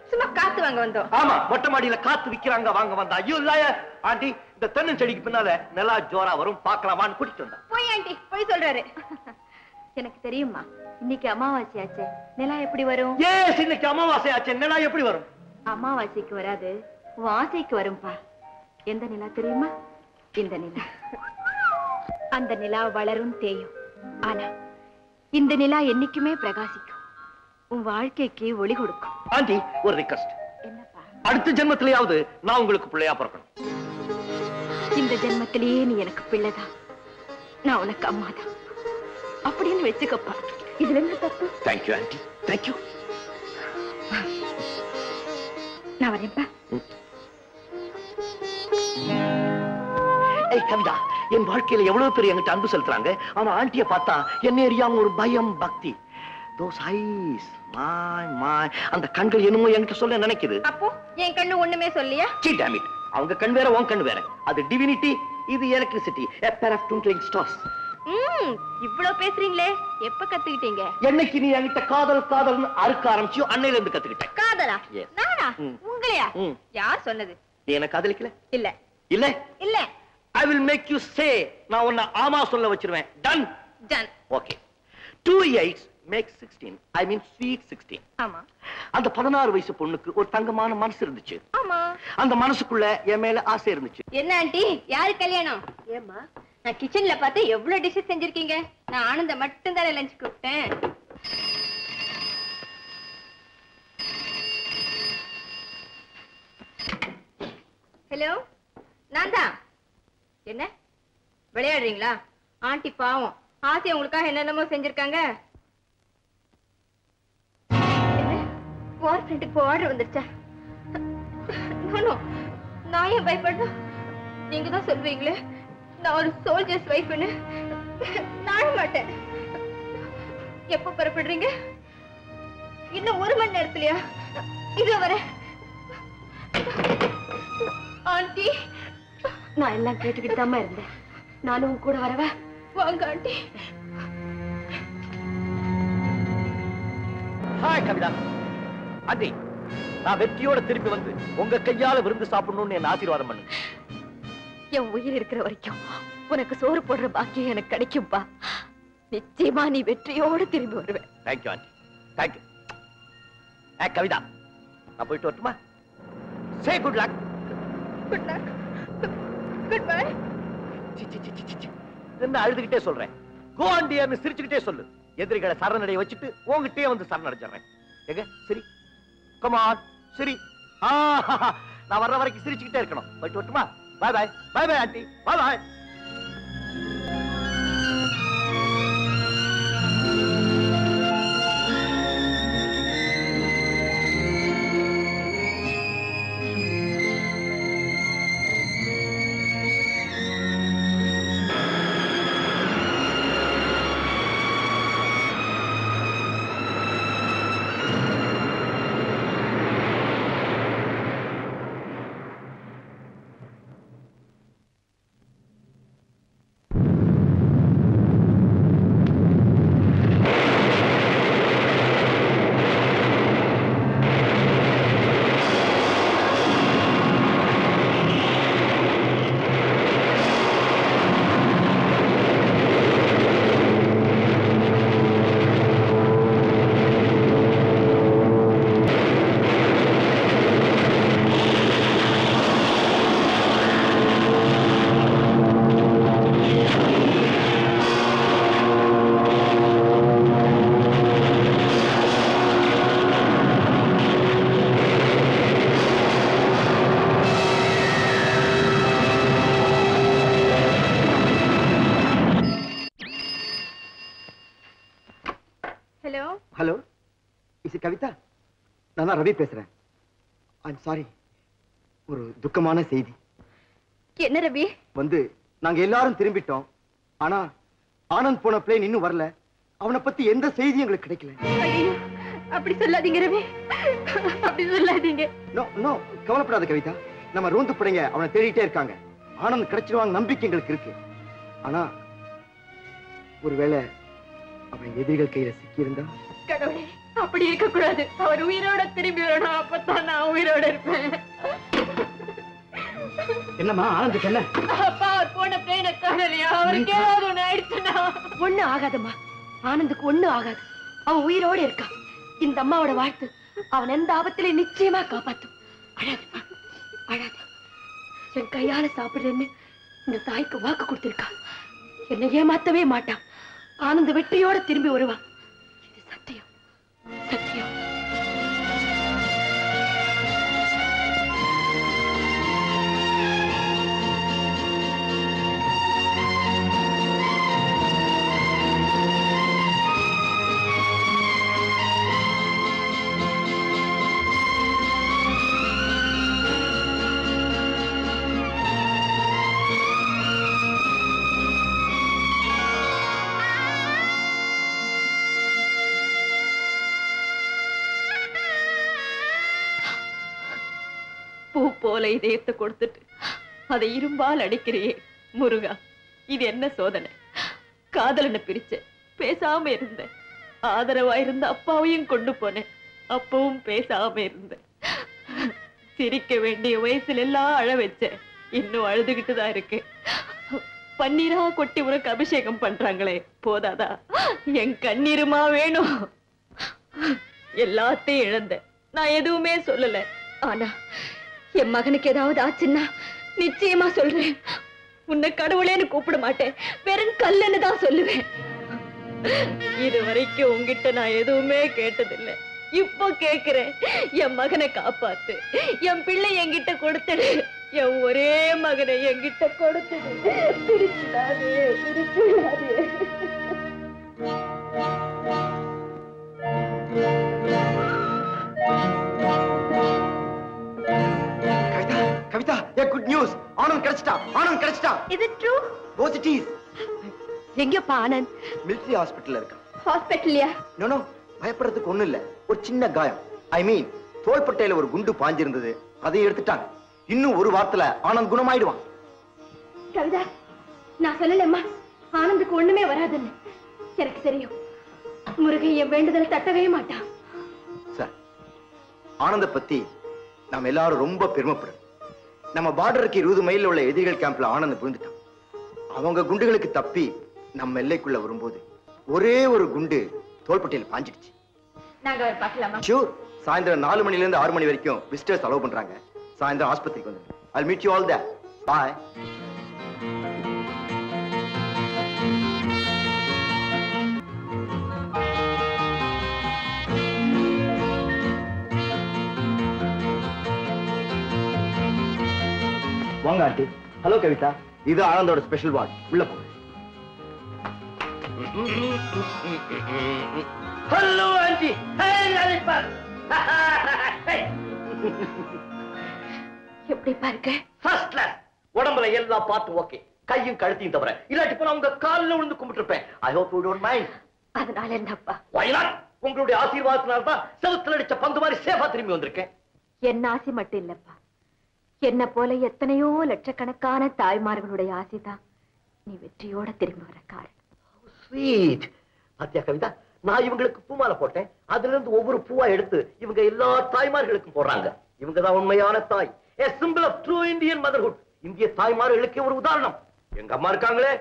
சும்மா காத்து வாங்க வந்தோம். ஆமா, மொட்டை மாடியில காத்து விக்கிறாங்க, வாங்க வந்தா. ஐயோ லாயர். ஆண்டி, இந்த தென்னஞ்செடிக்கு பின்னால நிலா ஜோரா வரும், பார்க்கலாமான்னு கூட்டிட்டு வந்தா. போய் ஆண்டி, போய் சொல்றாரு. எனக்கு தெரியுமா, இன்னைக்கு அமாவாசை ஆச்சு, நிலா எப்படி வரும்? ஏஸ், இன்னைக்கு அமாவாசை ஆச்சு, நிலா எப்படி வரும்? அமாவாசைக்கு வராது, வாசைக்கு வரும்பா. எந்த நிலா தெரியுமா? இந்த நிலா. அந்த நிலா வளரும் தேயும். ஆனா இந்த நிலா என்னைக்குமே பிரகாசிக்கும், உன் வாழ்க்கைக்கு ஒளி கொடுக்கும். ஆண்டி, ஒரு ரிக்வெஸ்ட். என்னப்பா? அடுத்த ஜென்மத்திலேயாவது நான் உங்களுக்கு பிள்ளையா பிறக்கணும். இந்த ஜென்மத்திலேயே நீ எனக்கு பிள்ளைதான், நான் உனக்கு அம்மாதான் அப்படின்னு வச்சுக்கப்பா. இதுல என்ன தப்பு? Thank you aunty, thank you. நான் வரேன்ப்பா. ஏய் கவிதா, என் வாழ்க்கையில எவ்வளவு பேர் என்கிட்ட அன்பு செலுத்துறாங்க. ஆனா ஆண்டிய பார்த்தா என்ன எரியாம ஒரு பயம், பக்தி. Those eyes, my, அந்த கண்கள் என்னமோ என்கிட்ட சொல்ல நினைக்குது. அப்போ என் கண்ணு ஒண்ணுமே சொல்லியா? Damn it. அவங்க கண் வேற, உன் கண் வேற. அது டிவினிட்டி, இது electricity. A pair of twinkling stars. இவ்வளவு பேசுறீங்களே, எப்ப கத்துக்கிட்டீங்க? என்னைக்கு நீ என்கிட்ட காதல்னு அறுக்க ஆரம்பிச்சியோ அன்னையில இருந்து கத்துக்கிட்டேன். காதலா? நானா? உங்களையா? யார் சொன்னது? நீ என்ன காதலிக்கல? இல்ல இல்ல இல்ல. I will make you say. நான் உன்னை ஆமா சொல்ல வச்சிருவேன். Done? Done. Okay. 2 8 makes 16. I mean sweet 16. ஆமா. அந்த 16 வயசு பொண்ணுக்கு ஒரு தங்கமான மனசு இருந்துச்சு. ஆமா. அந்த மனசுக்குள்ள என் மேல ஆசை இருந்துச்சு. என்ன ஆண்டி, யாரு கல்யாணம்? ஏமா, நான் கிச்சன்ல பார்த்து எவ்வளவு டிஷ் செஞ்சிருக்கீங்க. நான் ஆனந்த மட்டும் தானே லஞ்ச் கூப்பிட்டேன். ஹலோ, நான் தான். என்ன விளையாடுறீங்களா? ஆண்டி பாவம், ஆசை உங்களுக்காக என்னென்னமோ செஞ்சிருக்காங்க. வார் ஃப்ரெண்டுக்கு ஆர்டர் வந்துருச்சா? நான் ஏன் பயப்படணும்? நீங்க தான் சொல்வீங்களே நான் ஒரு சோல்ஜர்ஸ் வைஃப்னு. நான் மாட்டேன். எப்ப புறப்படுறீங்க? இன்னும் 1 மணி நேரத்துலயா? இது வர ஆண்டி, நான் எல்லாம் கேட்டுக்கிட்டு தான் இருந்தேன். நானும் உங்க கூட வரவா? வாங்க ஆண்டி. ஹாய் கவிதா. ஆண்டி, நான் வெற்றியோட திருப்பி வந்து உங்க கையால விருந்து சாப்பிடணும்னு என்ன ஆசீர்வாதம் பண்ணுங்க. என் உயிர் இருக்கிற வரைக்கும் உனக்கு சோறு போடுற பாக்கியம் எனக்கு கிடைக்கும்பா. நிச்சயமா நீ வெற்றியோடு திரும்பி வருவேன். Thank you aunty, thank you. கவிதா, நான் போயிட்டு வரட்டுமா? சே good luck. Good luck. Good bye. என்ன அழுதுகிட்டே சொல்றேன்? கோ ஆன் டியர்னு சிரிச்சுக்கிட்டே சொல்லு. எதிரிகளை சரணடைய வச்சுட்டு உங்ககிட்டயே வந்து சரணடைஞ்சிடுறேன். எங்க சரி, கம் ஆன் சரி. நான் வர்ற வரைக்கும் சிரிச்சுக்கிட்டே இருக்கணும். போயிட்டு வரட்டுமா? Bye bye. Bye bye aunty. Bye bye. Hello, is Kavitha? நான் ரவி பேசுறேன். ஐம் சாரி, ஒரு துக்கமான செய்தி. என்ன ரவி? வந்து நாங்க எல்லாரும் திரும்பிட்டோம். ஆனா ஆனந்த் போன பிளேன் இன்னும் வரல. அவனை பத்தி எந்த செய்தியும் எங்களுக்கு கிடைக்கல. ஐயோ, அப்படி சொல்லாதீங்க ரவி, அப்படி சொல்லாதீங்க. நோ நோ, கவலைப்படாத கவிதா. நம்ம ரோந்து படைங்க அவனை தேடிட்டே இருக்காங்க. ஆனந்த் கிடைச்சிருவாங்க நம்பிக்கை எங்களுக்கு இருக்கு. ஆனா ஒருவேளை அவன் எதிரிகள் கையில சிக்கி இருந்தா? கடவுளே, அப்படி இருக்க கூடாது. அவர் உயிரோட திரும்பி வரணும். அப்பதான் நான் உயிரோட இருப்பேன். என்னம்மா ஆனந்துக்கு என்ன? அப்பா அவர் போன பிளேனை காணலையா? அவருக்கு ஏதாவது ஒண்ணு ஆயிடுச்சுன்னா? ஒண்ணு ஆகாதம்மா, ஆனந்துக்கு ஒண்ணு ஆகாது. அவன் உயிரோட இருக்கான். இந்த அம்மாவோட வாழ்த்து அவன் எந்த ஆபத்திலே நிச்சயமா காப்பாத்தும். அழாதம்மா, அழாத. என் கையால சாப்பிடுறேன்னு இந்த தாய்க்கு வாக்கு கொடுத்திருக்கான். என்னை ஏமாத்தவே மாட்டான். ஆனந்த வெற்றியோட திரும்பி வருவான். இது சத்தியம், சத்தியம். போல இதயத்தை கொடுத்துட்டு அதை இரும்பால் அடிக்கிறியே முருகா, இது என்ன சோதனை? காதலனை பிரிச்ச, பேசாம இருந்த, ஆதரவா இருந்த அப்பாவையும் கொண்டு போனேன். அப்பவும் பேசாம இருந்த. சிரிக்க வேண்டிய வயசுல எல்லாம் அழ வச்ச, இன்னும் அழுதுகிட்டுதான் இருக்கு. பன்னீரா கொட்டி உனக்கு அபிஷேகம் பண்றாங்களே, போதாதா? என் கண்ணீருமா வேணும்? எல்லாத்தையும் இழந்த, நான் எதுவுமே சொல்லல. ஆனா என் மகனுக்கு ஏதாவது ஆச்சுன்னா நிச்சயமா சொல்றேன், உன்னை கடவுளேன்னு கூப்பிட மாட்டேன், வெறும் கல்லுன்னு தான் சொல்லுவேன். இது வரைக்கும் உங்ககிட்ட நான் எதுவுமே கேட்டதில்லை. இப்போ கேக்குறேன், என் மகனை காப்பாத்து, என் பிள்ளை என்கிட்ட கொடுத்துடு, என் ஒரே மகனை என்கிட்ட கொடுத்துடு. பிரிச்சுடாதே, பிரிச்சுடாதே. Kavitha, a good news. Anand கிடைச்சிட்டான், Anand கிடைச்சிட்டான். Is it true? Yes, it is. எங்கப்பா ஆனந்த்? மிலிட்டரி ஹாஸ்பிடல்ல இருக்கான். ஹாஸ்பிடல்லையா? நோ நோ, பயப்படுறதுக்கு ஒண்ணும் இல்ல. ஒரு சின்ன காயம். ஐ மீன், தோள்பட்டையில ஒரு குண்டு பாஞ்சிருந்தது, அதை எடுத்துட்டாங்க. இன்னும் ஒரு வாரத்துல ஆனந்த் குணமாயிடுவான். கவிதா, நான் சொல்லலம்மா ஆனந்துக்கு ஒண்ணுமே வராதுன்னு. எனக்கு தெரியும், முருகன் என் வேண்டுதலை தட்டவே மாட்டான். சார், ஆனந்த பத்தி நாம எல்லாரும் ரொம்ப பெருமைப்படும். நம்ம பார்டருக்கு 20 மைல் உள்ள எதிரிகள் கேம்ப்ல ஆனந்த் விழுந்துட்டான். அவங்க குண்டுகளுக்கு தப்பி நம்ம எல்லைக்குள்ள வரும்போது ஒரே ஒரு குண்டு தோள்பட்டையில் பாஞ்சிடுச்சு. நாங்க அவர் பார்க்கலாமா? ஷூர். சாயந்தரம் 4 மணில இருந்து 6 மணி வரைக்கும் விசிட்டர்ஸ் அலோவ் பண்றாங்க. சாயந்தரம் ஆஸ்பத்திரிக்கு வந்துருங்க. I'll meet you all there. Bye. வாங்க ஆண்டி. ஹலோ கவிதா. இது ஆனந்தோட ஸ்பெஷல் வார்ட். உள்ள போங்க. Hello aunty. எப்படி பாருங்க? First class. உடம்புல எல்லா பார்ட்டும் ஓகே. கையும் கழுத்தையும் தவிர. இல்லாட்டி போனா உங்க கால்ல விழுந்து கும்பிட்டு இருப்பேன். I hope you don't mind. அதனால என்னப்பா? Why not? உங்களுடைய ஆசீர்வாதத்தினால தான் செவுத்துல அடிச்ச பந்து மாதிரி சேஃபா திரும்பி வந்திருக்கேன். என்ன ஆசை மட்டும் இல்லப்பா, என்ன போல எத்தனையோ லட்சக்கணக்கான தாய்மார்களுடைய ஆசைதான் நீ வெற்றியோட திரும்பி வர காரணம். ஸ்வீட். பாத்தியா கவிதா, நான் இவங்களுக்கு பூமாலை போட்டேன். அதுல இருந்து ஒவ்வொரு பூவா எடுத்து இவங்க எல்லா தாய்மார்களுக்கும் போடுறாங்க. இவங்க தான் உண்மையான தாய். A symbol of true Indian motherhood. இந்திய தாய்மார்களுக்கு ஒரு உதாரணம். எங்க அம்மா இருக்காங்களே,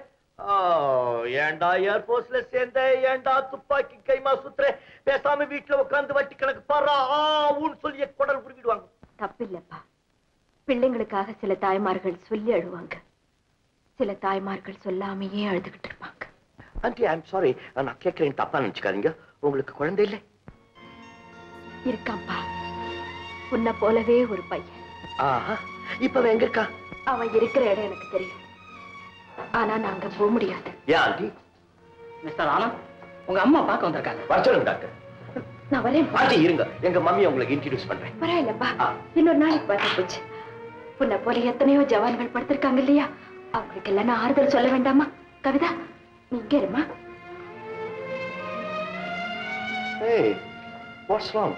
ஏண்டா ஏர்போர்ட்ஸ்ல சேர்ந்த, ஏண்டா துப்பாக்கி கைமா சுத்துற, பேசாம வீட்டுல உட்கார்ந்து வட்டி கணக்கு பாரா ஆன்னு சொல்லி குடல் புரிவிடுவாங்க. தப்பில்லப்பா, பிள்ளைங்களுக்காக சில தாய்மார்கள் சொல்லி அழுவாங்க, சில தாய்மார்கள் சொல்லாமையே அழுதுகிட்டு இருப்பாங்க. ஆண்டி, ஐ எம் சாரி, நான் கேட்கிறேன், தப்பா நினைச்சுக்காதீங்க. உங்களுக்கு குழந்தை இல்லை? இருக்காப்பா, உன்னை போலவே ஒரு பையன். ஆஹா, இப்ப எங்க இருக்கா? அவன் இருக்கிற இடம் எனக்கு தெரியும், ஆனா நாங்க போக முடியாது. ஏன் ஆண்டி? மிஸ்டர் ஆனந்த், உங்க அம்மா பார்க்க வந்திருக்காங்க. வர சொல்லுங்க டாக்டர். நான் வரேன். ஆண்டி இருங்க, எங்க மம்மியை உங்களுக்கு இன்ட்ரோடியூஸ் பண்றேன். பரவாயில்லப்பா, இன்னொரு நாளைக்கு பார்த்தா போச்சு. உன்னை போல எத்தனையோ ஜவான்கள் படுத்திருக்காங்க இல்லையா, அவங்களுக்கு எல்லாம் நான் ஆறுதல் சொல்ல வேண்டாமா? கவிதா, நீ இங்க இருமா. Hey, what's wrong?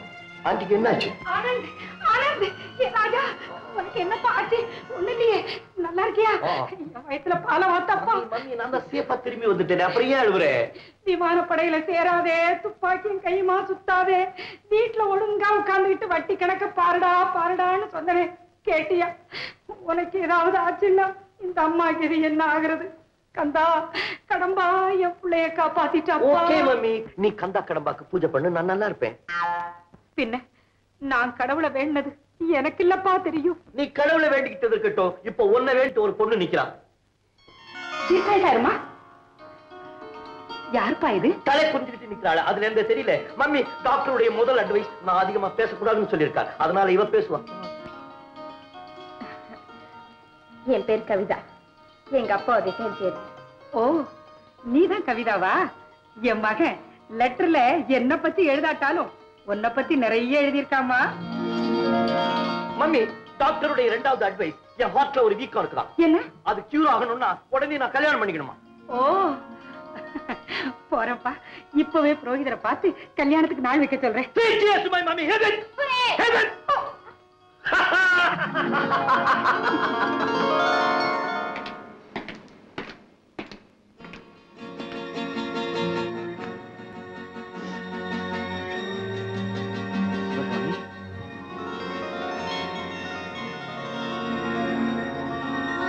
ஆண்டிக்கு என்னாச்சு? ஆனந்த், ஆனந்த், ஏ ராஜா, உனக்கு என்ன ஆச்சு? ஒண்ணு இல்லையே, நல்லா இருக்கியா? இந்த வயசுல பால வாத்தப்பா. மம்மி, நான் தான் சேஃபா திரும்பி வந்துட்டேன். அப்புறம் ஏன் அழுவுற? விமானப்படையில சேராதே, துப்பாக்கியும் கையுமா சுத்தாதே, வீட்டுல ஒழுங்கா உட்கார்ந்துகிட்டு வட்டி கணக்க பாருடா பாருடான்னு சொன்னனே, கேட்டியா? உனக்கு ஏதாவது ஆச்சுன்னா இந்த அம்மாக்கு இது என்ன ஆகுறது? கந்தா கடம்பா, என் பிள்ளைய காப்பாத்திட்டாப்பா. ஓகே மம்மி, நீ கந்தா கடம்பாக்கு பூஜை பண்ணு, நான் நல்லா இருப்பேன். பின்ன நான் கடவுளை வேண்டது எனக்கு இல்லப்பா தெரியும். நீ கடவுளை வேண்டிக்கிட்டது இருக்கட்டும், இப்ப உன்னை வேண்டிட்டு ஒரு பொண்ணு நிக்கிறான். இருக்காருமா? யாருப்பா இது? தலை குஞ்சுக்கிட்டு நிக்கிறாள். அதுல எந்த தெரியல மம்மி. டாக்டருடைய முதல் அட்வைஸ், நான் அதிகமா பேசக்கூடாதுன்னு சொல்லியிருக்காரு. அதனால இவ பேசுவா. என் பேர் கவிதா, எங்க அப்பா ரிட்டையர் செய்யறது. ஓ, நீதான் கவிதாவா? என் மகன் லெட்டர்ல என்ன பத்தி எழுதாட்டாலும் உன்னை பத்தி நிறைய எழுதியிருக்காமா. மம்மி, டாக்டருடைய இரண்டாவது அட்வைஸ், என் ஹார்ட்ல ஒரு வீக்கம் இருக்குதான். என்ன? அது கியூர் ஆகணும்னா உடனே நான் கல்யாணம் பண்ணிக்கணுமா? ஓ, போறப்பா, இப்பவே புரோகிதரை பார்த்து கல்யாணத்துக்கு நாள் வைக்க சொல்றேன்.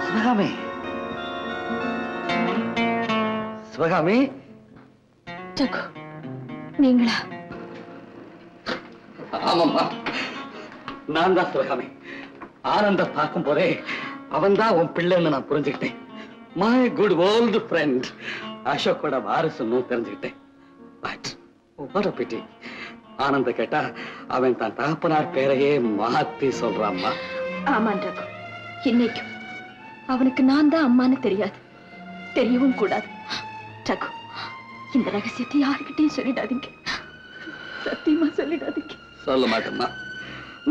சிவகாமி, சிவகாமி. நீங்களா? ஆமாம்மா, நான் தான் சிவகாமி. ஆனந்த பார்க்கும் போதே அவன் தான் உன் பிள்ளைன்னு நான் புரிஞ்சுக்கிட்டேன். மை குட் ஓல்டு ஃப்ரெண்ட் அசோக்கோட வாரிசுன்னு தெரிஞ்சுக்கிட்டேன். But what a pity. ஆனந்த கேட்டா அவன் தான் தகப்பனார் பேரையே மாத்தி சொல்றாம்மா. ஆமான் ரகு, இன்னைக்கும் அவனுக்கு நான் தான் அம்மான்னு தெரியாது, தெரியவும் கூடாது. ரகு, இந்த ரகசியத்தை யாருக்கிட்டையும் சொல்லிடாதீங்க, சத்தியமா சொல்லிடாதீங்க. சொல்ல மாட்டேம்மா,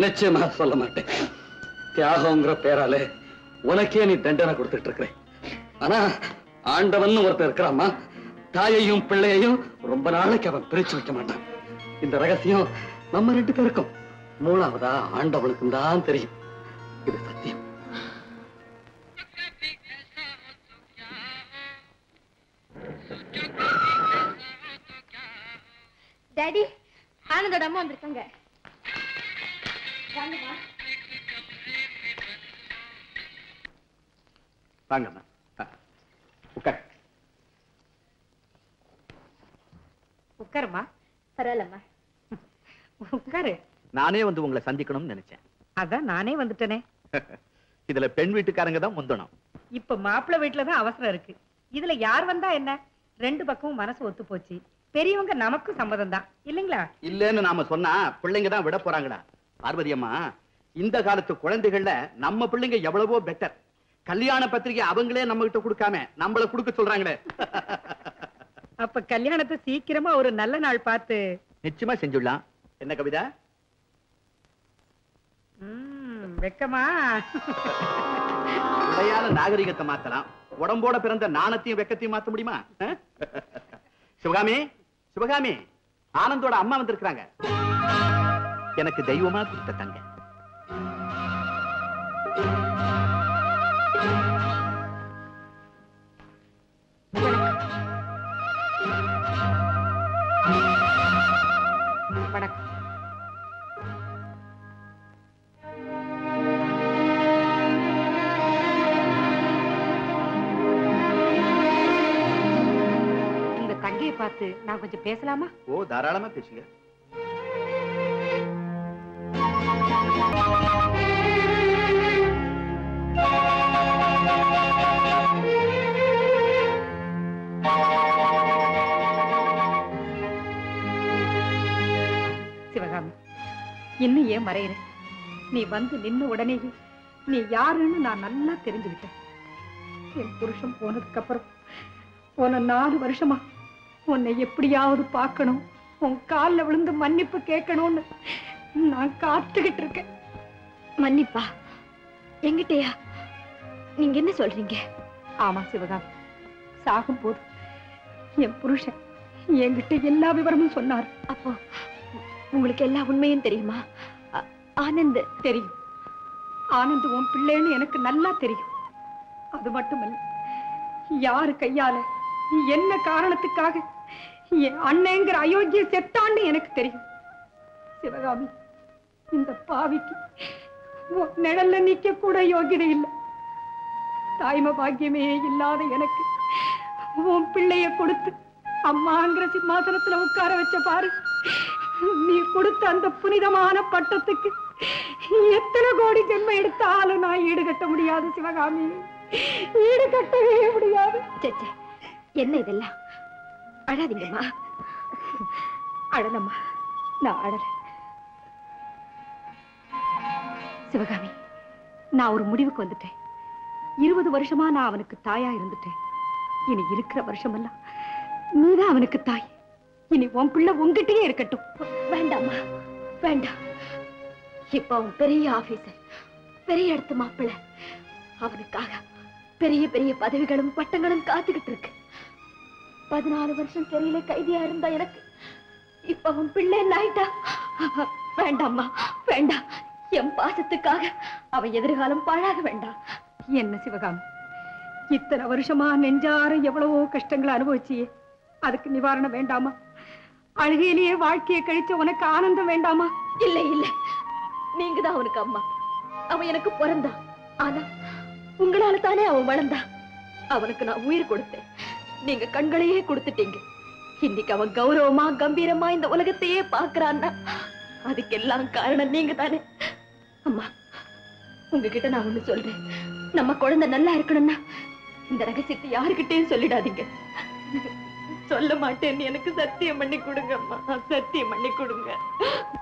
நிச்சயமா சொல்ல மாட்டேன். தியாகங்கிற பேராலே உனக்கே நீ தண்டனை கொடுத்துட்டு இருக்கிற. ஆனா ஆண்டவன் ஒருத்தர் இருக்கிறாமா, தாயையும் பிள்ளையையும் ரொம்ப நாளைக்கு அவன் பிரிச்சு வைக்க மாட்டான். இந்த ரகசியம் நம்ம 2 பேருக்கும், மூணாவதா ஆண்டவனுக்கும் தான் தெரியும். இது சத்தியம். டாடி, ஆனந்தோட அம்மா வந்திருக்காங்க. வாங்கம்மா. வாங்கம்மா உட்கார். உட்காருமா. பரவாயில்லம்மா. உட்காரு. நானே வந்து உங்களை சந்திக்கணும்னு நினைச்சேன். அதான் நானே வந்துட்டேனே. இதுல பெண் வீட்டுக்காரங்க தான் முந்தணும். இப்ப மாப்பிள்ளை வீட்டுலதான் அவசரம் இருக்கு. இதுல யார் வந்தா என்ன? ரெண்டு பக்கமும் மனசு ஒத்து போச்சு. பெரியவங்க நமக்கும் சம்மதம் தான் இல்லைங்களா? இல்லன்னு நாம சொன்னா பிள்ளைங்க தான் விட போறாங்கடா. பார்வதி அம்மா, இந்த காலத்து குழந்தைகள்ல நம்ம பிள்ளைங்க எவ்வளவோ பெட்டர். கல்யாண பத்திரிகை அவங்களே நம்ம கிட்ட கொடுக்காம நம்மள கொடுக்க சொல்றாங்களே. அப்ப கல்யாணத்தை சீக்கிரமா ஒரு நல்ல நாள் பார்த்து நிச்சயமா செஞ்சுடலாம். என்ன கவிதா? வெக்கமா? உடையால நாகரிகத்தை மாத்தலாம், உடம்போட பிறந்த நாணத்தையும் வெக்கத்தையும் மாத்த முடியுமா? சிவகாமி, சிவகாமி, ஆனந்தோட அம்மா வந்திருக்கிறாங்க. எனக்கு தெய்வமா கொடுத்த தங்க. வணக்கம். இந்த தங்கையை பார்த்து நான் கொஞ்சம் பேசலாமா? ஓ, தாராளமா பேசுங்க. சிவகாமி, இன்னும் ஏன் மறையிற? நீ வந்து நின்ன உடனேயே நீ யாருன்னு நான் நல்லா தெரிஞ்சுக்கிட்டேன். என் புருஷன் போனதுக்கு அப்புறம் போன 4 வருஷமா உன்னை எப்படியாவது பார்க்கணும், உன் காலில் விழுந்து மன்னிப்பு கேட்கணும்னு நான் காத்துக்கிட்டு இருக்கேன். மன்னிப்பா? எங்கிட்டயா? நீங்க என்ன சொல்றீங்க? ஆமா சிவகாமி, சாகும் போது என் புருஷன் என்கிட்ட எல்லா விவரமும் சொன்னார். அப்போ உங்களுக்கு எல்லா உண்மையும் தெரியுமா? ஆனந்த் தெரியும். ஆனந்த் உன் பிள்ளைன்னு எனக்கு நல்லா தெரியும். அது மட்டுமல்ல, யாரு கையால என்ன காரணத்துக்காக என் அண்ணங்கிற அயோக்கிய செத்தான்னு எனக்கு தெரியும். சிவகாமி, இந்த பாவிக்கு நிழல்ல நிக்க கூட யோகிதை இல்லை. தாய்ம பாக்கியமே இல்லாத எனக்கு உன் பிள்ளைய கொடுத்து அம்மாங்கிற சிம்மாசனத்துல உட்கார வச்ச பாரு. நீ கொடுத்த அந்த புனிதமான பட்டத்துக்கு எத்தனை கோடி ஜென்மம் எடுத்தாலும் நான் ஈடுகட்ட முடியாது சிவகாமி, ஈடுகட்டவே முடியாது. என்ன இதெல்லாம்? அழாதீங்கம்மா. அழலம்மா, நான் அழல. சிவகாமி, நான் ஒரு முடிவுக்கு வந்துட்டேன். 20 வருஷமா நான் அவனுக்கு தாயா இருந்துட்டேன். இனி இருக்கிற வருஷமெல்லாம் நீதான் அவனுக்கு தாய். இனி உன் பிள்ளை உங்ககிட்டயே இருக்கட்டும். வேண்டாம்மா, வேண்டாம். இப்ப அவன் பெரிய ஆபீசர், பெரிய இடத்து மாப்பிள்ளை. அவனுக்காக பெரிய பெரிய பதவிகளும் பட்டங்களும் காத்துக்கிட்டு இருக்கு. 14 வருஷம் சிறையில கைதியா இருந்தா எனக்கு இப்ப அவன் பிள்ளை ஆயிட்டா. வேண்டாம்மா, வேண்டாம். என் பாசத்துக்காக அவன் எதிர்காலம் பாழாக வேண்டாம். என்ன சிவகாமி, இத்தனை வருஷமா நெஞ்சார எவ்வளவோ கஷ்டங்களை அனுபவிச்சியே, அதுக்கு நிவாரணம் வேண்டாமா? அழுகையிலேயே வாழ்க்கையை கழிச்ச உனக்கு ஆனந்தம் வேண்டாமா? இல்லை இல்லை, நீங்க தான் அவனுக்கு அம்மா. அவன் எனக்கு பிறந்தான். ஆனா உங்களால தானே அவன் வளர்ந்தான். அவனுக்கு நான் உயிர் கொடுத்தேன், நீங்க கண்களையே கொடுத்துட்டீங்க. இன்னைக்கு அவன் கௌரவமா கம்பீரமா இந்த உலகத்தையே பாக்குறான்னா அதுக்கெல்லாம் காரணம் நீங்க தானே. அம்மா, உங்ககிட்ட நான் ஒண்ணு சொல்றேன். நம்ம குழந்தை நல்லா இருக்கணும்னா இந்த ரகசியத்தை யாருக்கிட்டையும் சொல்லிடாதீங்க. சொல்ல மாட்டேன்னு எனக்கு சத்தியம் பண்ணி கொடுங்க அம்மா, சத்தியம் பண்ணி கொடுங்க.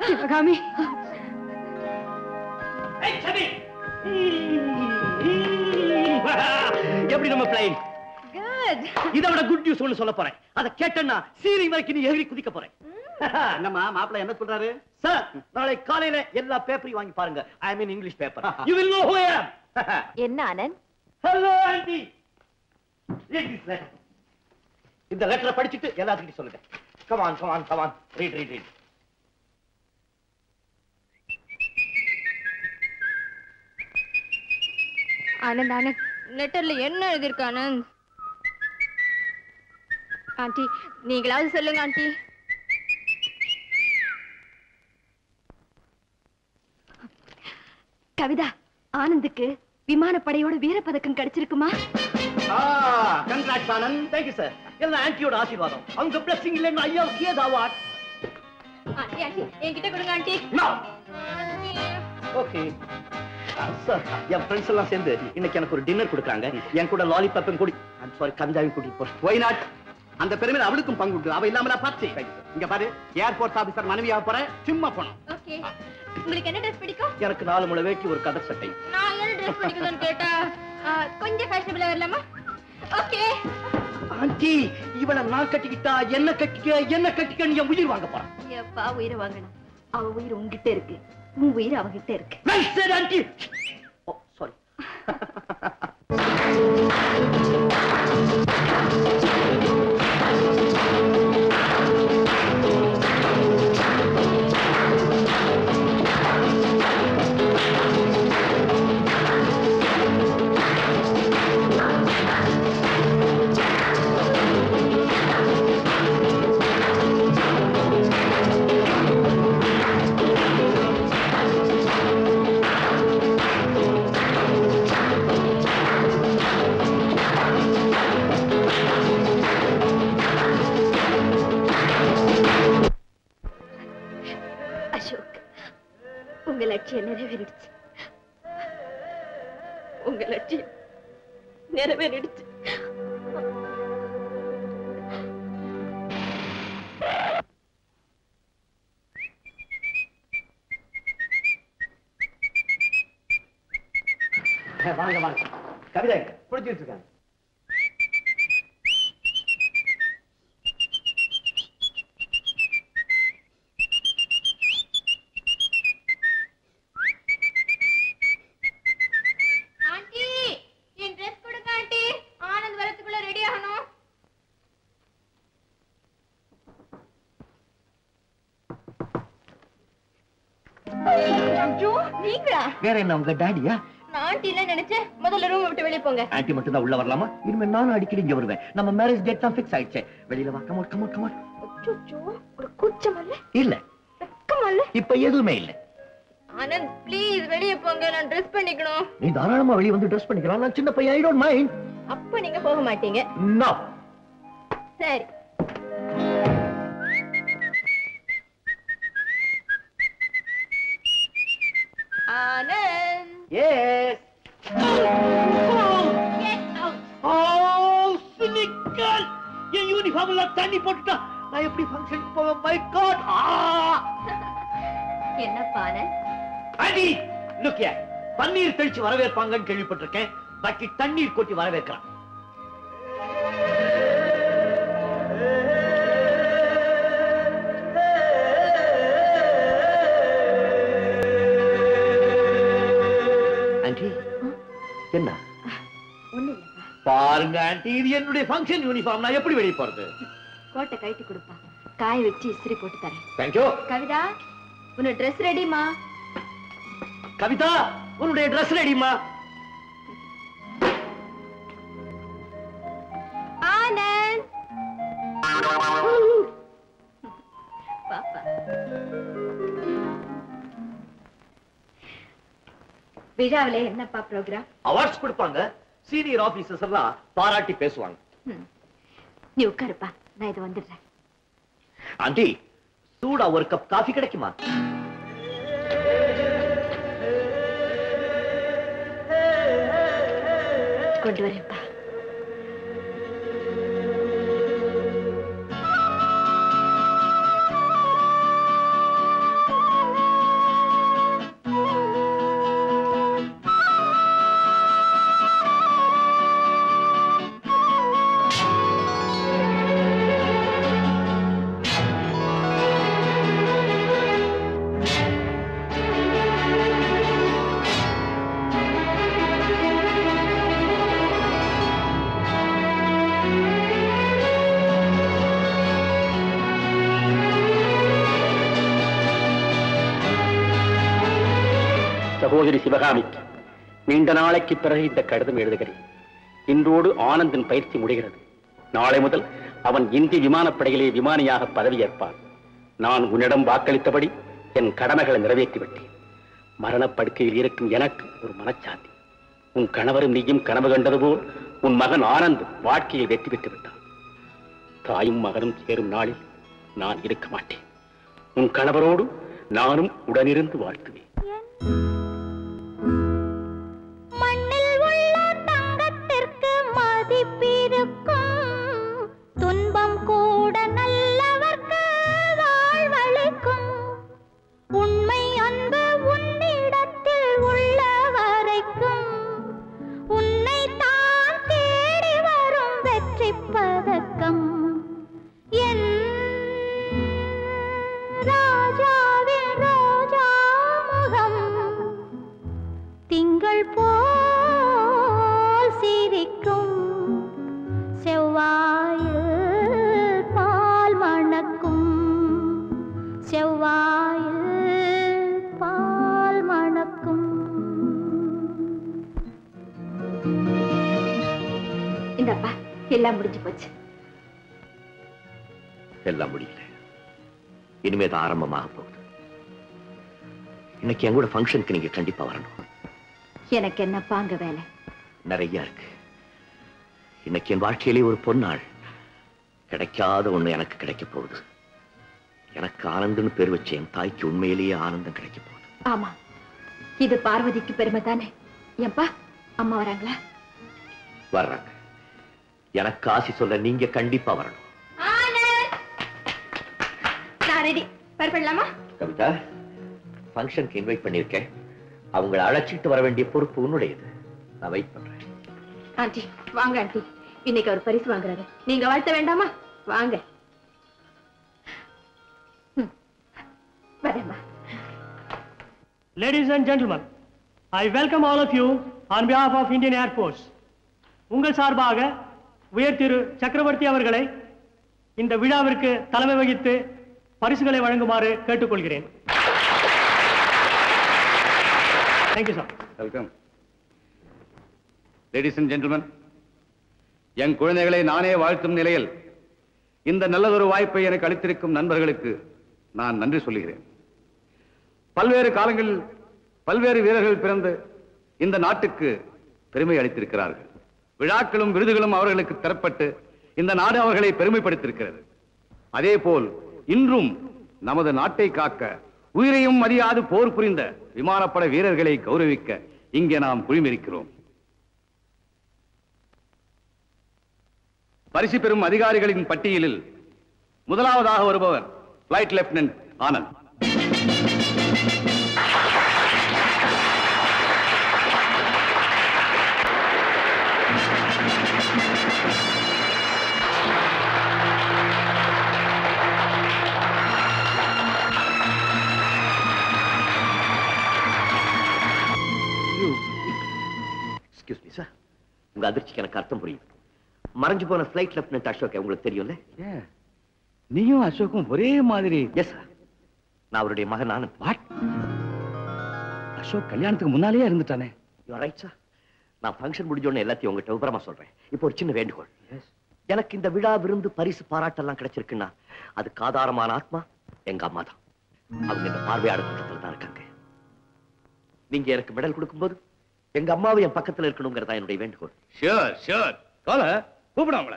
சிவகாமி, எப்படி நம்ம பிளைன்? இதை விட குட் நியூஸ் ஒண்ணு சொல்ல போறேன். அதை கேட்டேன்னா சீரி வரைக்கும் நீ எகிரி குதிக்க போறேன். என்னம்மா மாப்பிள்ளை என்ன சொல்றாரு? சார், நாளை காலையில எல்லா பேப்பரையும் வாங்கி பாருங்க. I mean English paper. You will know who I am. என்ன Anand? Hello aunty, read this letter. இந்த லெட்டரை படிச்சிட்டு எல்லாத்துக்கிட்டையும் சொல்லுங்க. Come on, come on, come on. Read, read, read. Anand, Anand, லெட்டர்ல என்ன எழுதிருக்கு ஆனந்த்? ஆண்டி, நீங்களாவது சொல்லுங்க ஆண்டி. கவிதா, ஆனந்துக்கு விமானப்படையோட வீரப்பதக்கம் கிடைச்சிருக்குமா? கங்க்ராட்ஸ் ஆனந்த். Thank you sir. எல்லாம் ஆன்ட்டியோட ஆசீர்வாதம். அவங்க பிளஸிங் இல்லைன்னு ஐயாவுக்கு ஏது அவார்ட். ஆண்டி ஆண்டி என்கிட்ட கொடுங்க ஆண்டி. ஓகே சார், என் ஃப்ரெண்ட்ஸ் எல்லாம் சேர்ந்து இன்னைக்கு எனக்கு ஒரு டின்னர் கொடுக்குறாங்க. என் கூட லாலிபாப்பும் கூடி கஞ்சாவையும் கூட்டிட்டு போறேன். Why not? அந்த பெருமையில அவளுக்கும் பங்கு உண்டு. அவ இல்லாம நான் பார்த்து இங்க பாரு, ஏர்போர்ட் ஆபீசர் மனைவியாக போறேன். சும்மா போனோம். ஓகே. உங்களுக்கு என்ன ட்ரெஸ் பிடிக்கும்? எனக்கு 4 முளை வேட்டி, ஒரு கதர் சட்டை. நான் என்ன ட்ரெஸ் பிடிக்குதுன்னு கேட்டா கொஞ்சம் ஃபேஷனபிளா வரலாமா? ஓகே. ஆண்டி, இவளை நான் கட்டிக்கிட்டா என்ன கட்டிக்க நீ உயிர் வாங்க போறான். எப்பா உயிரை வாங்கணும்? அவ உயிர் உங்ககிட்ட இருக்கு, உன் உயிர் அவகிட்ட இருக்கு. Aunty sorry. அசோக், உங்க லட்சியம் நிறைவேறிடுச்சு. உங்க லட்சியம் நிறைவேறிடுச்சு. வாங்க வாங்க. கவிதை பிடிச்சிட்டு இருக்காங்க. வேற என்ன உங்க டாடியா? நான் ஆண்டி இல்ல நினைச்சேன். முதல்ல ரூம் விட்டு வெளிய போங்க. ஆண்டி மட்டும் தான் உள்ள வரலாமா? இனிமே நானும் அடிக்கடி இங்க வருவேன். நம்ம மேரேஜ் டேட் தான் ஃபிக்ஸ் ஆயிடுச்சு. வெளியில வா. Come on come on. அச்சோ, ஒரு கூச்சம் இல்ல? இல்ல. வெக்கம் இல்ல? இப்ப எதுவுமே இல்ல. ஆனந்த் ப்ளீஸ் வெளிய போங்க, நான் Dress பண்ணிக்கணும். நீ தாராளமா வெளிய வந்து Dress பண்ணிக்கலாம். நான் சின்ன பையன், ஐ டோன்ட் மைண்ட். அப்ப நீங்க போக மாட்டீங்க. நோ. சரி. ஆனந்த். எஸ். சினிக்கல். என் யூனிஃபார்ம்ல தண்ணி போட்டுட்டா நான் எப்படி ஃபங்க்ஷனுக்கு போவேன்? My god. என்ன பானந்த்? அடி லுக் ஹியர். பன்னீர் தெளிச்சு வரவேற்பாங்கன்னு கேள்விப்பட்டிருக்கேன். பாக்கி தண்ணீர் கொட்டி வரவேற்கிறான். ஆண்டி என்ன? ஒண்ணு இல்லப்பா. பாருங்க ஆண்டி, இது என்னுடைய ஃபங்க்ஷன் யூனிஃபார்ம். நான் எப்படி வெளிய போறது? கோட்டை கழட்டி கொடுப்பா, காய வச்சு இஸ்திரி போட்டு தரேன். Thank you. கவிதா, உன்ன Dress ரெடிமா? கவிதா, உன்னுடைய Dress ரெடிமா? ஆனந்த். பாப்பா. விழாவிலே என்னப்பா ப்ரோக்ராம்? அவார்ட்ஸ் கொடுப்பாங்க. சீனியர் ஆபீசர்ஸ் எல்லாம் பாராட்டி பேசுவாங்க. நீ உட்காருப்பா, நான் இது வந்துடுறேன். ஆண்டி, சூடா ஒரு கப் காஃபி கிடைக்குமா? கொண்டு வரேன்ப்பா. சகோதரி சிவகாமி, நீண்ட நாளைக்கு பிறகு இந்த கடிதம் எழுதுகிறேன். இன்றோடு ஆனந்தின் பயிற்சி முடிகிறது. நாளை முதல் அவன் இந்திய விமானப்படையிலே விமானியாக பதவியேற்பான். நான் உன்னிடம் வாக்களித்தபடி என் கடமைகளை நிறைவேற்றிவிட்டேன். மரணப்படுக்கையில் இருக்கும் எனக்கு ஒரு மனச்சாந்தி. உன் கணவரும் நீயும் கனவு கண்டது போல் உன் மகன் ஆனந்த் வாழ்க்கையை வெற்றி பெற்று விட்டான். தாயும் மகனும் சேரும் நாளில் நான் இருக்க மாட்டேன். உன் கணவரோடு நானும் உடனிருந்து வாழ்த்துவேன். மண்ணில் உள்ள தங்கத்திற்கு மதிப்பிருக்கும், துன்பம் கூட நல்லவர்க்கு வாழ்வளிக்கும். உண்மை அன்பு உன்னிடத்தில் உள்ள வரைக்கும் உன்னை தான் தேடி வரும் வெற்றி பதக்கம். என் ராஜாவின் ரோஜா முகம் திங்கள் போல் சிரிக்கும், செவ்வாயில் பால் மணக்கும், செவ்வாயில் பால் மணக்கும். இந்தப்பா எல்லாம் முடிஞ்சு போச்சு. எல்லாம் முடியல, இனிமேதான் ஆரம்பமாக போகுது. இன்னைக்கு என் கூட ஃபங்க்ஷனுக்கு நீங்க கண்டிப்பா வரணும். எனக்கு என்னப்பா அங்க வேலை? நிறைய இருக்கு. இன்னைக்கு என் வாழ்க்கையிலே ஒரு பொன்னாள். கிடைக்காத ஒண்ணு எனக்கு கிடைக்க போகுது. எனக்கு ஆனந்தன்னு பேர் வச்ச என் தாய்க்கு உண்மையிலேயே ஆனந்தம் கிடைக்க போகுது. ஆமா, இது பார்வதிக்கு பெருமை தானே. ஏன்பா அம்மா வராங்களா? வர்றாங்க. எனக்கு ஆசி சொல்ல நீங்க கண்டிப்பா வரணும். நான் ரெடி. பரப்படலாமா? கவிதா, ஃபங்க்ஷனுக்கு இன்வைட் பண்ணிருக்கேன். அவங்களை அழைச்சிட்டு வர வேண்டிய பொறுப்பு உன்னுடையது. நான் வெயிட் பண்றேன். ஆண்டி வாங்க. ஆண்டி இன்னைக்கு அவர் பரிசு வாங்குறாரு, நீங்க வாழ்த்த வேண்டாமா? வாங்க. வரேம்மா. Ladies and gentlemen, I welcome all of you on behalf of Indian Air Force. உங்கள் சார்பாக உயர் திரு சக்கரவர்த்தி அவர்களை இந்த விழாவிற்கு தலைமை வகித்து பரிசுகளை வழங்குமாறு கேட்டுக்கொள்கிறேன். Thank you, sir. Welcome. Ladies and gentlemen, என் குழந்தைகளை நானே வாழ்த்தும் நிலையில் இந்த நல்லதொரு வாய்ப்பை எனக்கு அளித்திருக்கும் நண்பர்களுக்கு நான் நன்றி சொல்லுகிறேன். பல்வேறு காலங்களில் பல்வேறு வீரர்கள் பிறந்து இந்த நாட்டுக்கு பெருமை அளித்திருக்கிறார்கள். விழாக்களும் விருதுகளும் அவர்களுக்கு தரப்பட்டு இந்த நாடு அவர்களை பெருமைப்படுத்தியிருக்கிறது. அதே போல் இன்றும் நமது நாட்டை காக்க உயிரையும் மதியாது போர் புரிந்த விமானப்பட வீரர்களை கௌரவிக்க இங்கே நாம் குழுமியிருக்கிறோம். பரிசு பெறும் அதிகாரிகளின் பட்டியலில் முதலாவதாக வருபவர் flight lieutenant Anand. Excuse me sir, உங்க அதிர்ச்சிக்கு எனக்கு அர்த்தம் புரியும். மறைஞ்சு போன ஃபிளைட் லெப்டினன்ட் அசோக் உங்களுக்கு தெரியும்ல? நீயும் அசோக்கும் ஒரே மாதிரி. எஸ் சார், நான் அவருடைய மகன் ஆனந்த். வாட்? அசோக் கல்யாணத்துக்கு முன்னாலேயே இருந்துட்டானே. You are right sir. நான் ஃபங்க்ஷன் முடிஞ்சோன்னு எல்லாத்தையும் உங்ககிட்ட விபரமா சொல்றேன். இப்போ ஒரு சின்ன வேண்டுகோள். எனக்கு இந்த விழா விருந்து பரிசு பாராட்டெல்லாம் கிடைச்சிருக்குன்னா அதுக்கு ஆதாரமான ஆத்மா எங்க அம்மா தான். அவங்க இந்த பார்வையாளர் கூட்டத்தில் தான் இருக்காங்க. நீங்க எனக்கு மெடல் கொடுக்கும்போது எங்க அம்மாவை என் பக்கத்துல இருக்கணுங்கிறதா என்னுடைய வேண்டுகோள். Sure sure. கால கூப்பிட அவங்கள.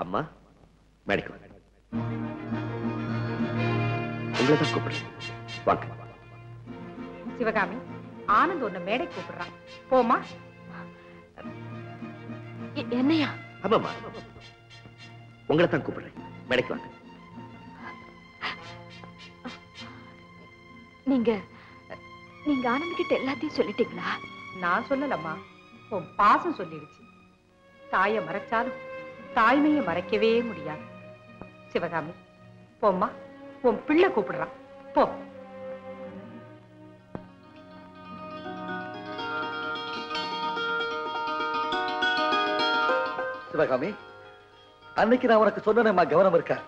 அம்மா மேடைக்கு வாங்க. உங்களை தான் கூப்பிடுறேன். வாங்க. சிவகாமி, ஆனந்த் உன்னை மேடை கூப்பிடுறான், போமா? என்னையா? ஆமாம்மா, உங்களை தான் கூப்பிடுறேன். மேடைக்கு வாங்க. நீங்க ஆனந்த் கிட்ட எல்லாத்தையும் சொல்லிட்டீங்களா? நான் சொல்லலம்மா, உன் பாசம் சொல்லிடுச்சு. தாயை மறைச்சாலும் தாய்மையை மறைக்கவே முடியாது. சிவகாமி, போம்மா, உன் பிள்ளை கூப்பிடுறான், போ. சிவகாமி, அன்னைக்கு நான் உனக்கு சொன்னேன், கவனம் இருக்கா?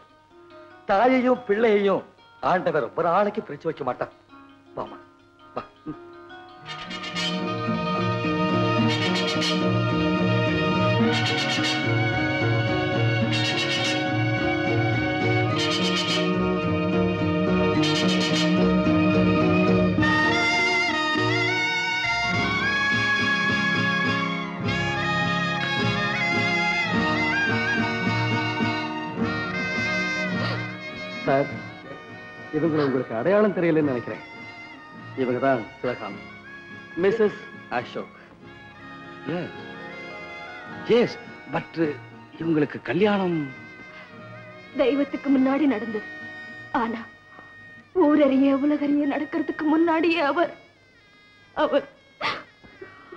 தாயையும் பிள்ளையையும் ஆண்டவர் ஒரு ஆளைக்கு பிரிச்சு வைக்க மாட்டான். வாமா வா. இவங்களை உங்களுக்கு அடையாளம் தெரியலன்னு நினைக்கிறேன். இவங்க தான் Sivakami, Mrs Ashok. Yes, but இவங்களுக்கு கல்யாணம் தெய்வத்துக்கு முன்னாடி நடந்தது. ஆனா ஊரறிய உலகறிய நடக்கிறதுக்கு முன்னாடியே அவர்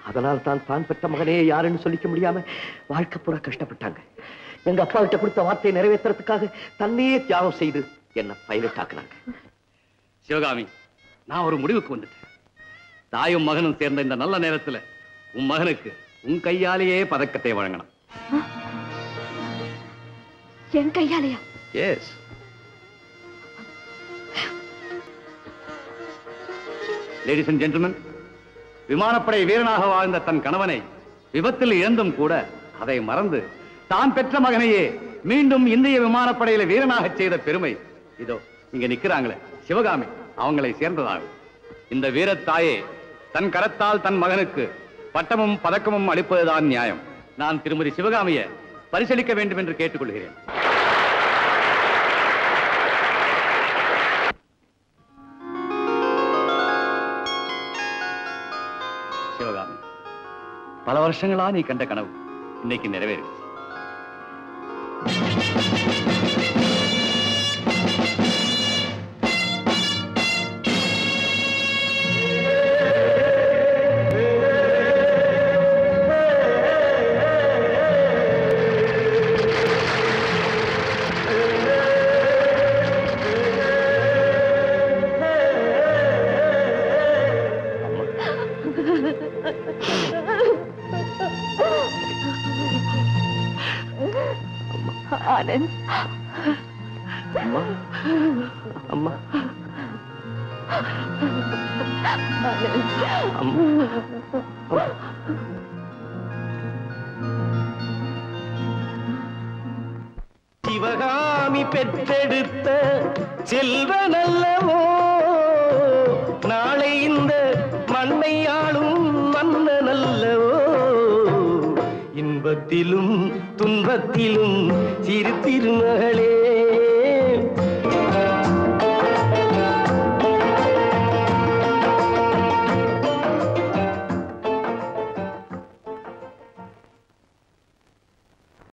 அதனால் தான் பெற்ற மகனே யாருன்னு சொல்லிக்க முடியாம வாழ்க்கை பூரா கஷ்டப்பட்டாங்க. எங்க அப்பா கிட்ட கொடுத்த வார்த்தையை நிறைவேற்றுறதுக்காக தன்னையே தியாகம் செய்து என்ன பைலட் ஆக்குனாங்க. சிவகாமி, நான் ஒரு முடிவுக்கு வந்துட்டேன். தாயும் மகனும் சேர்ந்த இந்த நல்ல நேரத்துல உன் மகனுக்கு உன் கையாலேயே பதக்கத்தை வழங்கணும். என் கையாலையா? எஸ். லேடிஸ் அண்ட் ஜென்டில்மென், விமானப்படை வீரனாக வாழ்ந்த தன் கணவனை விபத்தில் இழந்தும் கூட அதை மறந்து தான் பெற்ற மகனையே மீண்டும் இந்திய விமானப்படையில வீரனாக செய்த பெருமை இதோ இங்க நிக்கிறாங்களே சிவகாமி அவங்களை சேர்ந்ததாகும். இந்த வீரத்தாயே தன் கரத்தால் தன் மகனுக்கு பட்டமும் பதக்கமும் அளிப்பதுதான் நியாயம். நான் திருமதி சிவகாமியை பரிசளிக்க வேண்டும் என்று கேட்டுக்கொள்கிறேன். சிவகாமி, பல வருஷங்களா நீ கண்ட கனவு இன்னைக்கு நிறைவேறிடுச்சு. ஆனந்த், அம்மா அம்மா சிவகாமி பெற்றெடுத்த செல்வனல்லவோ நாளை இந்த மண்ணை ஆளும் மன்னனல்லவோ. இன்பத்திலும் துன்பத்திலும் சிறு திருமகளே